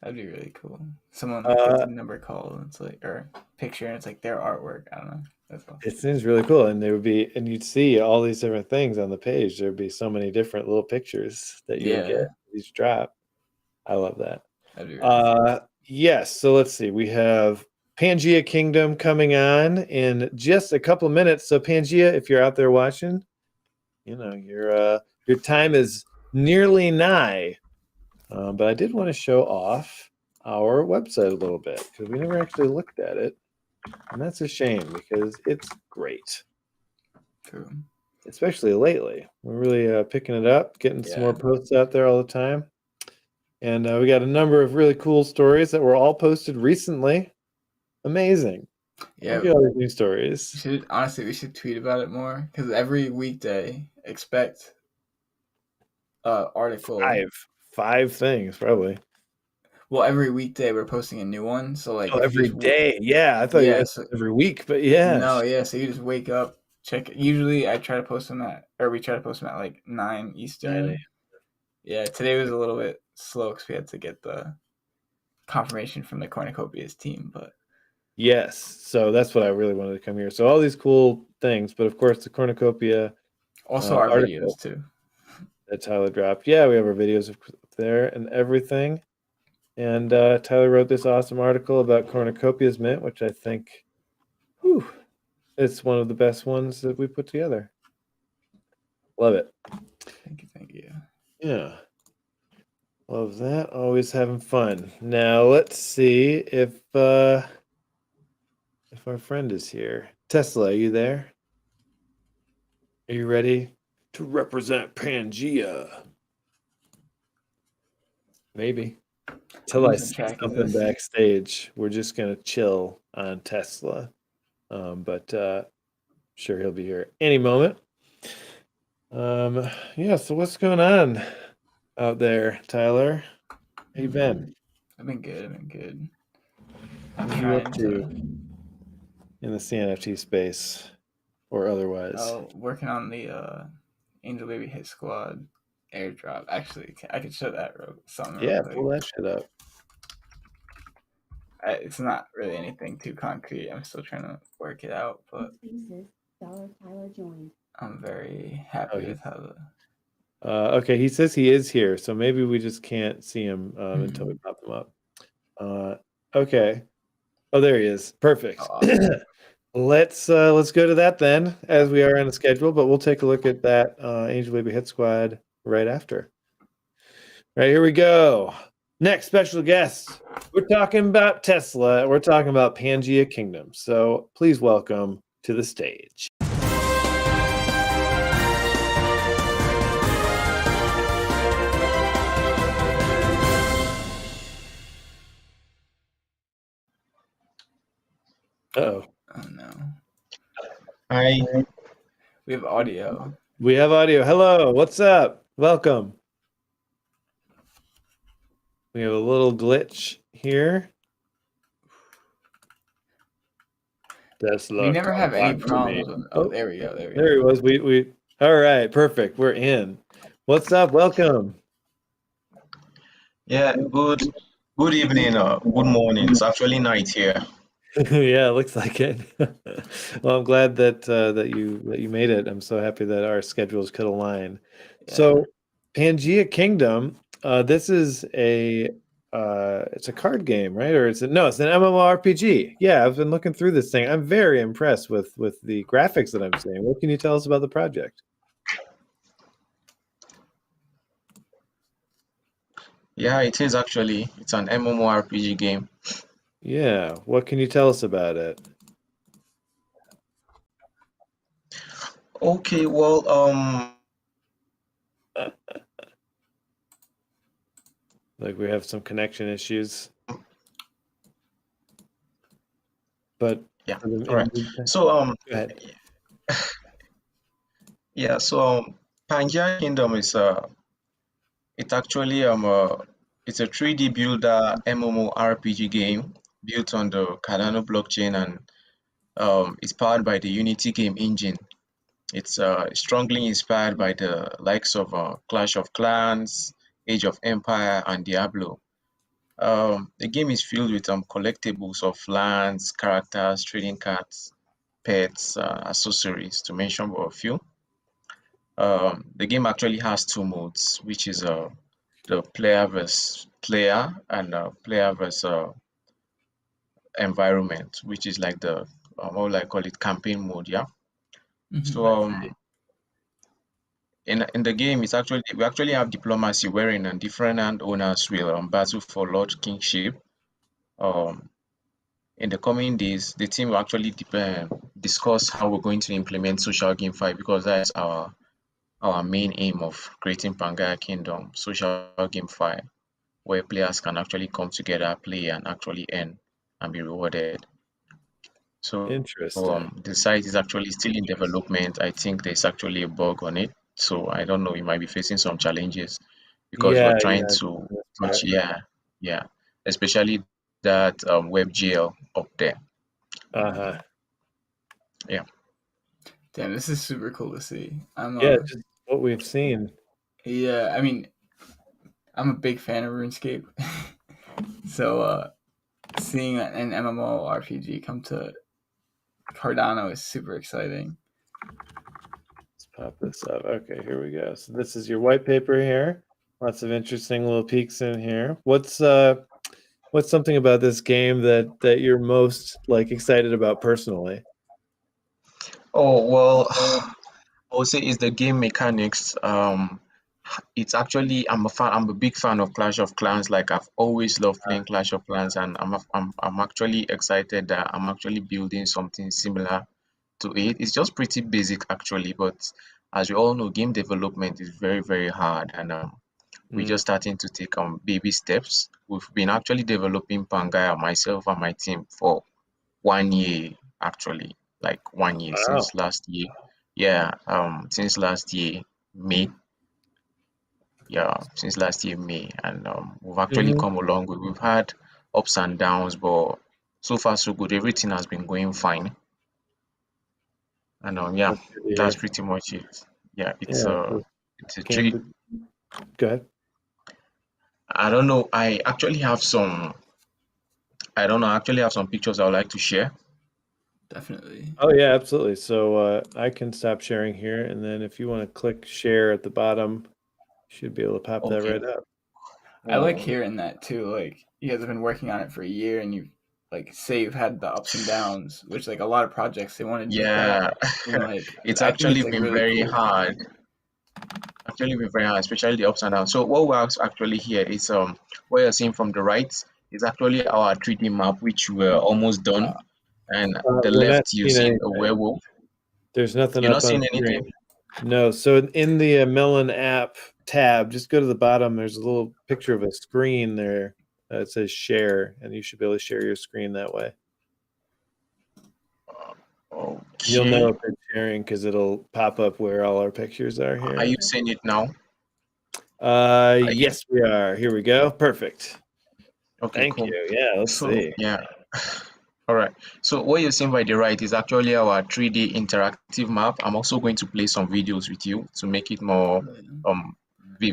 That'd be really cool. Someone like gets a number call and it's like, or picture and it's like their artwork. I don't know. That's awesome. It seems really cool, and there would be, and you'd see all these different things on the page. There'd be so many different little pictures that you would get each drop. I love that. That'd be really cool. Yes. So let's see. We have Pangaea Kingdom coming on in just a couple of minutes. So Pangaea, if you're out there watching, you know your time is nearly nigh. But I did want to show off our website a little bit because we never actually looked at it. And that's a shame because it's great. True. Especially lately. We're really picking it up, getting some more posts out there all the time. And we got a number of really cool stories that were all posted recently. Amazing. Yeah. Look at all these new stories. We should tweet about it more because every weekday, expect article. Five things, probably. Well, every weekday we're posting a new one. So like every day. Yeah, I thought you meant every week, but yeah. No, yeah. So you just wake up, check it. Usually I try to post them we try to post them at like 9 Eastern. Really? Yeah, today was a little bit slow because we had to get the confirmation from the Cornucopias team, but yes, so that's what I really wanted to come here. So all these cool things, but of course the Cornucopia, also our videos too. That Tyler dropped. Yeah, we have our videos up there and everything. And Tyler wrote this awesome article about Cornucopia's mint, which I think, it's one of the best ones that we put together. Love it. Thank you. Yeah. Love that. Always having fun. Now let's see if our friend is here. Tesla, are you there? Are you ready to represent Pangaea? Maybe. Till I see something backstage, we're just gonna chill on Tesla. But sure he'll be here any moment. Yeah, so what's going on out there, Tyler? How you been? I've been good. What are you up to in the CNFT space or otherwise? Oh, working on the Angel Baby Hit Squad airdrop. Actually, I could show that something. Yeah, pull that shit up. It's not really anything too concrete. I'm still trying to work it out, but Tyler joined. I'm very happy with how the. Okay, he says he is here, so maybe we just can't see him until we pop him up. Okay. Oh, there he is. Perfect. Oh, awesome. Let's go to that then, as we are on a schedule. But we'll take a look at that Angel Baby Hit Squad right after. Right, here we go. Next special guest. We're talking about Tesla. We're talking about Pangaea Kingdom. So please welcome to the stage. Uh-oh. Oh no. Hi. We have audio. We have audio. Hello. What's up? Welcome. We have a little glitch here. Tesla. We never have any problems with, there we go. There he was. We all right, perfect. We're in. What's up? Welcome. Yeah, good evening or good morning. It's actually night here. Yeah, it looks like it. Well, I'm glad that you made it. I'm so happy that our schedules could align. Yeah. So, Pangaea Kingdom, this is it's a card game, right? Or it's an MMORPG. Yeah, I've been looking through this thing. I'm very impressed with the graphics that I'm seeing. What can you tell us about the project? Yeah, it is actually. It's an MMORPG game. Yeah, what can you tell us about it? Okay, well, like we have some connection issues. But yeah, all right. So go ahead. Yeah, so Pangaea Kingdom is it's actually it's a 3D builder MMORPG game built on the Cardano blockchain, and it's powered by the Unity game engine. It's strongly inspired by the likes of Clash of Clans, Age of Empire, and Diablo. The game is filled with collectibles of lands, characters, trading cards, pets, accessories, to mention but a few. The game actually has two modes, which is the player versus player and player versus environment, which is like the what would I call it, campaign mode, yeah. So in the game, it's actually we actually have diplomacy wherein different landowners will battle for Lord Kingship. In the coming days, the team will actually discuss how we're going to implement social GameFi, because that's our main aim of creating Pangaea Kingdom, social GameFi, where players can actually come together, play, and actually earn and be rewarded. So Interesting. the site is actually still in development. I think there's actually a bug on it. So I don't know, we might be facing some challenges because we're Yeah, trying yeah. to touch, yeah, especially that WebGL up there. Uh-huh. Yeah. Damn, this is super cool to see. Yeah, just what we've seen. Yeah, I mean, I'm a big fan of RuneScape. So seeing an MMORPG come to Cardano is super exciting. Let's pop this up. Okay, here we go. So this is your white paper here. Lots of interesting little peeks in here. What's something about this game that you're most excited about personally? Oh, well, I would say it's the game mechanics. It's actually I'm a big fan of Clash of Clans. Like, I've always loved playing Clash of Clans, and I'm actually excited that I'm actually building something similar to it. It's just pretty basic actually, but as we all know, game development is very, very hard, and we're just starting to take baby steps. We've been actually developing Pangaea, myself and my team, for 1 year actually, like 1 year Wow. since last year. Yeah, since last year May. Yeah, since last year May, and we've actually come a long way. We've had ups and downs, but so far so good. Everything has been going fine, and yeah, That's good to that's hear. pretty much it. Yeah, it's Yeah, it's a game. dream. Go ahead. I don't know. I actually have some. I don't know. I actually have some pictures I would like to share. Definitely. Oh yeah, absolutely. So I can stop sharing here, and then if you want to click share at the bottom, you should be able to pop that Okay. right up. I like hearing that too. Like, you guys have been working on it for a year, and you've you've had the ups and downs, which a lot of projects they want to do Yeah, that. And it's I think actually it's been really very cool. hard. Actually been very hard, especially the ups and downs. So what we're actually here is what you're seeing from the right is actually our 3D map, which we're almost done. And the We're not left, you're seeing seeing a anything. werewolf. There's nothing You're up not on seeing screen. anything? No. So in the Melon app tab, just go to the bottom. There's a little picture of a screen there. It says share, and you should be able to share your screen that way. You'll know Okay. if it's sharing because it'll pop up where all our pictures are here. Are you seeing it now? Yes, we are. Here we go. Perfect. Okay, Thank cool. you. Yeah, let's see. Yeah. All right. So what you're seeing by the right is actually our 3D interactive map. I'm also going to play some videos with you to make it more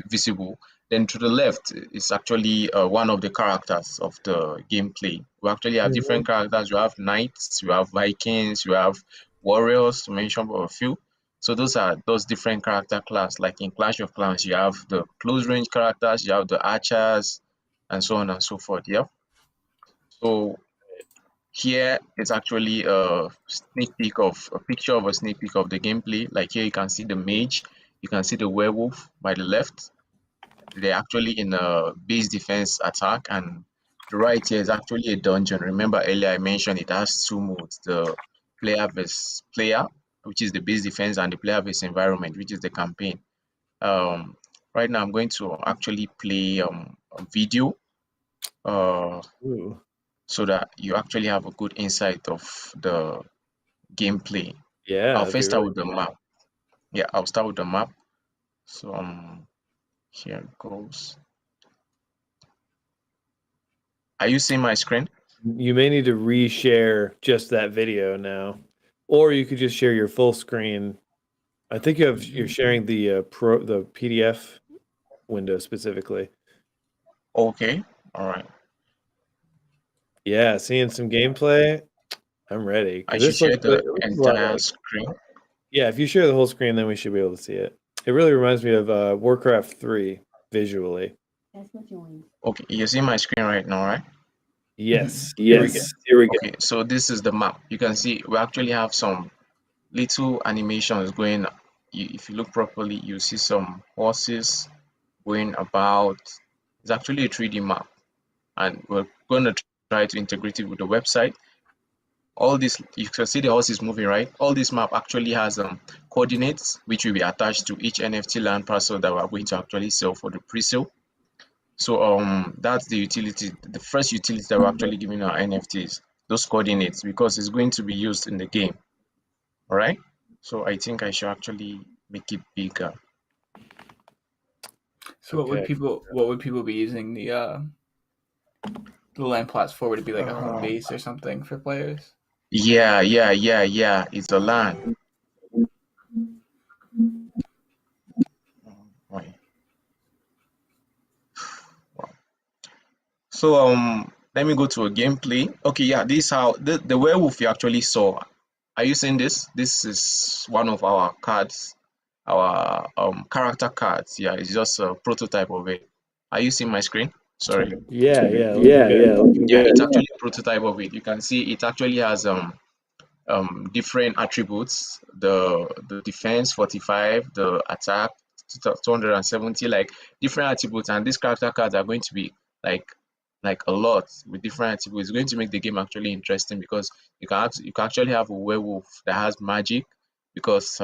visible. Then to the left is actually one of the characters of the gameplay. We actually have different characters. You have knights, you have Vikings, you have warriors, to mention a few. So those are those different character class. Like in Clash of Clans, you have the close range characters, you have the archers, and so on and so forth. Yeah. So here is actually a picture of a sneak peek of the gameplay. Like here you can see the mage, you can see the werewolf by the left. They're actually in a base defense attack, and the right here is actually a dungeon. Remember earlier I mentioned it has two modes, the player versus player, which is the base defense, and the player versus environment, which is the campaign. Right now I'm going to actually play a video so that you actually have a good insight of the gameplay. Yeah, I'll that'd be first start really with the cool. map. Yeah, I'll start with the map. So here it goes. Are you seeing my screen? You may need to reshare just that video now, or you could just share your full screen. I think you're sharing the the PDF window specifically. Okay, all right. Yeah, seeing some gameplay. I'm ready. I should This share looks, the it looks a lot entire like. screen. Yeah, if you share the whole screen, then we should be able to see it. It really reminds me of Warcraft 3 visually. Tesla joined. Okay, you see my screen right now, right? Yes. Yes. Here we go. Okay, so this is the map. You can see we actually have some little animations going. If you look properly, you see some horses going about. It's actually a 3D map, and we're going to try to integrate it with the website. All this, you can see the horses moving, right? All this map actually has coordinates which will be attached to each NFT land parcel that we're going to actually sell for the pre-sale. So that's the utility, the first utility that we're actually giving our NFTs, those coordinates, because it's going to be used in the game. All right. So I think I should actually make it bigger. So what would people be using the land plots for? Would it be like a home base or something for players? Yeah. It's a land. Right. Wow. So let me go to a gameplay. Okay, yeah, this is how the werewolf you actually saw. Are you seeing this? This is one of our cards, our character cards. Yeah, it's just a prototype of it. Are you seeing my screen? Sorry. Yeah. Yeah, it's actually a prototype of it. You can see it actually has different attributes: the defense 45, the attack 270, like different attributes. And these character cards are going to be like a lot with different attributes. It's going to make the game actually interesting, because you can actually have a werewolf that has magic, because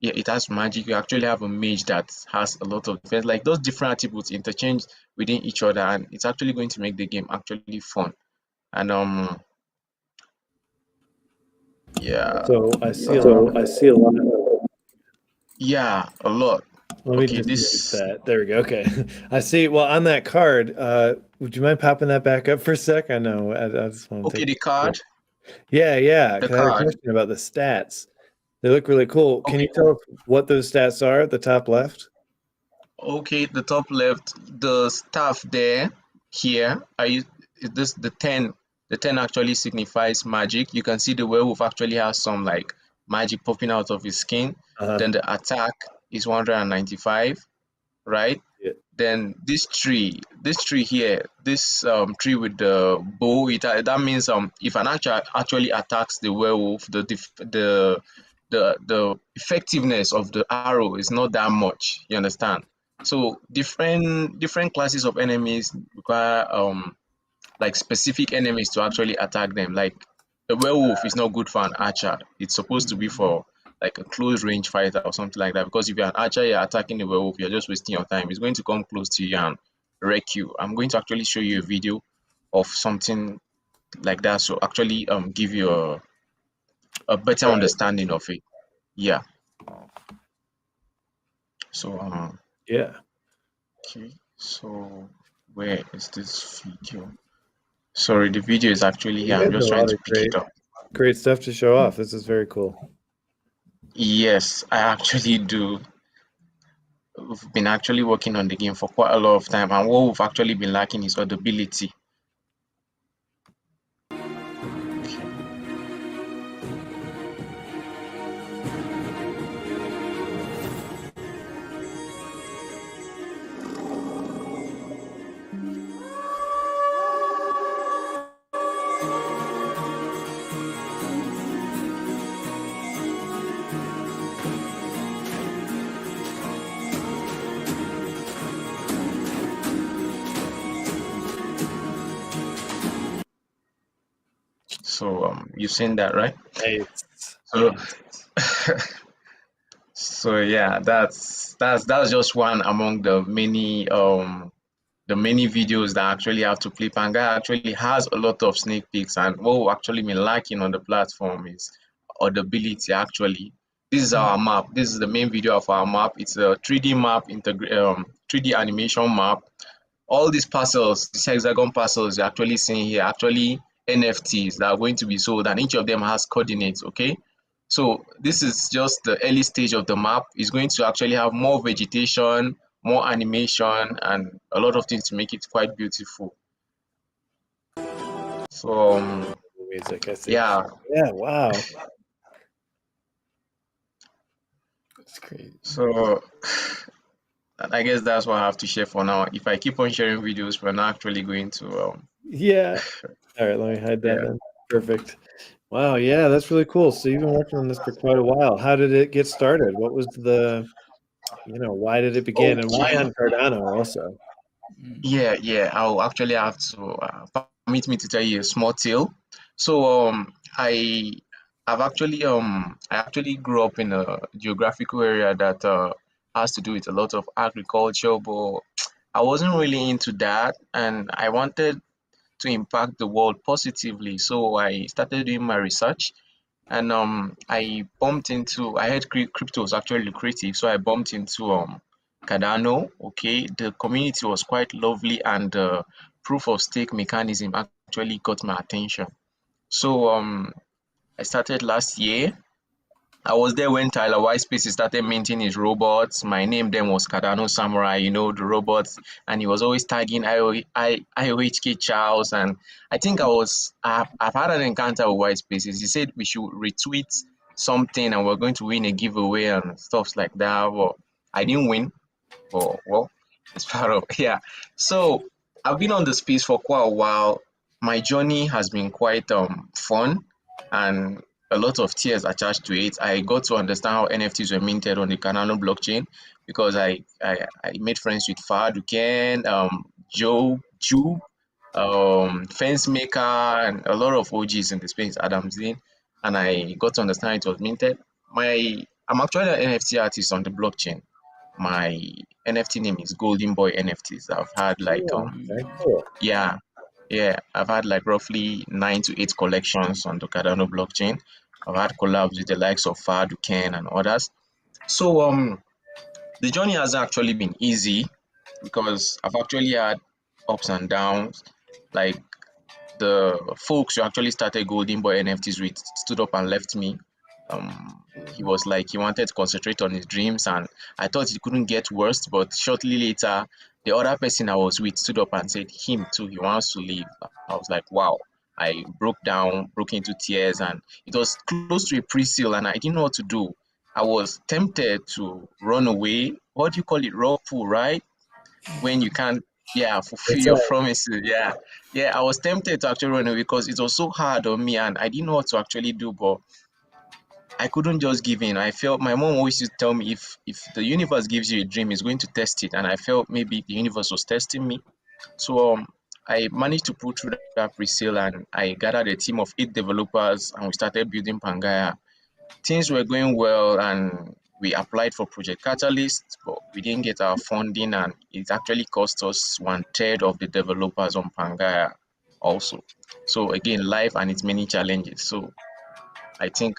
yeah, it has magic. You actually have a mage that has a lot of defense. Like those different attributes interchange within each other, and it's actually going to make the game actually fun. And yeah. So I see a lot. Yeah, a lot. Let me just use that. There we go. Okay. I see. Well, on that card, would you mind popping that back up for a sec? I know. I just want to Okay, the card. Yeah. The 'Cause I had a card. question about the stats. They look really cool. Can you tell us what those stats are at the top left? Okay, the top left, the staff there, here, is this the 10? The 10 actually signifies magic. You can see the werewolf actually has some like magic popping out of his skin. Then the attack is 195, right? Yeah. Then this tree here, this tree with the bow, that means if an archer actually attacks the werewolf, the effectiveness of the arrow is not that much. You understand? So different classes of enemies require like specific enemies to actually attack them. Like a werewolf is not good for an archer. It's supposed to be for like a close range fighter or something like that. Because if you're an archer, you're attacking a werewolf, you're just wasting your time. It's going to come close to you and wreck you. I'm going to actually show you a video of something like that, so actually give you a better understanding of it. Yeah. So yeah. Okay, so where is this video? Sorry, the video is actually here. I'm just trying to pick it up. Great stuff to show off. This is very cool. Yes, I actually do. We've been actually working on the game for quite a lot of time, and what we've actually been lacking is audibility. So you've seen that, right? So so yeah, that's just one among the many videos that actually have to play. Pangaea actually has a lot of sneak peeks, and what we've actually been lacking on the platform is audibility. Actually, this is our map. This is the main video of our map. It's a 3D map, 3D animation map. All these parcels, these hexagon parcels you're actually seeing here, actually NFTs that are going to be sold, and each of them has coordinates. Okay, so this is just the early stage of the map. It's going to actually have more vegetation, more animation, and a lot of things to make it quite beautiful. So Music, I see. yeah. Yeah, wow. It's crazy. So I guess that's what I have to share for now. If I keep on sharing videos, we're not actually going to Yeah. All right, let me hide that yeah. then. Perfect. Wow, yeah, that's really cool. So you've been working on this for quite a while. How did it get started? What was why did it begin, and why Okay. on Cardano also? Yeah. I'll actually have to permit me to tell you a small tale. So I actually grew up in a geographical area that has to do with a lot of agriculture, but I wasn't really into that, and I wanted to impact the world positively. So I started doing my research, and I heard crypto was actually lucrative, so I bumped into Cardano. Okay, the community was quite lovely, and the proof of stake mechanism actually got my attention. So I started last year. I was there when Tyler Whitespace started minting his robots. My name then was Cardano Samurai, the robots, and he was always tagging IOHK Charles. And I think I've had an encounter with Whitespaces. He said we should retweet something and we're going to win a giveaway and stuff like that. But I didn't win. But well, it's part of yeah. So I've been on the space for quite a while. My journey has been quite fun and a lot of tears attached to it. I got to understand how NFTs were minted on the Cardano blockchain because I made friends with Fahad Duken, Joe, Ju, Fence Maker, and a lot of OGs in the space, Adam Zane, and I got to understand it was minted. I'm actually an NFT artist on the blockchain. My NFT name is Golden Boy NFTs. I've had like Very cool. yeah, I've had like roughly 9 to 8 collections on the Cardano blockchain. I've had collabs with the likes of Fahad Duken and others. So the journey has actually been easy because I've actually had ups and downs. Like the folks who actually started Golden Boy NFTs with stood up and left me. He was like he wanted to concentrate on his dreams, and I thought it couldn't get worse. But shortly later, the other person I was with stood up and said him too, he wants to leave. I was like, wow. I broke down, broke into tears, and it was close to a pre-sale, and I didn't know what to do. I was tempted to run away. What do you call it? Raw pool, right? When you can't, yeah, fulfill That's your right. promises. Yeah. I was tempted to actually run away because it was so hard on me, and I didn't know what to actually do, but I couldn't just give in. I felt my mom always used to tell me if the universe gives you a dream, it's going to test it, and I felt maybe the universe was testing me. So I managed to pull through that pre-sale, and I gathered a team of 8 developers, and we started building Pangaea. Things were going well, and we applied for Project Catalyst, but we didn't get our funding, and it actually cost us 1/3 of the developers on Pangaea also. So again, life and its many challenges. So I think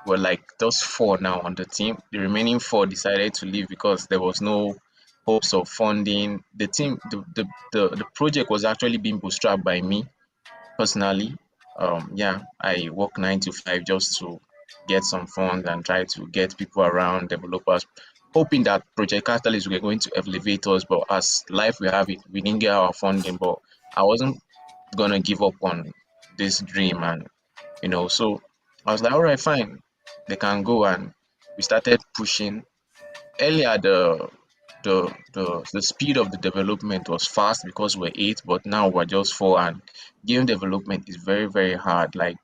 we're like those 4 now on the team. The remaining 4 decided to leave because there was no hopes of funding. The team, the project was actually being bootstrapped by me personally. Yeah, I work 9 to 5 just to get some funds and try to get people around, developers, hoping that Project Catalyst were going to elevate us. But as life we have it, we didn't get our funding. But I wasn't gonna give up on this dream, and so I was like, all right, fine, they can go, and we started pushing. Earlier, the speed of the development was fast because we're 8, but now we're just 4, and game development is very, very hard. Like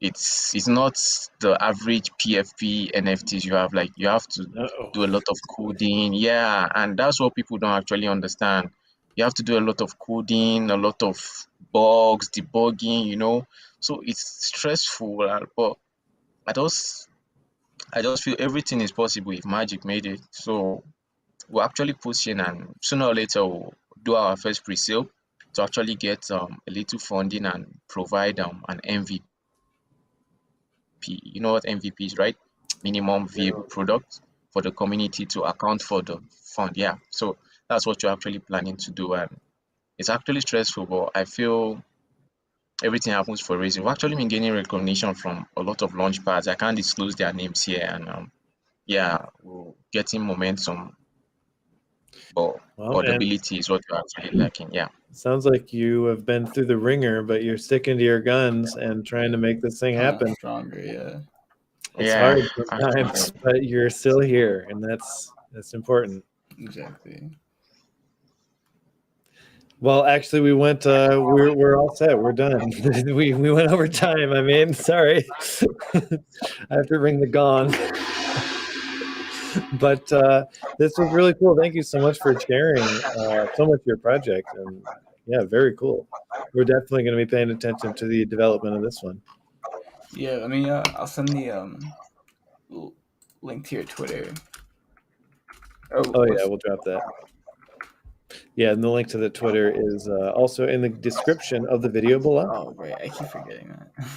it's not the average PFP NFTs you have. Like you have to do a lot of coding. Yeah, and that's what people don't actually understand. You have to do a lot of coding, a lot of bugs, debugging. So it's stressful, but I just I just feel everything is possible if magic made it. So we're actually pushing, and sooner or later we'll do our first pre-sale to actually get a little funding and provide an MVP. You know what MVP is, right? Minimum viable product for the community to account for the fund. Yeah. So that's what you're actually planning to do, and it's actually stressful, but I feel everything happens for a reason. We've actually been gaining recognition from a lot of launch pads. I can't disclose their names here, and yeah, we're getting momentum. but Well, and audibility is what you're actually lacking. Yeah. sounds like you have been through the ringer, but you're sticking to your guns and trying to make this thing Come on, happen. stronger, yeah. It's Yeah, hard sometimes, but you're still here, and that's important. Exactly. Well, actually, we went. We're all set. We're done. we went over time. I mean, sorry, I have to ring the gong. But this was really cool. Thank you so much for sharing so much of your project, and yeah, very cool. We're definitely going to be paying attention to the development of this one. Yeah, I mean, I'll send the link to your Twitter. Oh yeah, we'll drop that. Yeah, and the link to the Twitter is also in the description of the video below. Oh, right. I keep forgetting that.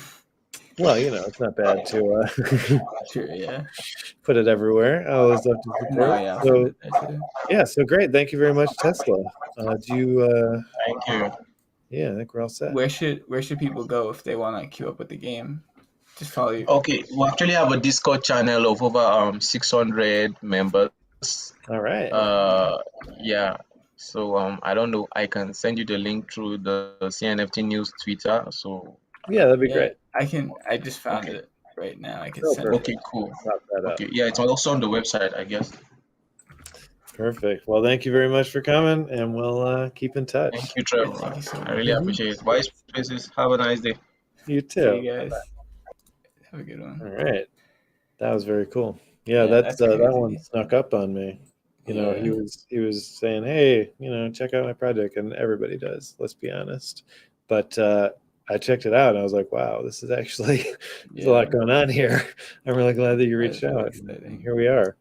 Well, you know, it's not bad to Sure, yeah. put it everywhere. I always love to support. No, yeah, I'll send it there too. Yeah, so great. Thank you very much, Tesla. Do you? Thank you. Yeah, I think we're all set. Where should people go if they want to queue up with the game? Just follow you. Okay, we actually have a Discord channel of over 600 members. All right. Yeah. So I don't know. I can send you the link through the CNFT News Twitter. So yeah, that'd be great. I just found it right now. I can send Okay, it. cool. Drop that up. Okay, yeah, it's also on the website, I guess. Perfect. Well, thank you very much for coming, and we'll keep in touch. Thank you, Trevor. Thank you so much. I really appreciate it. Bye, Spaces. Have a nice day. You See too. you guys. Have a good one. All right. That was very cool. Yeah, Yeah, that's that's that crazy. one snuck up on me. You know, Yeah. he was saying, "Hey, you know, check out my project," and everybody does. Let's be honest. But I checked it out, and I was like, "Wow, this is actually there's a lot going on here." I'm really glad that you reached That's really out. exciting. And here we are.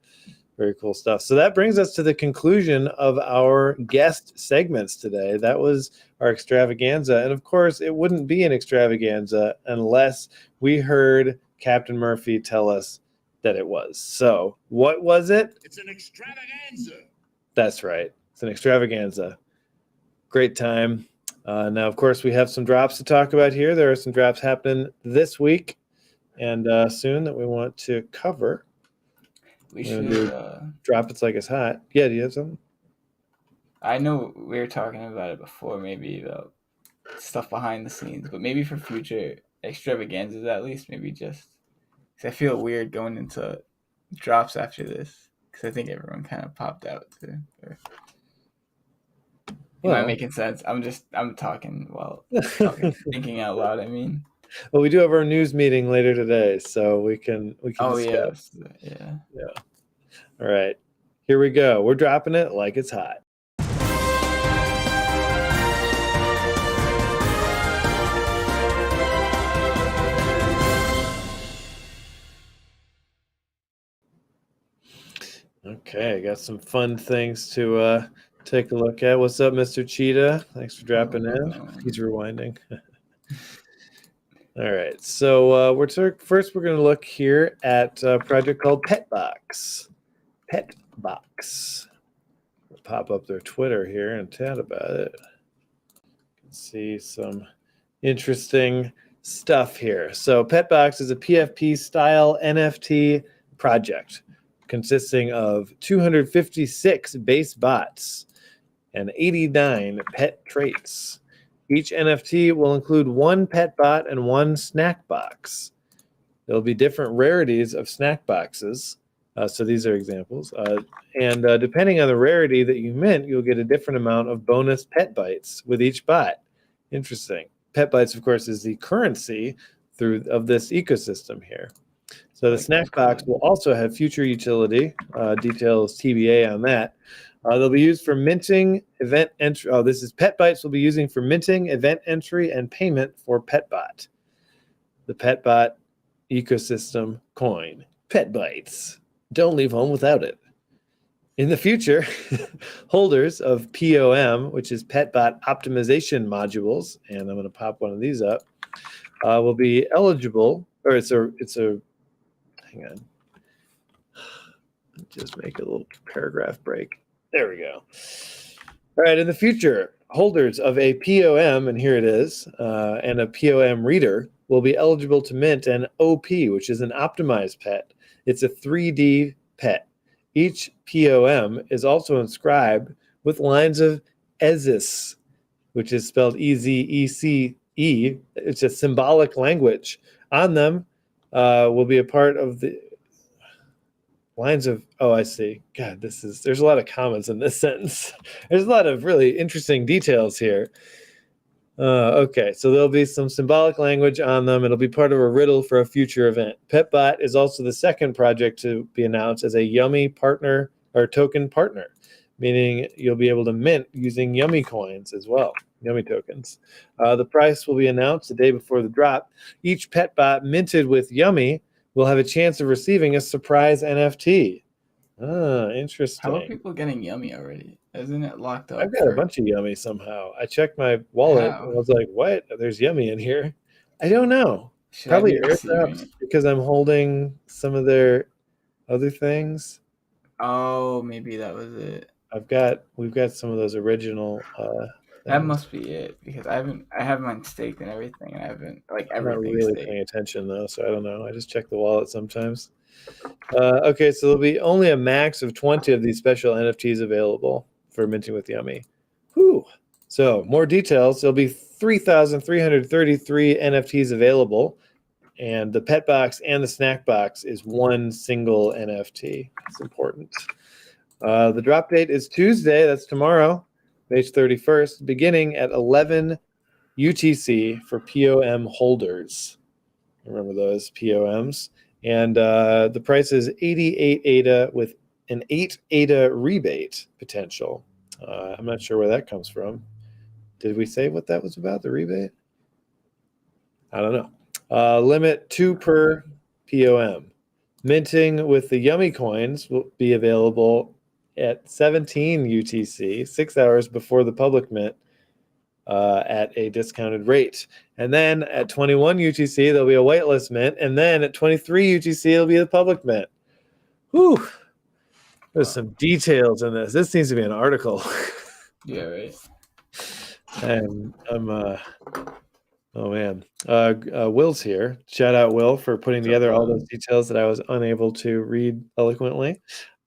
Very cool stuff. So that brings us to the conclusion of our guest segments today. That was our extravaganza, and of course, it wouldn't be an extravaganza unless we heard Captain Murphy tell us that it was. So, what was it? It's an extravaganza. That's right. It's an extravaganza. Great time. Now, of course, we have some drops to talk about here. There are some drops happening this week and soon that we want to cover. We We're gonna should. do drop It's Like It's Hot. Yeah, do you have something? I know we were talking about it before, maybe about stuff behind the scenes, but maybe for future extravaganzas at least, maybe just because I feel weird going into drops after this because I think everyone kind of popped out too. Am I making sense? I'm talking while thinking out loud. I mean, well, we do have our news meeting later today, so we can oh discuss. yeah. All right, here we go. We're dropping it like it's hot. Okay, got some fun things to take a look at. What's up, Mr. Cheetah? Thanks for dropping in. He's rewinding. All right, so first we're going to look here at a project called Petbox. Petbox. We'll pop up their Twitter here and chat about it. You can see some interesting stuff here. So Petbox is a PFP style NFT project consisting of 256 base bots and 89 pet traits. Each NFT will include one pet bot and one snack box. There'll be different rarities of snack boxes. So these are examples. And depending on the rarity that you mint, you'll get a different amount of bonus pet bites with each bot. Interesting. Pet bites, of course, is the currency of this ecosystem here. So the snack box will also have future utility. Details TBA on that. They'll be used for minting, event entry. Oh, this is Pet Bites will be using for minting, event entry, and payment for PetBot. The PetBot ecosystem coin. Pet Bites. Don't leave home without it. In the future, holders of POM, which is PetBot optimization modules, and I'm going to pop one of these up, will be eligible, or it's a hang on. Just make a little paragraph break. There we go. All right, in the future, holders of a POM, and here it is, and a POM reader will be eligible to mint an OP, which is an optimized pet. It's a 3D pet. Each POM is also inscribed with lines of Ezis, which is spelled E-Z-E-C-E. It's a symbolic language. On them will be a part of the lines of, oh, I see. God, there's a lot of comments in this sentence. There's a lot of really interesting details here. Okay, so there'll be some symbolic language on them. It'll be part of a riddle for a future event. PetBot is also the second project to be announced as a Yummy partner or token partner, meaning you'll be able to mint using Yummy coins as well, Yummy tokens. The price will be announced the day before the drop. Each PetBot minted with Yummy will have a chance of receiving a surprise NFT. Interesting. How are people getting Yummy already? Isn't it locked up? I've got a bunch of Yummy somehow. I checked my wallet and I was like, what? There's Yummy in here. I don't know. Probably airdrops because I'm holding some of their other things. Oh, maybe that was it. We've got some of those original that must be it, because I have mine staked and everything, and I haven't I'm not really paying attention though, so I don't know. I just check the wallet sometimes. Okay, so there'll be only a max of 20 of these special NFTs available for minting with Yummy. Whew. So more details. There'll be 3,333 NFTs available, and the pet box and the snack box is one single NFT. It's important. The drop date is Tuesday. That's tomorrow, March 31st, beginning at 11 UTC for POM holders. Remember those POMs. And the price is 88 ADA with an 8 ADA rebate potential. I'm not sure where that comes from. Did we say what that was about, the rebate? I don't know. Limit 2 per POM. Minting with the Yummy coins will be available at 17 UTC, 6 hours before the public mint, at a discounted rate. And then at 21 UTC, there'll be a whitelist mint. And then at 23 UTC, it'll be the public mint. Whew. There's some details in this. This needs to be an article. Yeah, right. And oh man. Will's here. Shout out Will for putting together all those details that I was unable to read eloquently.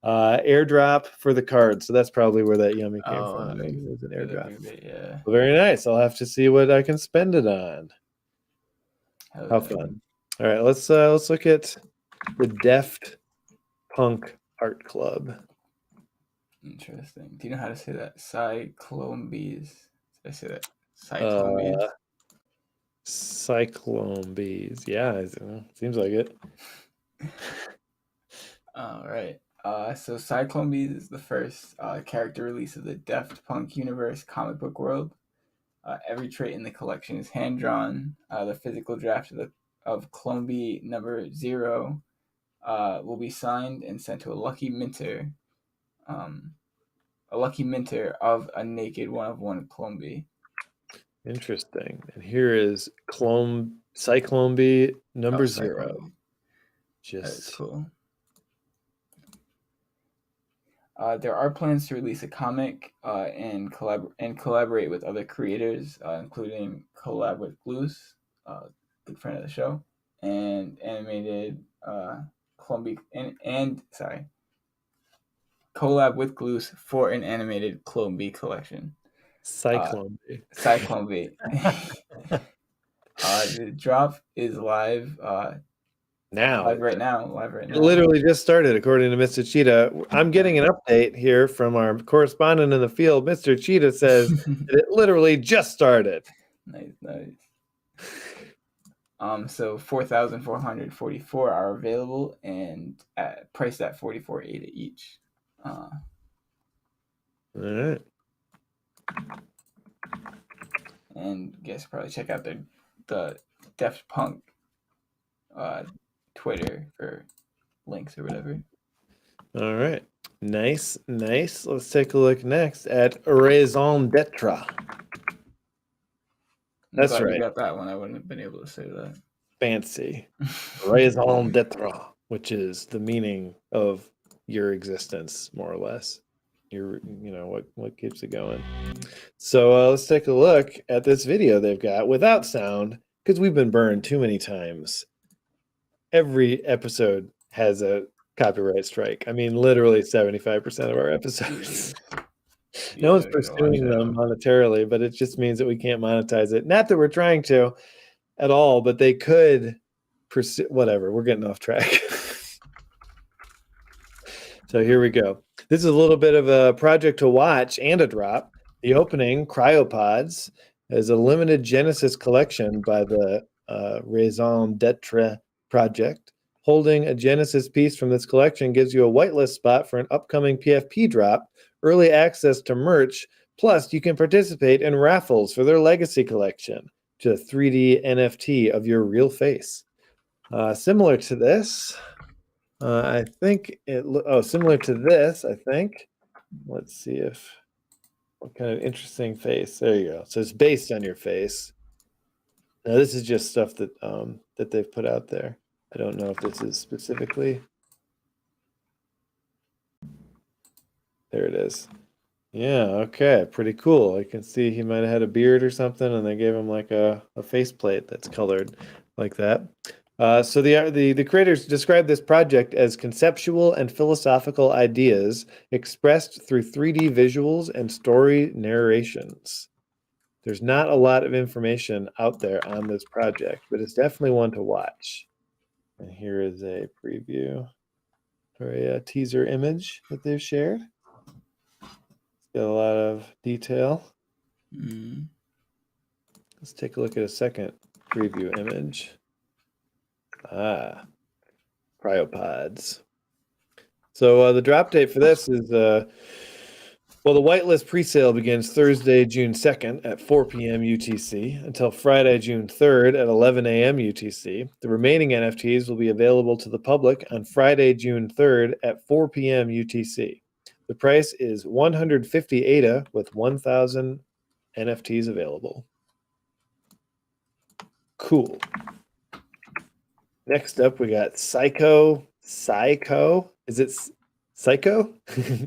Airdrop for the card. So that's probably where that Yummy came from. Maybe it was an airdrop. Yeah. Well, very nice. I'll have to see what I can spend it on. How fun. All right, let's look at the Deft Punk Art Club. Interesting. Do you know how to say that? Cyclones. Did I say that? Cyclones. Cyclones. Yeah, seems like it. All right. So Cyclones is the first character release of the Deft Punk universe comic book world. Every trait in the collection is hand-drawn. The physical draft of Clomby number 0 will be signed and sent to a lucky minter of a naked one-of-one Clomby. Interesting. And here is Cyclone number 0. That's cool. There are plans to release a comic and collaborate with other creators, including collab with Gloose, good friend of the show, and animated Clomby collab with Gloose for an animated Clomby collection. Cyclone. The drop is live. Now. Live right now. It literally just started, according to Mr. Cheetah. I'm getting an update here from our correspondent in the field. Mr. Cheetah says that it literally just started. Nice. So 4,444 are available and priced at 44 ADA each. All right. And guess probably check out the Deft Punk Twitter for links or whatever. All right. Nice. Let's take a look next at Raison d'etre. That's right. You got that one. I wouldn't have been able to say that. Fancy. Raison d'etre, which is the meaning of your existence, more or less. What keeps it going. So let's take a look at this video they've got without sound, because we've been burned too many times. Every episode has a copyright strike. I mean, literally 75% of our episodes. No one's pursuing them monetarily, but it just means that we can't monetize it. Not that we're trying to at all, but they could pursue. Whatever. We're getting off track. So here we go. This is a little bit of a project to watch and a drop. The opening, Cryopods, is a limited Genesis collection by the Raison d'Etre project. Holding a Genesis piece from this collection gives you a whitelist spot for an upcoming PFP drop, early access to merch, plus you can participate in raffles for their legacy collection, to a 3D NFT of your real face. Similar to this, I think similar to this, I think. Let's see what kind of interesting face. There you go. So it's based on your face. Now this is just stuff that that they've put out there. I don't know if this is specifically. There it is. Yeah, okay, pretty cool. I can see he might have had a beard or something, and they gave him like a faceplate that's colored like that. So the creators describe this project as conceptual and philosophical ideas expressed through 3D visuals and story narrations. There's not a lot of information out there on this project, but it's definitely one to watch. And here is a preview or a teaser image that they've shared. It's got a lot of detail. Let's take a look at a second preview image. Cryopods. So the drop date for this is, the whitelist presale begins Thursday, June 2nd at 4 p.m. UTC until Friday, June 3rd at 11 a.m. UTC. The remaining NFTs will be available to the public on Friday, June 3rd at 4 p.m. UTC. The price is 150 ADA with 1,000 NFTs available. Cool. Next up, we got Psycho. Is it Psycho?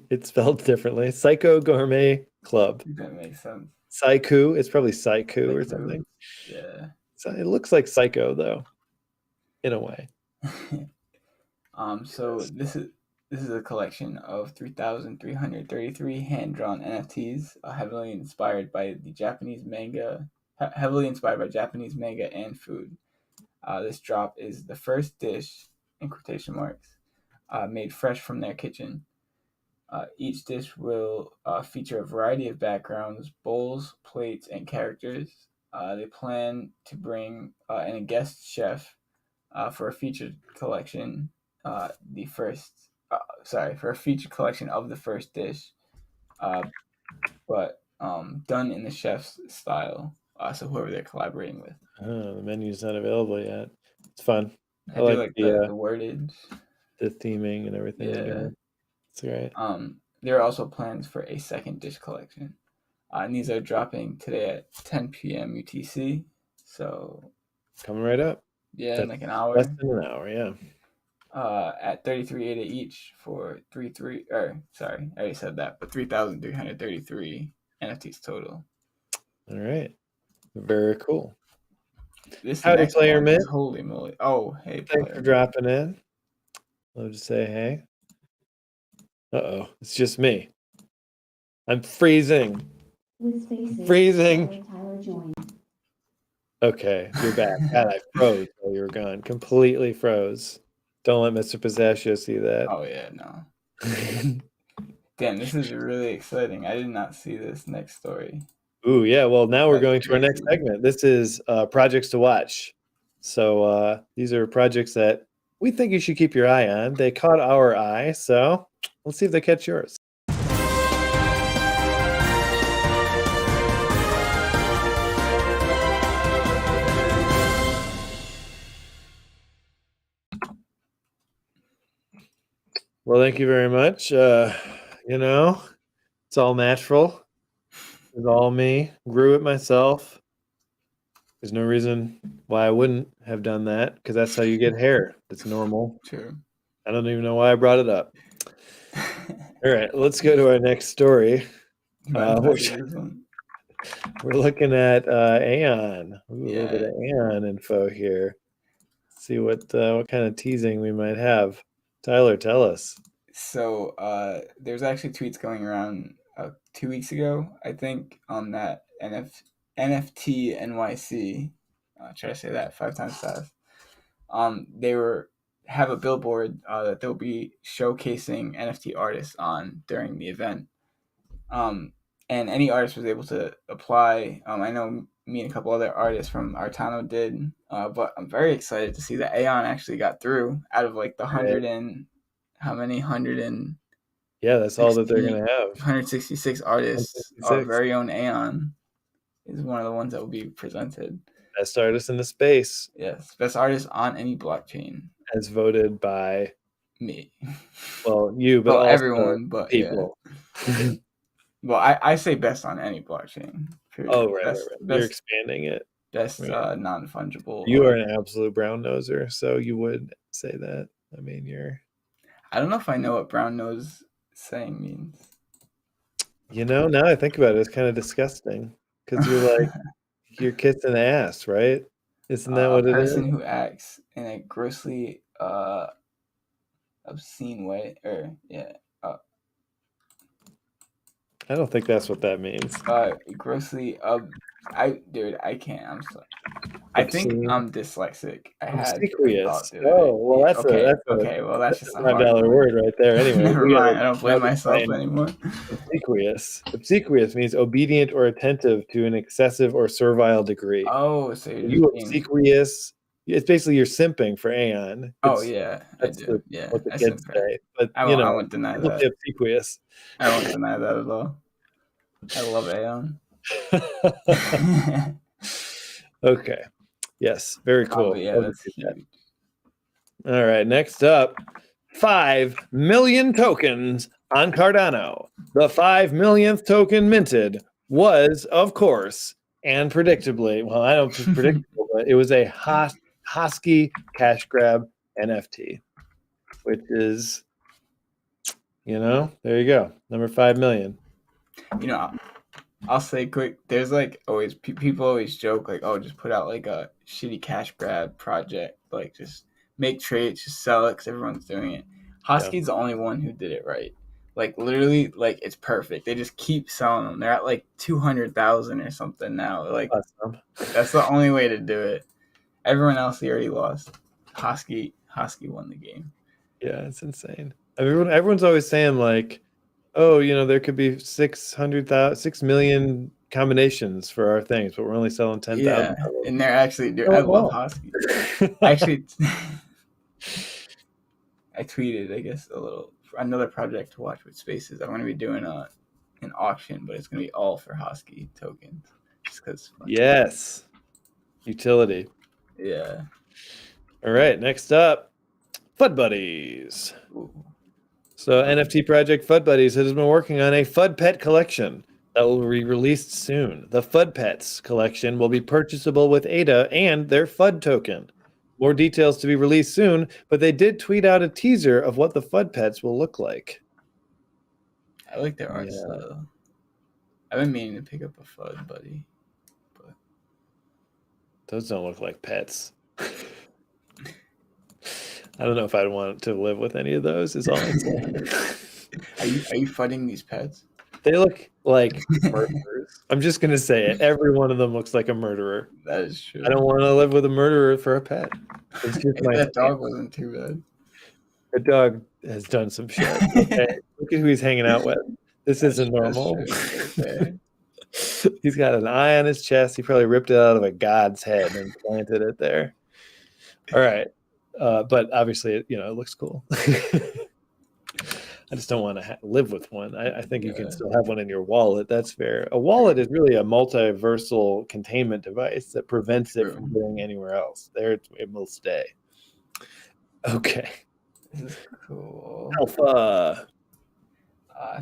It's spelled differently. Psycho Gourmet Club. That makes sense. Psycho. It's probably Psycho or something. Yeah. So it looks like Psycho though, in a way. So this is a collection of 3,333 hand-drawn NFTs, heavily inspired by Japanese manga and food. This drop is the first dish, in quotation marks, made fresh from their kitchen. Each dish will feature a variety of backgrounds, bowls, plates, and characters. They plan to bring in a guest chef for a featured collection. For a featured collection of the first dish, but done in the chef's style. So whoever they're collaborating with. Oh, the menu's not available yet. It's fun. I do like the wordage, the theming, and everything. Yeah, it's great. There are also plans for a second dish collection. And these are dropping today at 10 p.m. UTC. So coming right up. Yeah, in like an hour. Less than an hour, yeah. At 33 ADA each for I already said that, but 3,333 NFTs total. All right. Very cool. This Howdy, Player Mint. Holy moly. Oh, hey, thanks for dropping in. Love to say hey. Uh-oh, it's just me. I'm freezing. Freezing. Okay, you're back. God, I froze while you were gone. Completely froze. Don't let Mr. Pistacio see that. Oh, yeah, no. Damn, this is really exciting. I did not see this next story. Ooh, yeah. Well, now we're going to our next segment. This is projects to watch. So these are projects that we think you should keep your eye on. They caught our eye, so let's see if they catch yours. Well, thank you very much. It's all natural. It's all me. Grew it myself. There's no reason why I wouldn't have done that, because that's how you get hair. It's normal. True. I don't even know why I brought it up. All right, let's go to our next story. We're looking at Aeon. A little bit of Aeon info here. See what kind of teasing we might have. Tyler, tell us. So there's actually tweets going around 2 weeks ago, I think, on that NFT NYC. Try to say that 5 times fast. They have a billboard that they'll be showcasing NFT artists on during the event. And any artist was able to apply. I know me and a couple other artists from Artano did, but I'm very excited to see that Aeon actually got through out of like the 100 and how many 100 and Yeah, that's all that they're gonna have. 166 artists. 166. Our very own Aeon is one of the ones that will be presented. Best artist in the space. Yes, best artist on any blockchain, as voted by me. Well, you, but also everyone, but people. Yeah. Well, I say best on any blockchain. Period. Oh, right, best, right, right. Best, You're expanding it. Best right. non-fungible. You are an absolute brown noser, so you would say that. I mean, I don't know if I know what brown nose saying means. You know, now I think about it, it's kind of disgusting because you're like, you're kissing ass, right? Isn't that what it is? A person who acts in a grossly obscene way, or yeah. I don't think that's what that means. Grossly I can't. I'm sorry. I think I'm dyslexic. I had obsequious. Oh, well, that's okay. Well, that's just a $5 word right there. Anyway, never mind. I don't blame myself anymore. Obsequious means obedient or attentive to an excessive or servile degree. Oh, so you obsequious. It's basically you're simping for Aeon. That's I do. What the kids say. But I won't deny that. Obsequious. I won't deny that at all. I love Aeon. Okay. Yes. Very cool. Yeah, that's huge. All right. Next up, 5 million tokens on Cardano. The 5 millionth token minted was, of course, and predictably, well, I don't think predictable, but it was a Hosky cash grab NFT, which is, there you go. Number 5 million. I'll say quick, there's like always, people always joke like, oh, just put out like a shitty cash grab project, like just make trades, just sell it because everyone's doing it. Hosky's the only one who did it right. Like literally, like it's perfect. They just keep selling them. They're at like 200,000 or something now. Like that's the only way to do it. Everyone else he already lost. Hosky won the game. Yeah, it's insane. I mean, everyone's always saying like, oh, there could be 6 million combinations for our things, but we're only selling 10,000. Yeah, and they're actually. I love Hosky. Actually, I tweeted, I guess, another project to watch with Spaces. I'm going to be doing an auction, but it's going to be all for Hosky tokens, just because. Yes, utility. Yeah. All right, next up, FUD Buddies. Ooh. So NFT project FUD Buddies has been working on a FUD Pet collection that will be released soon. The FUD Pets collection will be purchasable with ADA and their FUD token. More details to be released soon, but they did tweet out a teaser of what the FUD Pets will look like. I like their art style. I've been meaning to pick up a FUD Buddy. But those don't look like pets. I don't know if I'd want to live with any of those, is all I'm saying. Are you fudding these pets? They look like murderers. I'm just going to say it. Every one of them looks like a murderer. That is true. I don't want to live with a murderer for a pet. It's just that dog wasn't too bad. The dog has done some shit. Okay? Look at who he's hanging out with. This isn't normal. He's got an eye on his chest. He probably ripped it out of a god's head and planted it there. All right. But obviously, it looks cool. I just don't want to live with one. I think you can still have one in your wallet. That's fair. A wallet is really a multiversal containment device that prevents it from going anywhere else. There, it will stay. Okay. This is cool. Alpha.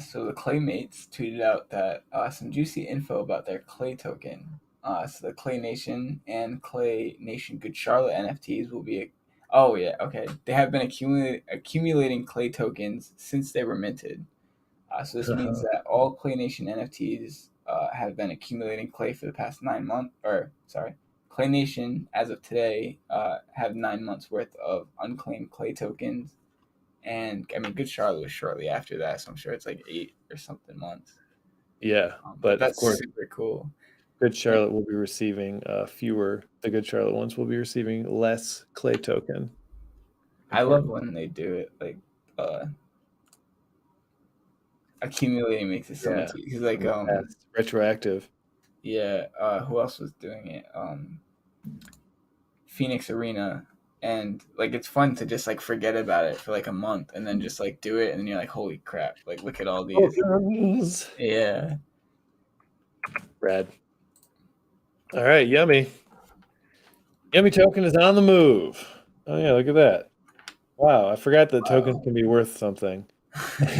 So the Claymates tweeted out that some juicy info about their Clay token. So the Clay Nation and Clay Nation Good Charlotte NFTs will be. Oh yeah, okay. They have been accumulating Clay tokens since they were minted. So this means that all Clay Nation NFTs have been accumulating Clay for the past 9 months. Clay Nation as of today have 9 months worth of unclaimed Clay tokens, And I mean, Good Charlotte was shortly after that, so I'm sure it's like 8 or something months. Yeah, But but that's of course, super cool. Good Charlotte will be receiving fewer. The Good Charlotte ones will be receiving less clay token. I love when they do it, like accumulating makes it so much easier. Like retroactive. Yeah, who else was doing it? Phoenix Arena, and like it's fun to just like forget about it for like a month and then just like do it, and then you're like, holy crap! Like look at all these. Tokens. Yeah. Rad. All right, Yummy. Yummy token is on the move. Oh yeah, look at that. Wow, I forgot that tokens can be worth something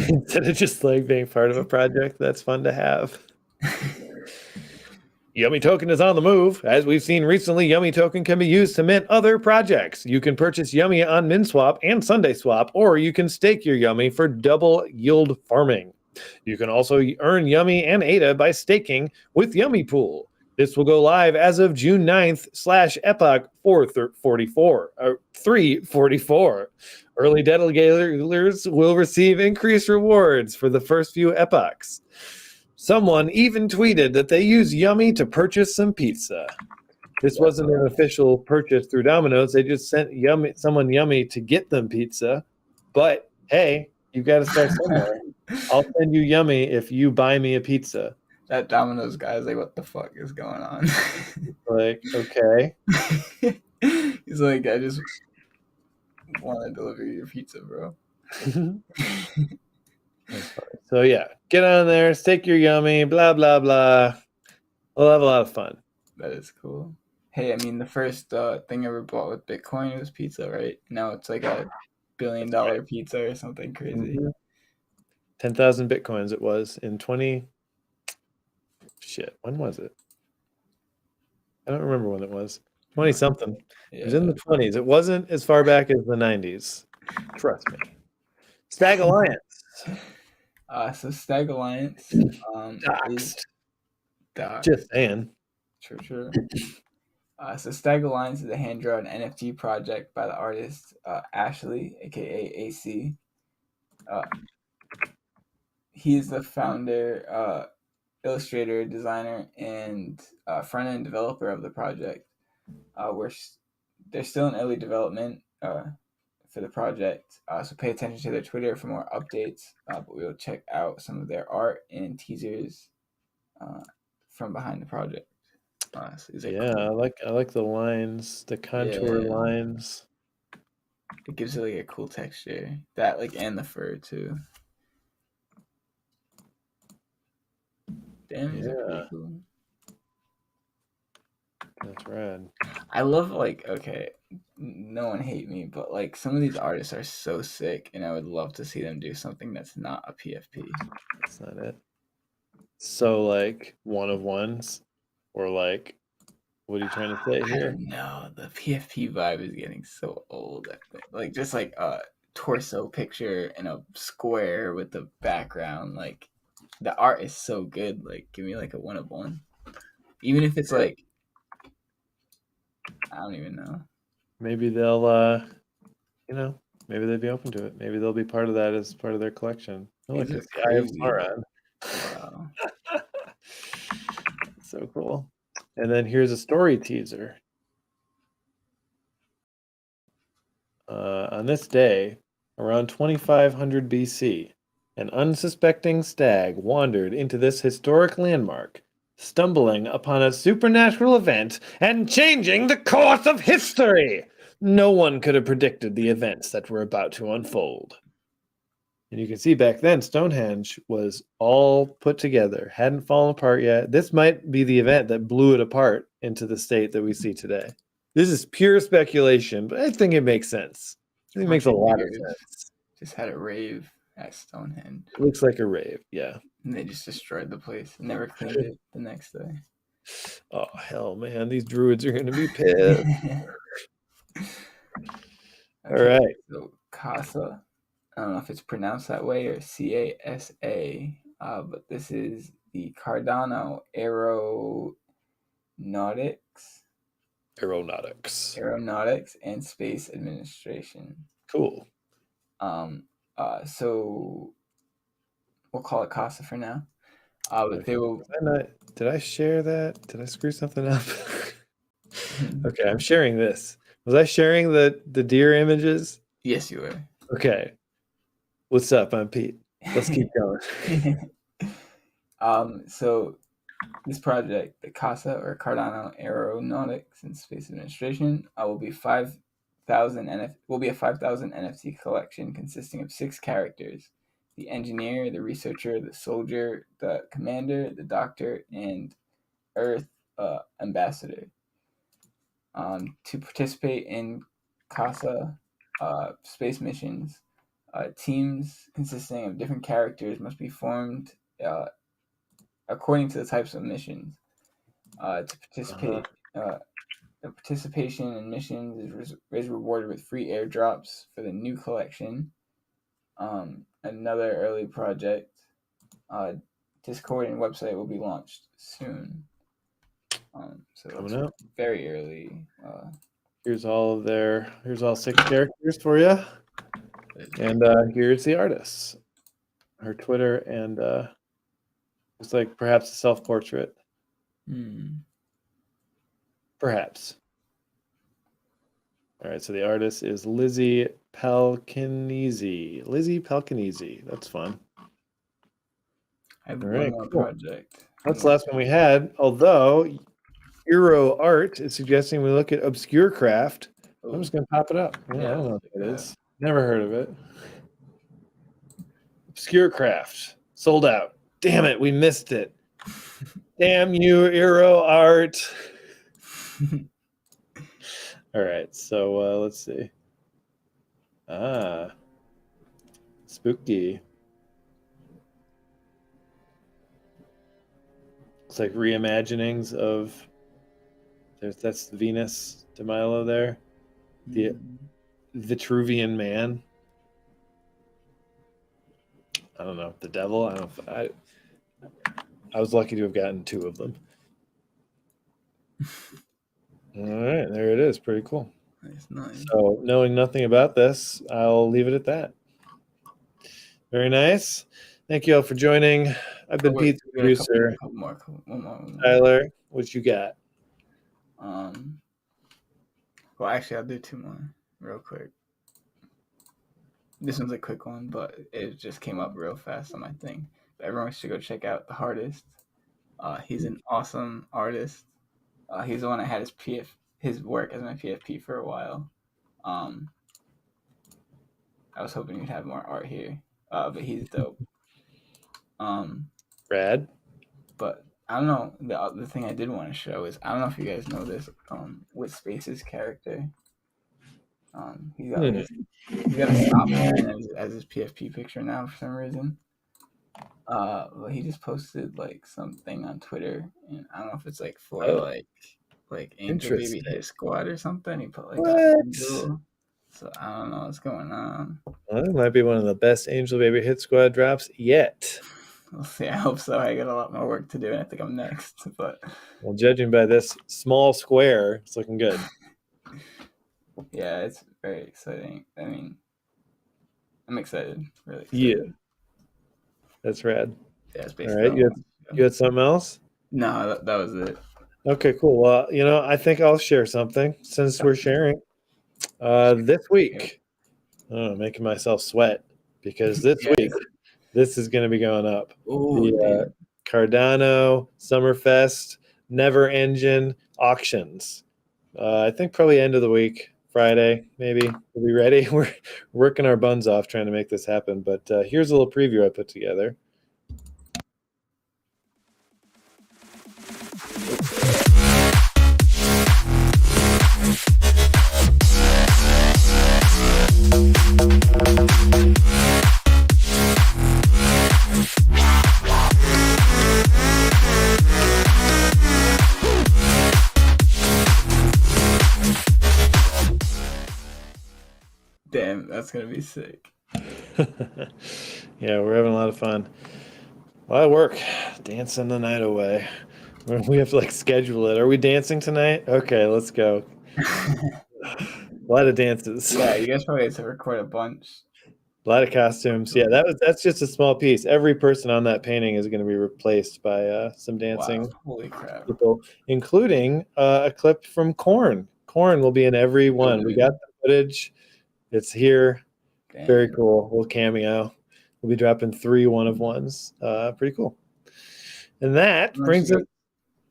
instead of just like being part of a project. That's fun to have. Yummy token is on the move. As we've seen recently, Yummy token can be used to mint other projects. You can purchase Yummy on MinSwap and SundaySwap, or you can stake your Yummy for double yield farming. You can also earn Yummy and ADA by staking with Yummy Pool. This will go live as of June 9th /epoch 344. Early delegators will receive increased rewards for the first few epochs. Someone even tweeted that they use Yummy to purchase some pizza. This wasn't an official purchase through Domino's. They just sent someone Yummy to get them pizza. But hey, you got to start somewhere. I'll send you Yummy if you buy me a pizza. That Domino's guy is like, what the fuck is going on? Like, okay. He's like, I just want to deliver your pizza, bro. So yeah, get on there, stake your Yummy, blah, blah, blah. We'll have a lot of fun. That is cool. Hey, I mean, the first thing I ever bought with Bitcoin was pizza, right? Now it's like $1 billion pizza or something crazy. 10,000 Bitcoins it was in 20... Shit, when was it? I don't remember when it was. 20-something. It was in the 20s. It wasn't as far back as the 90s. Trust me. Stag Alliance. So Stag Alliance is doxed. Just saying. True. So Stag Alliance is a hand-drawn NFT project by the artist Ashley, aka AC. He is the founder, illustrator, designer, and front-end developer of the project. They're still in early development for the project, so pay attention to their Twitter for more updates. But we'll check out some of their art and teasers from behind the project. So yeah, cool. I like the lines, the contour lines. It gives it like a cool texture. That and the fur too. Damn, is it pretty cool? That's rad. I love no one hate me, but some of these artists are so sick, and I would love to see them do something that's not a PFP. That's not it. So one of ones, or what are you trying to say here? No, the PFP vibe is getting so old. I think. Just a torso picture in a square with the background. The art is so good. Give me a one of one, even if it's I don't even know. Maybe they'll, maybe they'd be open to it. Maybe they'll be part of that as part of their collection. I like this guy of Sauron. Wow. So cool. And then here's a story teaser. On this day, around 2500 BC, an unsuspecting stag wandered into this historic landmark, stumbling upon a supernatural event and changing the course of history. No one could have predicted the events that were about to unfold. And you can see back then, Stonehenge was all put together, hadn't fallen apart yet. This might be the event that blew it apart into the state that we see today. This is pure speculation, but I think it makes sense. I think it makes a lot of sense. Just had a rave at Stonehenge. It looks like a rave, yeah. And they just destroyed the place. Never cleaned it the next day. Oh, hell, man. These druids are going to be pissed. All right. So, Casa. I don't know if it's pronounced that way or CASA, but this is the Cardano Aeronautics and Space Administration. Cool. So we'll call it Casa for now. But they will. Did I share that? Did I screw something up? Okay, I'm sharing this. Was I sharing the deer images? Yes, you were. Okay. What's up? I'm Pete. Let's keep going. So this project, the CASA or Cardano Aeronautics and Space Administration, will be 5,000 will be a 5,000 NFT collection consisting of 6 characters: the engineer, the researcher, the soldier, the commander, the doctor, and Earth ambassador. To participate in CASA space missions, teams consisting of different characters must be formed according to the types of missions. To participate, the participation in missions is rewarded with free airdrops for the new collection. Another early project, Discord and website will be launched soon. So Coming up. Very early. Here's all 6 characters for you. And here's the artist. Her Twitter and looks like perhaps a self-portrait. Perhaps. All right, so the artist is Lizzie Pelkinese. That's fun. I have All one right, more cool. project. That's the last one we had. Although Euro Art is suggesting we look at Obscure Craft. I'm just going to pop it up. I don't know what it is. Never heard of it. Obscure Craft. Sold out. Damn it, we missed it. Damn you, Euro Art. All right, so let's see. Spooky. It's like reimaginings of. That's Venus de Milo there. The Vitruvian Man. I don't know. The Devil. I don't know. I was lucky to have gotten 2 of them. All right, there it is. Pretty cool. Nice. So, knowing nothing about this, I'll leave it at that. Very nice. Thank you all for joining. I've been Pete's producer. One more. Tyler, what you got? Well, actually, I'll do 2 more real quick. This one's a quick one, but it just came up real fast on my thing. But everyone should go check out The Hardest. He's an awesome artist. He's the one that had his work as my PFP for a while. I was hoping you'd have more art here, but he's dope. Rad. But I don't know. The thing I did want to show is, I don't know if you guys know this. With Space's character, he's got a stop motion as his PFP picture now for some reason. But he just posted like something on Twitter, and I don't know if it's like for like Angel Baby Hit Squad or something. He put like Angel. So I don't know what's going on. Well, it might be one of the best Angel Baby Hit Squad drops yet. We'll see. I hope so. I got a lot more work to do, and I think I'm next. But well, judging by this small square, it's looking good. Yeah, it's very exciting. I mean, I'm excited. Really excited. Yeah. That's rad. Yeah, it's all right. You had something else? No, that was it. Okay, cool. Well, I think I'll share something since we're sharing. This week, making myself sweat because this week, this is going to be going up. Ooh, the Cardano Summerfest Never Engine auctions. I think probably end of the week, Friday, maybe we'll be ready. We're working our buns off trying to make this happen. But here's a little preview I put together. Damn, that's gonna be sick. Yeah, we're having a lot of fun. Well, I work dancing the night away. We have to schedule it. Are we dancing tonight? Okay, let's go. A lot of dances. Yeah, you guys probably have to record a bunch. A lot of costumes. Yeah, that's just a small piece. Every person on that painting is going to be replaced by some dancing Holy crap. people, including a clip from Korn. Korn will be in every one. We got the footage. It's here. Dang. Very cool. Little cameo. We'll be dropping 3 one-of-ones. Pretty cool. And that brings us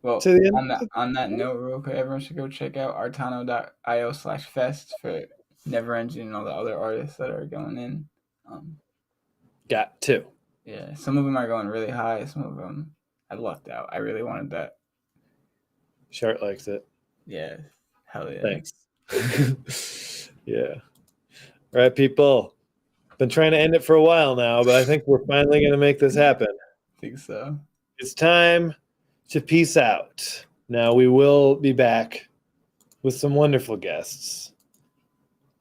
to the end. On that note, real quick, everyone should go check out artano.io/fest for Never Engine and all the other artists that are going in. Got 2. Yeah, some of them are going really high. Some of them I lucked out. I really wanted that. Shart likes it. Yeah, hell yeah. Thanks. Yeah. All right, people. Been trying to end it for a while now, but I think we're finally going to make this happen. I think so. It's time to peace out. Now, we will be back with some wonderful guests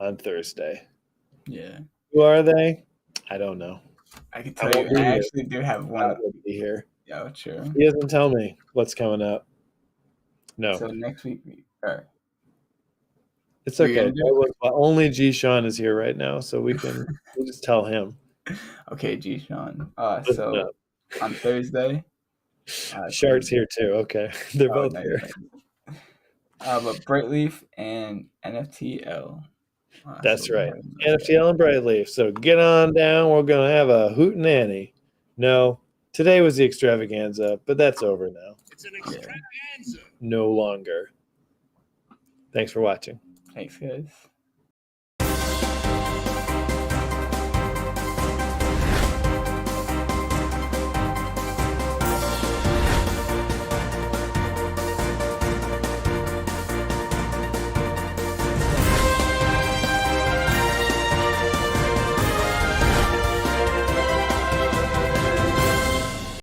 on Thursday. Yeah. Who are they? I don't know. I can tell you, I actually do have one. Be here. Yeah, true. He doesn't tell me what's coming up. No. So next week, it's okay. Only G. Sean is here right now, so we'll just tell him. Okay, G. Sean. So on Thursday, Shart's here too. Okay, they're both here. But Brightleaf and NFTL. That's right. NFTL and Brightleaf. So get on down. We're going to have a hootenanny. No, today was the extravaganza, but that's over now. It's an extravaganza. No longer. Thanks for watching. Thanks, guys.